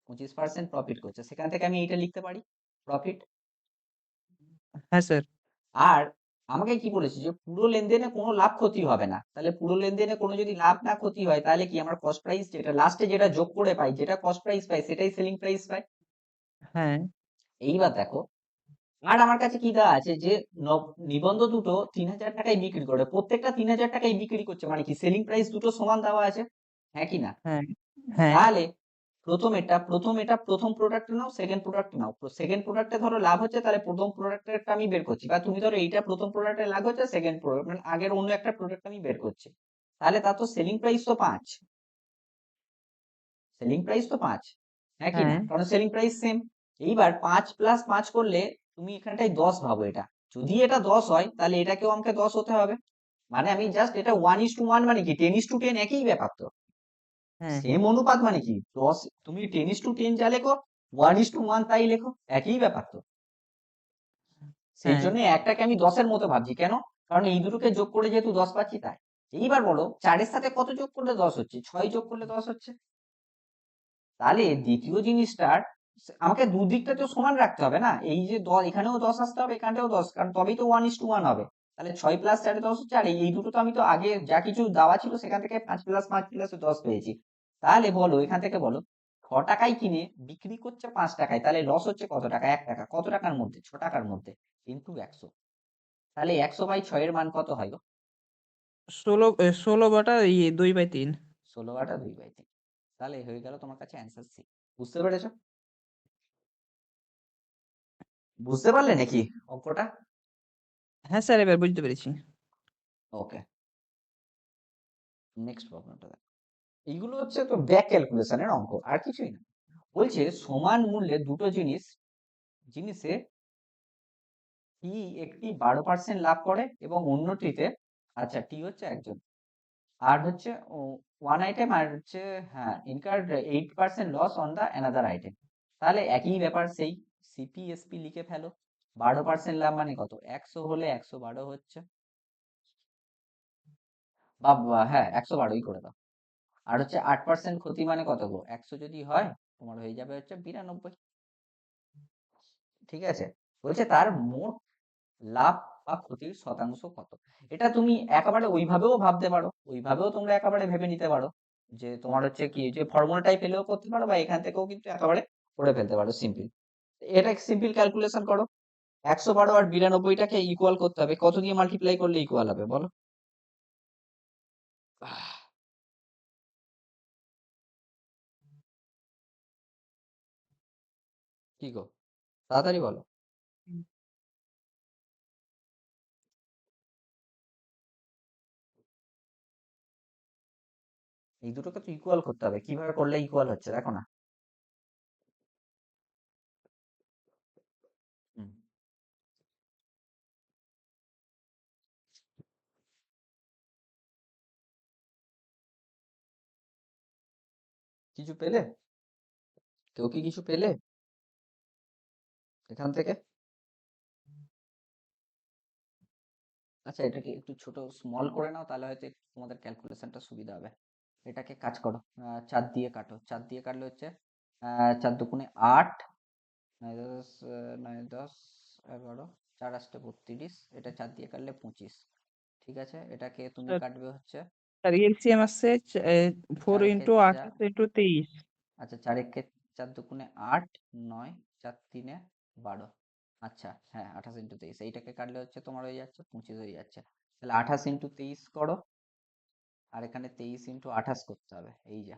25% প্রফিট করছে, সেখান থেকে আমি এইটা লিখতে পারি প্রফিট। হ্যাঁ স্যার। আর আমাকে কি বলেছে যে পুরো লেনদেনে কোনো লাভ ক্ষতি হবে না, তাহলে পুরো লেনদেনে কোনো যদি লাভ না ক্ষতি হয়, তাহলে কি আমার কস্ট প্রাইস যেটা লাস্টে যেটা যোগ করে পাই, যেটা কস্ট প্রাইস পাই, সেটাই সেলিং প্রাইস পাই। হ্যাঁ। এইবার দেখো, আর আমার কাছে কি দেওয়া আছে যে নিবন্ধ দুটো 3000 টাকায় বিক্রি করে, প্রত্যেকটা 3000 টাকায় বিক্রি করছে, মানে কি সেলিং প্রাইস দুটো সমান দেওয়া আছে, হ্যাঁ কি না? হ্যাঁ। হ্যাঁ। তাহলে প্রথম প্রোডাক্ট নাও, সেকেন্ড প্রোডাক্ট নাও, সেকেন্ড প্রোডাক্টে ধরো লাভ হচ্ছে, তাহলে প্রথম প্রোডাক্টেরটা আমি বের করছি, বা তুমি ধরো এইটা প্রথম প্রোডাক্টে লাভ হচ্ছে, সেকেন্ড প্রোডাক্ট মানে আগের অন্য একটা প্রোডাক্ট আমি বের করছি, তাহলে তার তো সেলিং প্রাইস তো 5, সেলিং প্রাইস তো 5, হ্যাঁ কি না? হ্যাঁ। কারণ সেলিং প্রাইস সেম। এইবার 5 + 5 করলে তুমি এখানটায় 10 ভাবো, এটা যদি এটা 10 হয় তাহলে এটাকেও আমাকে 10 হতে হবে, মানে আমি জাস্ট এটা 1:1 মানে কি 10:10 একই ব্যাপার তো, হ্যাঁ। সেম অনুপাত, মানে কি 10, তুমি 10:10 যা লেখো 1:1 তাই লেখো, একই ব্যাপার তো। সেই হ্যাঁ। জন্য একটাকে আমি 10-এর মতো ভাবছি, কেন? কারণ এই দুটোকে যোগ করে যেহেতু 10 পাচ্ছি তাই। এইবার বলো 4-এর সাথে কত যোগ করলে 10 হচ্ছে, 6 যোগ করলে 10 হচ্ছে। তাহলে দ্বিতীয় জিনিসটার আমাকে দুদিকটা তো সমান রাখতে হবে না, এই যে 10 এখানেও 10 আসতে হবে, এখানটাও 10, কারণ তবেই তো 1:1 হবে। তাহলে 6 + 4 10 হচ্ছে, আর এই দুটো তো আমি তো আগে যা কিছু দেওয়া ছিল সেখান থেকে 5 + 5 + 10 পেয়েছি। তাহলে বলো এখান থেকে বলো 6 টাকায় কিনে বিক্রি করছে 5 টাকায়, তাহলে লস হচ্ছে কত টাকা, 1 টাকা। কত টাকার মধ্যে, 6 টাকার মধ্যে, ইন্টু 100, তাহলে 100/6 এর মান কত হয় গো? 2/3। 16/2/3, তাহলে হয়ে গেল তোমার কাছে অ্যান্সার সি। বুঝতে পেরেছো? বুঝতে পারলে নাকি অঙ্কটা? হ্যাঁ স্যার, এবার বুঝতে পেরেছি। ওকে, নেক্সট প্রবলেমটা দেখো। এইগুলো হচ্ছে তো ব্যাক ক্যালকুলেশনের অঙ্ক, আর কিছুই না। বলছে সমান মূল্যে দুটো জিনিসে টি একটি 12% লাভ করে এবং অন্যটিতে, আচ্ছা টি হচ্ছে একজন, আর হচ্ছে ওয়ান আইটেম, আর হচ্ছে হ্যাঁ incurred 8% loss on the another item. তাহলে একই ব্যাপার, সেই সিপিএসপি লিখে ফেলো। 12% লাভ মানে কত, 100 হলে 112 হচ্ছে, বা হ্যাঁ 112ই করে দাও। আর হচ্ছে 8% ক্ষতি মানে কত গো, 100 যদি হয় তোমার হয়ে যাবে হচ্ছে 92। ঠিক আছে? বলছে তার মোট লাভ বা ক্ষতির শতাংশ কত। এটা তুমি একেবারে ওইভাবেও ভাবতে পারো, ওইভাবেও তোমরা একেবারে ভেবে নিতে পারো যে তোমার হচ্ছে কি যে ফর্মুলাটাই পেলেও করতে পারো, বা এখান থেকেও কিন্তু একেবারে করে ফেলতে পারো সিম্পল। এটা সিম্পল ক্যালকুলেশন করো। 112 আর 92টাকে ইকুয়াল করতে হবে, কত দিয়ে মাল্টিপ্লাই করলে ইকুয়াল হবে বলো? কি গো, তাড়াতাড়ি বলো। এই দুটোকে তো ইকুয়াল করতে হবে, কিভাবে করলে ইকুয়াল হচ্ছে দেখো না। হুম, কিছু পেলে? কেউ কি কিছু পেলে এখান থেকে? আচ্ছা, এটাকে একটু ছোট স্মল করে নাও, তাহলে হয়তো একটু তোমাদের ক্যালকুলেশনটা সুবিধা হবে। এটাকে কাজ করো, 4 দিয়ে কাটো। 4 দিয়ে কাটলে হচ্ছে 4 দুগুণে 8, 9 10 9 10 11, 4 8 32, এটা 4 দিয়ে কাটলে 25। ঠিক আছে, এটাকে তুমি স্যার কাটবে হচ্ছে স্যার এলসিএম আসছে 4 4 একে ইন্টু 4, 28 ইন্টু 23। আচ্ছা 4 একে 4 দুগুণে 8, 9, 4 3 12। আচ্ছা হ্যাঁ, 28 ইন্টু 23, এইটাকে কাটলে হচ্ছে তোমার হয়ে যাচ্ছে 25 হয়ে যাচ্ছে। তাহলে 28 ইন্টু 23 করো, আর এখানে 23 ইন্টু 28 করতে হবে, এই যা।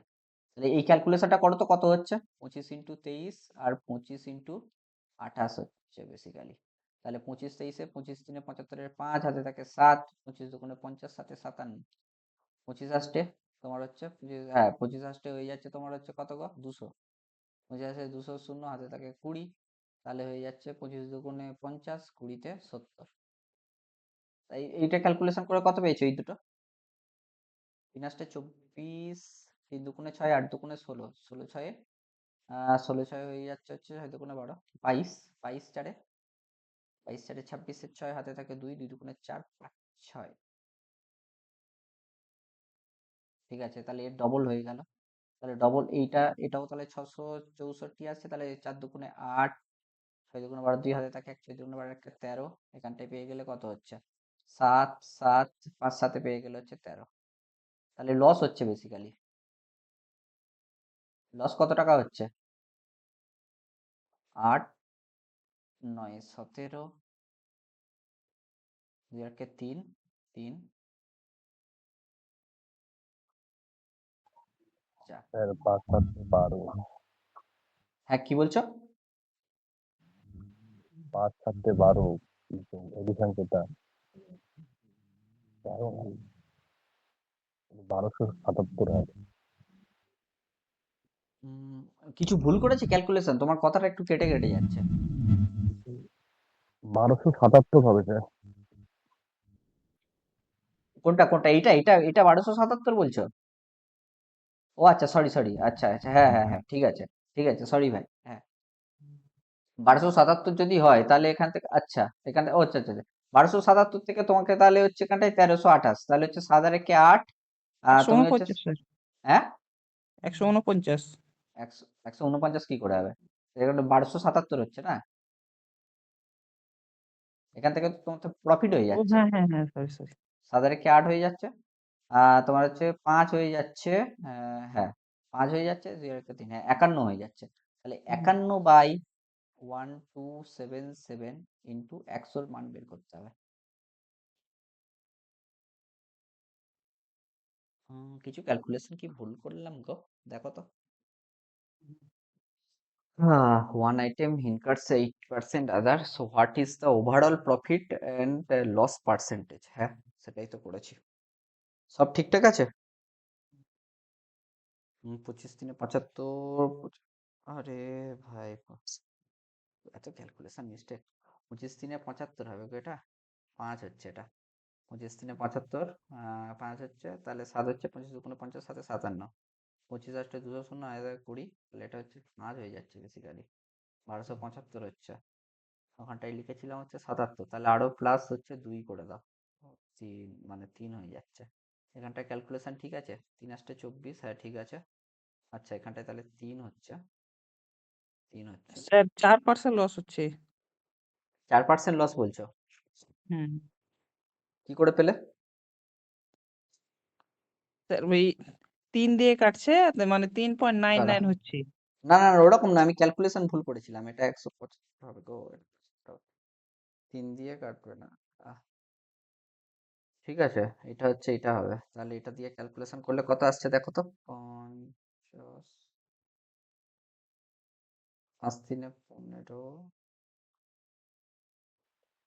তাহলে এই ক্যালকুলেশনটা করো তো কত হচ্ছে, 25 ইন্টু 23 আর 25 ইন্টু 28 হচ্ছে বেসিক্যালি। তাহলে 25 23 25 3 75 5 হাতে থাকে 7, 25 দুগুণে 50, 7 57, 25 আসতে তোমার হচ্ছে 25 আসতে হয়ে যাচ্ছে তোমার হচ্ছে কত গো, 200। 25 আসে 200, শূন্য হাতে থাকে 20, তাহলে হয়ে যাচ্ছে 25 দুগুণে 50, 20 তে 70। তাই এইটা ক্যালকুলেশন করে কত পেয়েছো এই দুটো? 3 আসতে 24, 3 দুগুণে 6, 8 দুগুণে 16, 16 6 16 6 হয়ে যাচ্ছে হচ্ছে 6 দুগুণে 12, 22, 22 4 22 4 26, 6 হাতে থাকে 2, 2 দুগুণে 4, 5 6। ঠিক আছে, তাহলে এর ডবল হয়ে গেল। তাহলে ডবল এইটা, এটাও তাহলে 664 আসছে। তাহলে 4 দুগুণে 8, 6 দুগুণে 12, 2 হাতে থাকে 1, 6 দুগুণে 12 একটা 13, এখানটায় পেয়ে গেলে কত হচ্ছে 7 7, 5 7 পেয়ে গেলে হচ্ছে 13। তাহলে লস হচ্ছে বেসিক্যালি, লস কত টাকা হচ্ছে, 8 9 17, 2 আর 3 3 4। স্যার 5 7 12, হ্যাঁ কি বলছো? 5 7 12 এডিশন যেটা 1277 হয়। কিছু ভুল করেছে ক্যালকুলেশন, তোমার কথাটা একটু কেটে কেটে যাচ্ছে। 1277 হবে স্যার। কোনটা কোনটা, এইটা এটা এটা 1277 বলছো? ও আচ্ছা, সরি সরি, আচ্ছা আচ্ছা, হ্যাঁ হ্যাঁ হ্যাঁ, ঠিক আছে ঠিক আছে, সরি ভাই, হ্যাঁ 1277 যদি হয় তাহলে এখান থেকে, আচ্ছা এখানে, ও আচ্ছা আচ্ছা 1277 থেকে তোমাকে তাহলে হচ্ছে এখানটায় 1328, তাহলে হচ্ছে 7 আর একে 8, তুমি হচ্ছে 149 স্যার, হ্যাঁ 149। 149 কি করে হবে, এখানে 1277 হচ্ছে না, এখান থেকে তো তোমার প্রফিট হয়ে ও যাচ্ছে। হ্যাঁ হ্যাঁ হ্যাঁ, সরি সরি। 7 আর একে 8 হয়ে যাচ্ছে, তোমার হচ্ছে 5 হয়ে যাচ্ছে, হ্যাঁ 5 হয়ে যাচ্ছে, 2 আর একে 3, হ্যাঁ 51 হয়ে যাচ্ছে। তাহলে 51/1277 ইন্টু 100 মান বের করতে হবে। কিছু ক্যালকুলেশন কি ভুল করলাম গো, দেখো তো। One item incurs 8% other, so what is the overall profit and loss percentage? হ্যাঁ সেটাই তো করেছি, সব ঠিকঠাক আছে। 25 3 75, আরে ভাই এত ক্যালকুলেশন মিস্টেক। 25 3 75 হবে গো, এটা 5 হচ্ছে এটা। 25 3 75, 5 হচ্ছে, তাহলে 7 হচ্ছে, 25 দুগুণে 50, 7 57, 25 আসতে 200 শূন্য, 20, তাহলে এটা হচ্ছে 5 হয়ে যাচ্ছে বেসিক্যালি, 1275 হচ্ছে। ওখানটায় লিখেছিলাম হচ্ছে 77, তাহলে আরো প্লাস হচ্ছে 2 করে দাও, 3 মানে 3 হয়ে যাচ্ছে। এখানটায় ক্যালকুলেশন ঠিক আছে, 3 আসতে 24, হ্যাঁ ঠিক আছে। আচ্ছা এখানটায় তাহলে 3 হচ্ছে, 3 হচ্ছে। স্যার 4% লস হচ্ছে। 4% লস বলছো? হুম কি করে পেলে? স্যার ওই 3 দিয়ে কাটছে মানে 3.99 দাঁড়া, হচ্ছে। না না না, ওরকম না, আমি ক্যালকুলেশন ভুল করেছিলাম, এটা 125 হবে গো, 3 দিয়ে কাটবে না। আহ, ঠিক আছে, এটা হচ্ছে, এটা হবে, তাহলে এটা দিয়ে ক্যালকুলেশন করলে কত আসছে দেখো তো। 50, 5 3 15,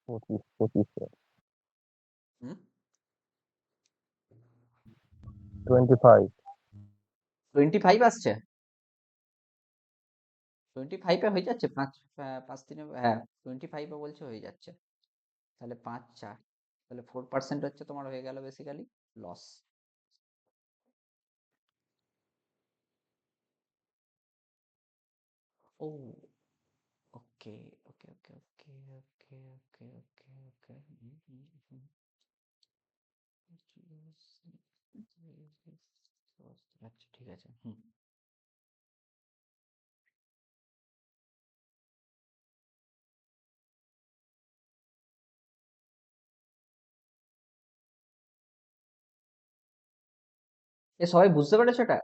25 হুম 25 25 আসছে। 25 এ হয়ে যাচ্ছে, 5 3 হ্যাঁ 25 এ বলছে হয়ে যাচ্ছে, তাহলে 5 4, তাহলে 4% হচ্ছে তোমার হয়ে গেল বেসিক্যালি লস। ও ওকে ওকে ওকে ওকে ওকে ওকে ওকে ওকে, আচ্ছা ঠিক আছে, হুম। এ সবাই বুঝতে পেরেছো এটা?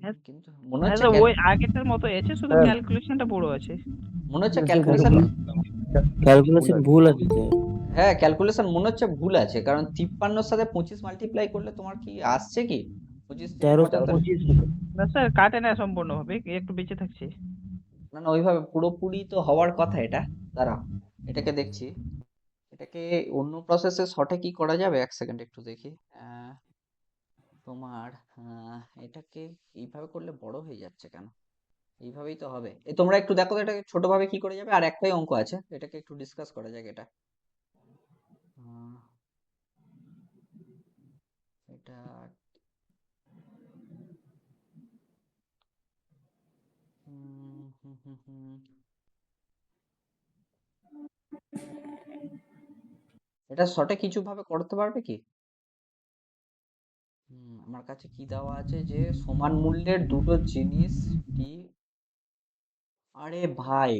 হ্যাঁ কিন্তু মনে হ্যাঁ হচ্ছে স্যার ওই আগেরটার মতো আছে, শুধু স্যার ক্যালকুলেশনটা বড় আছে। মনে হচ্ছে কিন্তু ক্যালকুলেশন, ভুল ক্যালকুলেশন আছে। ভুল আছে স্যার। হ্যাঁ ক্যালকুলেশন মনে হচ্ছে ভুল আছে, কারণ 53 সাথে 25 মাল্টিপ্লাই করলে তোমার কি আসছে কি 25 75? 1325 না স্যার কাটে না সম্পূর্ণভাবে, একটু বেঁচে থাকছে। না না, ওইভাবে পুরোপুরি তো হওয়ার কথা এটা। দাঁড়াও, এটাকে দেখছি, এটাকে অন্য প্রসেসে শর্টে কি করা যাবে, এক সেকেন্ড একটু দেখি। তোমার এটাকে এইভাবে করলে বড় হয়ে যাচ্ছে কেন? এইভাবেই তো হবে। তোমরা একটু দেখো তো এটাকে ছোটভাবে কি করে যাবে, আর একটাই অঙ্ক আছে, এটাকে একটু ডিসকাস করা যাক এটা। আহ, এটা হুম, হুম, হুম। এটা শর্টে কিছু ভাবে করতে পারবে কি? আমার কাছে কি দেওয়া আছে যে সমান মূল্যের দুটো জিনিস কি, আরে ভাই,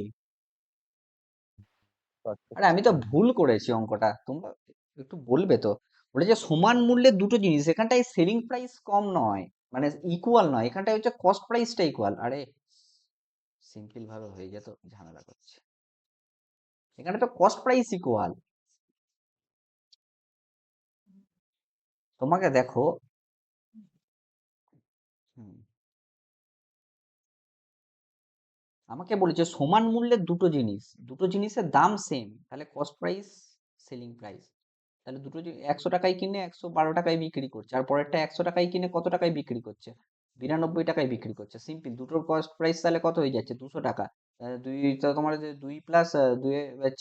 আরে আমি তো ভুল করেছি অঙ্কটা, তোমরা একটু বলবে তো। ওটা যে সমান মূল্যের দুটো জিনিস, এখানটায় সেলিং প্রাইস কম নয়, মানে ইকুয়াল নয়, এখানটায় হচ্ছে কস্ট প্রাইসটা ইকুয়াল। আরে সিম্পল ভাবে হয়ে যেত, ঝামেলা করছে, এখানে তো কস্ট প্রাইস ইকুয়াল। তোমাকে দেখো, হুম, আমাকে বলেছে সমান মূল্যের দুটো জিনিস, দুটো জিনিসের দাম সেম, তাহলে কস্ট প্রাইস সেলিং প্রাইস, তাহলে দুটো 100 টাকায় কিনে 112 টাকায় বিক্রি করছে, আর পরেরটা 100 টাকায় কিনে কত টাকায় বিক্রি করছে, 92 টাকায় বিক্রি করছে। সিম্পল, দুটোর কস্ট প্রাইস তাহলে কত হয়ে যাচ্ছে, 200 টাকা। দুই তো তোমার যে 2 প্লাস 2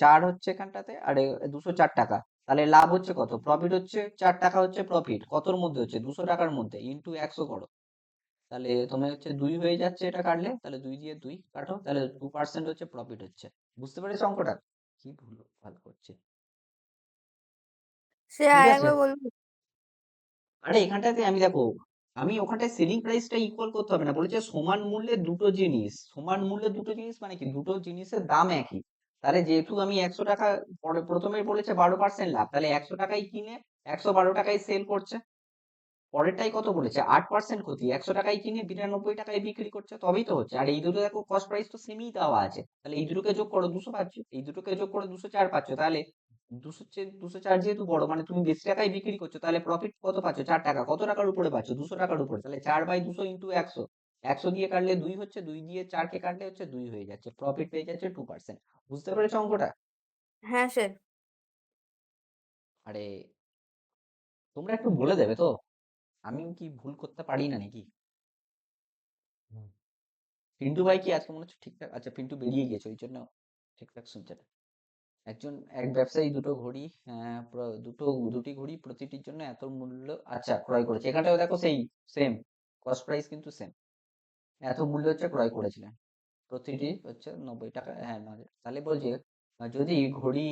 4 হচ্ছে এখানটাতে, আর 204 টাকা, তাহলে লাভ হচ্ছে কত, প্রফিট হচ্ছে 4 টাকা, হচ্ছে প্রফিট কতর মধ্যে হচ্ছে 200 টাকার মধ্যে, ইন্টু 100 করো, তাহলে তোমার হচ্ছে 2 হয়ে যাচ্ছে, এটা কাটলে তাহলে 2 দিয়ে 2 কাটো, তাহলে 2% হচ্ছে প্রফিট হচ্ছে। বুঝতে পেরেছো অঙ্কটা? কি ভুল ভাল করছে, সে ঠিক আর আছে। একবার বলবো? আরে এখানটাতে আমি দেখো, আমি ওখানটায় সেলিং প্রাইসটা ইকুয়াল করতে হবে না, বলেছে সমান মূল্যের দুটো জিনিস, সমান মূল্যের দুটো জিনিস মানে কি, দুটো জিনিসের দাম একই, তাহলে যেহেতু আমি 100 টাকা, প্রথমে বলেছে 12% লাভ, তাহলে 100 টাকায় কিনে 112 টাকায় সেল করছে, পরেরটাই কত বলেছে 8% ক্ষতি, 100 টাকায় কিনে 92 টাকায় বিক্রি করছে, তবেই তো হচ্ছে। আর এই দুটো দেখো কস্ট প্রাইস তো সেমই দেওয়া আছে, তাহলে এই দুটোকে যোগ করো 200 পাচ্ছ, এই দুটোকে যোগ করে 204 পাচ্ছ, তাহলে 204 যেহেতু বড়, মানে তুমি বেশি টাকায় বিক্রি করছো, তাহলে প্রফিট কত পাচ্ছ, 4 টাকা, কত টাকার উপরে পাচ্ছ, 200 টাকার উপরে, তাহলে 4/200 ইন্টু 100, 100 দিয়ে কাটলে 2 হচ্ছে, 2 দিয়ে 4 কে কাটলে হচ্ছে 2 হয়ে যাচ্ছে, প্রফিট পেয়ে যাচ্ছে 2%। বুঝতে পেরেছো অঙ্কটা? হ্যাঁ স্যার। আরে তোমরা একটু বলে দেবে তো, আমি কি ভুল করতে পারি না নাকি? পিন্টু ভাই কি আজকে মনে হচ্ছে ঠিকঠাক, আচ্ছা পিন্টু বেরিয়ে গেছে ওই জন্য ঠিকঠাক শুনছে না। এক ব্যবসায়ী দুটো ঘড়ি, দুটি ঘড়ি প্রতিটির জন্য এত মূল্য আচ্ছা ক্রয় করেছে, এখানটাও দেখো সেই সেম, কস্ট প্রাইস কিন্তু সেম, এত মূল্য হচ্ছে ক্রয় করেছিলেন, প্রতিটি হচ্ছে 90 টাকা, হ্যাঁ তাহলে বলছে যদি ঘড়ি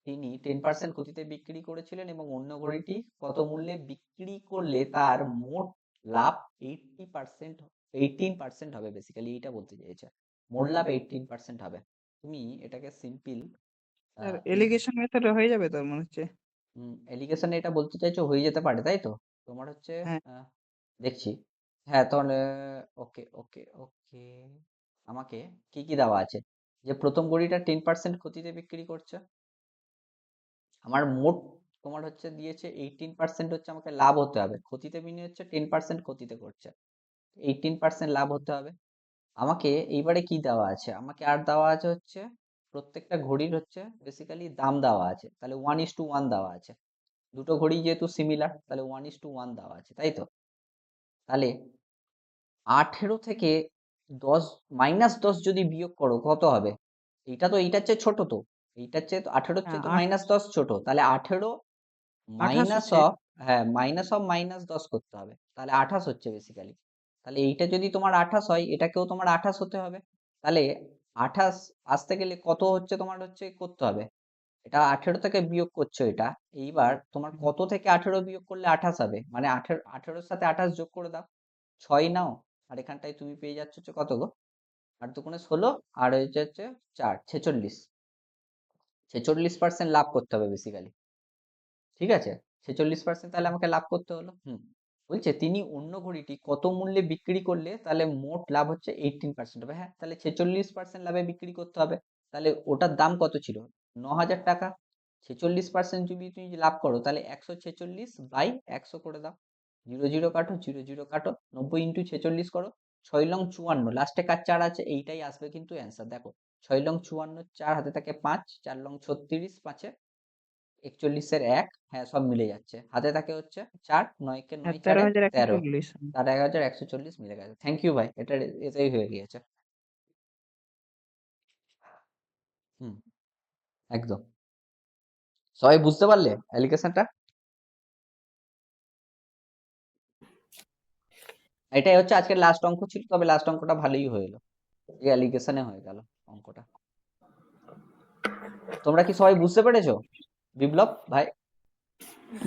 তিনি 10% ক্ষতিতে বিক্রি করেছিলেন এবং অন্য ঘড়িটি কত মূল্যে বিক্রি করলে তার মোট লাভ 18% হবে, বেসিক্যালি এইটা বলতে চাইছে। মোট লাভ 18% হবে। তুমি এটাকে সিম্পল স্যার এলিগেশন মেথডে হয়ে যাবে তো মনে হচ্ছে। এলিগেশনে এটা বলতে চাইছো হয়ে যেতে পারে, তাই তো? তোমার হচ্ছে হ্যাঁ। দেখছি। হ্যাঁ, তাহলে ওকে ওকে ওকে, আমাকে কি কি দেওয়া আছে? যে প্রথম ঘড়িটা 10% ক্ষতিতে বিক্রি করছে, আমার মোট তোমার হচ্ছে দিয়েছে 18% হচ্ছে আমাকে লাভ হতে হবে, ক্ষতিতে বিনিয়োগ হচ্ছে 10% ক্ষতিতে করছে, 18% লাভ হতে হবে। আমাকে এইবারে কি দেওয়া আছে? আমাকে আর দেওয়া আছে হচ্ছে প্রত্যেকটা ঘড়ির হচ্ছে বেসিক্যালি দাম দেওয়া আছে, তাহলে 1:1 দেওয়া আছে। দুটো ঘড়ি যেহেতু সিমিলার, তাহলে 1:1 দেওয়া আছে, তাই তো? তাহলে 18 থেকে 10 -10 যদি বিয়োগ করো কত হবে? এইটা তো এইটার চেয়ে ছোট তো, এইটার চেয়ে তো 18 হ্যাঁ, চেয়ে তো -10 ছোট, তাহলে 18 28 মাইনাস হচ্ছে। অফ, হ্যাঁ মাইনাস অফ -10 করতে হবে, তাহলে 28 হচ্ছে বেসিক্যালি। তাহলে এইটা যদি তোমার 28 হয়, এটাকেও তোমার 28 হতে হবে। তাহলে 28 আসতে গেলে কত হচ্ছে তোমার হচ্ছে করতে হবে? এটা 18 থেকে বিয়োগ করছো এটা। এইবার তোমার কত থেকে 18 বিয়োগ করলে 28 হবে? মানে 18 সাথে 28 যোগ করে দাও, 6 নাও, আর এখানটায় তুমি পেয়ে যাচ্ছ হচ্ছে কত গো? 8 দুগুণে 16, আর হচ্ছে 4, 46। 46% লাভ করতে হবে বেসিক্যালি, ঠিক আছে? 46% তাহলে আমাকে লাভ করতে হলো। বলছে তিনি অন্য ঘড়িটি কত মূল্যে বিক্রি করলে তাহলে মোট লাভ হচ্ছে 18% হবে। হ্যাঁ, তাহলে 46% লাভে বিক্রি করতে হবে। তাহলে ওটার দাম কত ছিল? 9,000 টাকা। 46% যদি তুমি লাভ করো, তাহলে 146/100 করে দাও। 0 0 কাটো, 0 0 কাটো, 90 ইন্টু 46 করো, 6 লং 54, লাস্টে কার 4 আছে? এইটাই আসবে কিন্তু অ্যান্সার। দেখো, 6 লং 54, 4 হাতে থাকে 5, 4 লং 36, 5-এ 41-এর 1, হ্যাঁ সব মিলে যাচ্ছে। হাতে থাকে হচ্ছে 4, 9-কে 9, 4-এ 13, 13,140। তার 11,140 মিলে গেছে। থ্যাংক ইউ ভাই, এটাই হয়ে গিয়েছে। একদম। সবাই বুঝতে পারলে অ্যালিগেশনটা? এটাই হচ্ছে আজকের লাস্ট অঙ্ক ছিল, তবে লাস্ট অঙ্কটা ভালোই হলো, এই অ্যালিগেশনে হয়ে গেল অঙ্কটা। তোমরা কি সবাই বুঝতে পেরেছো? বিপ্লব ভাই?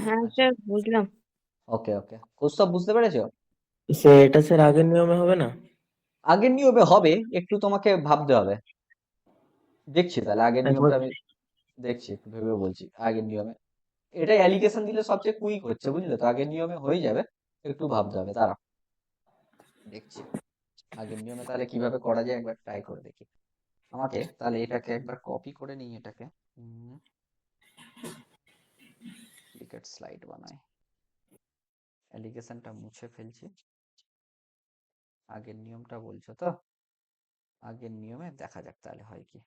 হ্যাঁ আচ্ছা, স্যার, বুঝলাম। ওকে ওকে, কৌস্তব বুঝতে পেরেছো? এটা স্যার আগের নিয়মে হবে না? আগের নিয়মে হবে, একটু তোমাকে ভাবতে হবে। দেখছি তাহলে আগের একবার নিয়মটা আমি দেখছি, একটু ভেবে বলছি আগের নিয়মে। এটা অ্যালিগেশন দিলে সবচেয়ে কুইক হচ্ছে, বুঝলে তো? আগের নিয়মে হয়ে যাবে, একটু ভাবতে হবে, দাঁড়াও দেখছি আগের নিয়মে তাহলে কিভাবে করা যায়, একবার ট্রাই করে দেখি। আমাকে তাহলে এটাকে একবার কপি করে নিই, এটাকে ক্রিকেট স্লাইড বানাই, অ্যালিগেশনটা মুছে ফেলছি। আগের নিয়মটা বলছো তো? আগের নিয়মে দেখা যাক তাহলে হয় কি।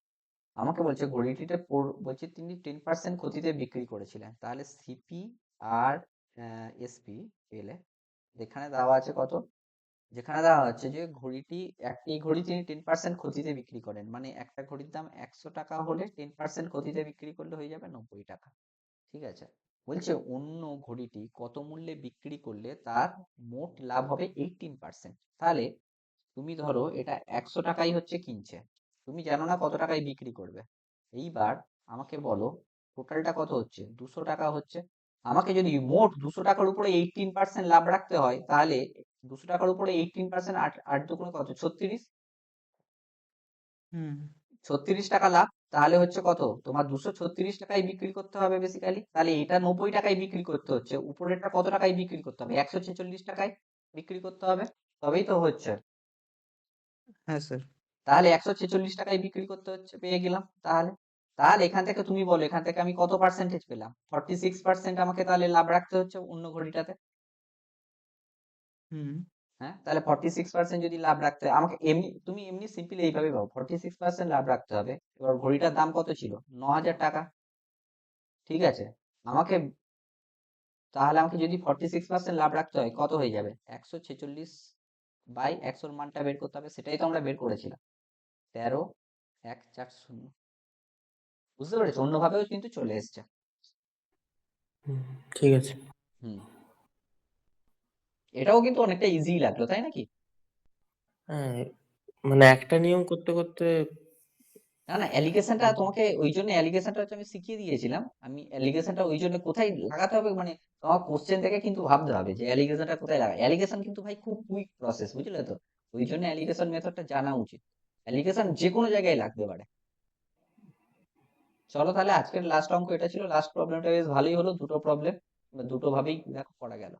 আমাকে বলছে ঘড়িটিতে বলছে তিনি 10% ক্ষতিতে বিক্রি করেছিলেন, তাহলে সিপি আর এসপি পেলে এখানে দেওয়া আছে কত? যেখানে দেওয়া হচ্ছে যে ঘড়িটি একটি ঘড়ি তিনি 10% ক্ষতিতে বিক্রি করেন, মানে একটা ঘড়ির দাম 100 টাকা হলে 10% ক্ষতিতে বিক্রি করলে হয়ে যাবে 90 টাকা, ঠিক আছে? বলছে অন্য ঘড়িটি কত মূল্যে বিক্রি করলে তার মোট লাভ হবে 18%। তাহলে তুমি ধরো এটা 100 টাকাই হচ্ছে কিনছে, তুমি জানো না কত টাকায় বিক্রি করবে। এইবার আমাকে বলো টোটালটা কত হচ্ছে? 200 টাকা হচ্ছে। আমাকে যদি মোট 200 টাকার উপরে 18% লাভ রাখতে হয়, তাহলে 200 টাকার উপরে 18%, 8 দুগুণে কত? 36। হুম 36 টাকা লাভ, তাহলে হচ্ছে কত? তোমার 236 টাকায় বিক্রি করতে হবে বেসিক্যালি। তাহলে এটা 90 টাকায় বিক্রি করতে হচ্ছে, উপরেরটা কত টাকায় বিক্রি করতে হবে? 146 টাকায় বিক্রি করতে হবে, তবেই তো হচ্ছে। হ্যাঁ স্যার। তাহলে 146 টাকায় বিক্রি করতে হচ্ছে, পেয়ে গেলাম। তাহলে তাহলে এখান থেকে তুমি বলো, এখান থেকে আমি কত পার্সেন্টেজ পেলাম? 46% আমাকে তাহলে লাভ রাখতে হচ্ছে অন্য ঘড়িটাতে। হুম হ্যাঁ, তাহলে 46% যদি লাভ রাখতে হয়, আমাকে এমনি তুমি এমনি সিম্পল এইভাবে ভাবো, 46% লাভ রাখতে হবে। এবার ঘড়িটার দাম কত ছিল? 9,000 টাকা, ঠিক আছে? আমাকে তাহলে আমাকে যদি 46% লাভ রাখতে হয়, কত হয়ে যাবে? 146/100 মানটা বের করতে হবে, সেটাই তো আমরা বের করেছিলাম, 13,140। বুঝতে পেরেছো? অন্যভাবেও কিন্তু চলে এসছে। ঠিক আছে। এটাও কিন্তু অনেকটা ইজি লাগলো, তাই নাকি? হ্যাঁ, মানে একটা নিয়ম করতে করতে না না, অ্যালিগেশনটা তোমাকে ওই জন্য অ্যালিগেশনটা হচ্ছে আমি শিখিয়ে দিয়েছিলাম। আমি অ্যালিগেশনটা ওই জন্য কোথায় লাগাতে হবে, মানে তোমার কোশ্চেন থেকে কিন্তু ভাবতে হবে যে অ্যালিগেশনটা কোথায় লাগায়। অ্যালিগেশন কিন্তু ভাই খুব কুইক প্রসেস, বুঝলে তো? ওই জন্য অ্যালিগেশন মেথডটা জানা উচিত। অ্যালিগেশন যে কোনো জায়গায় লাগতে পারে। চলো তাহলে আজকের লাস্ট অঙ্ক এটা ছিল, লাস্ট প্রবলেমটা বেশ ভালোই হলো, দুটো প্রবলেম দুটো ভাবেই দেখো করা গেল।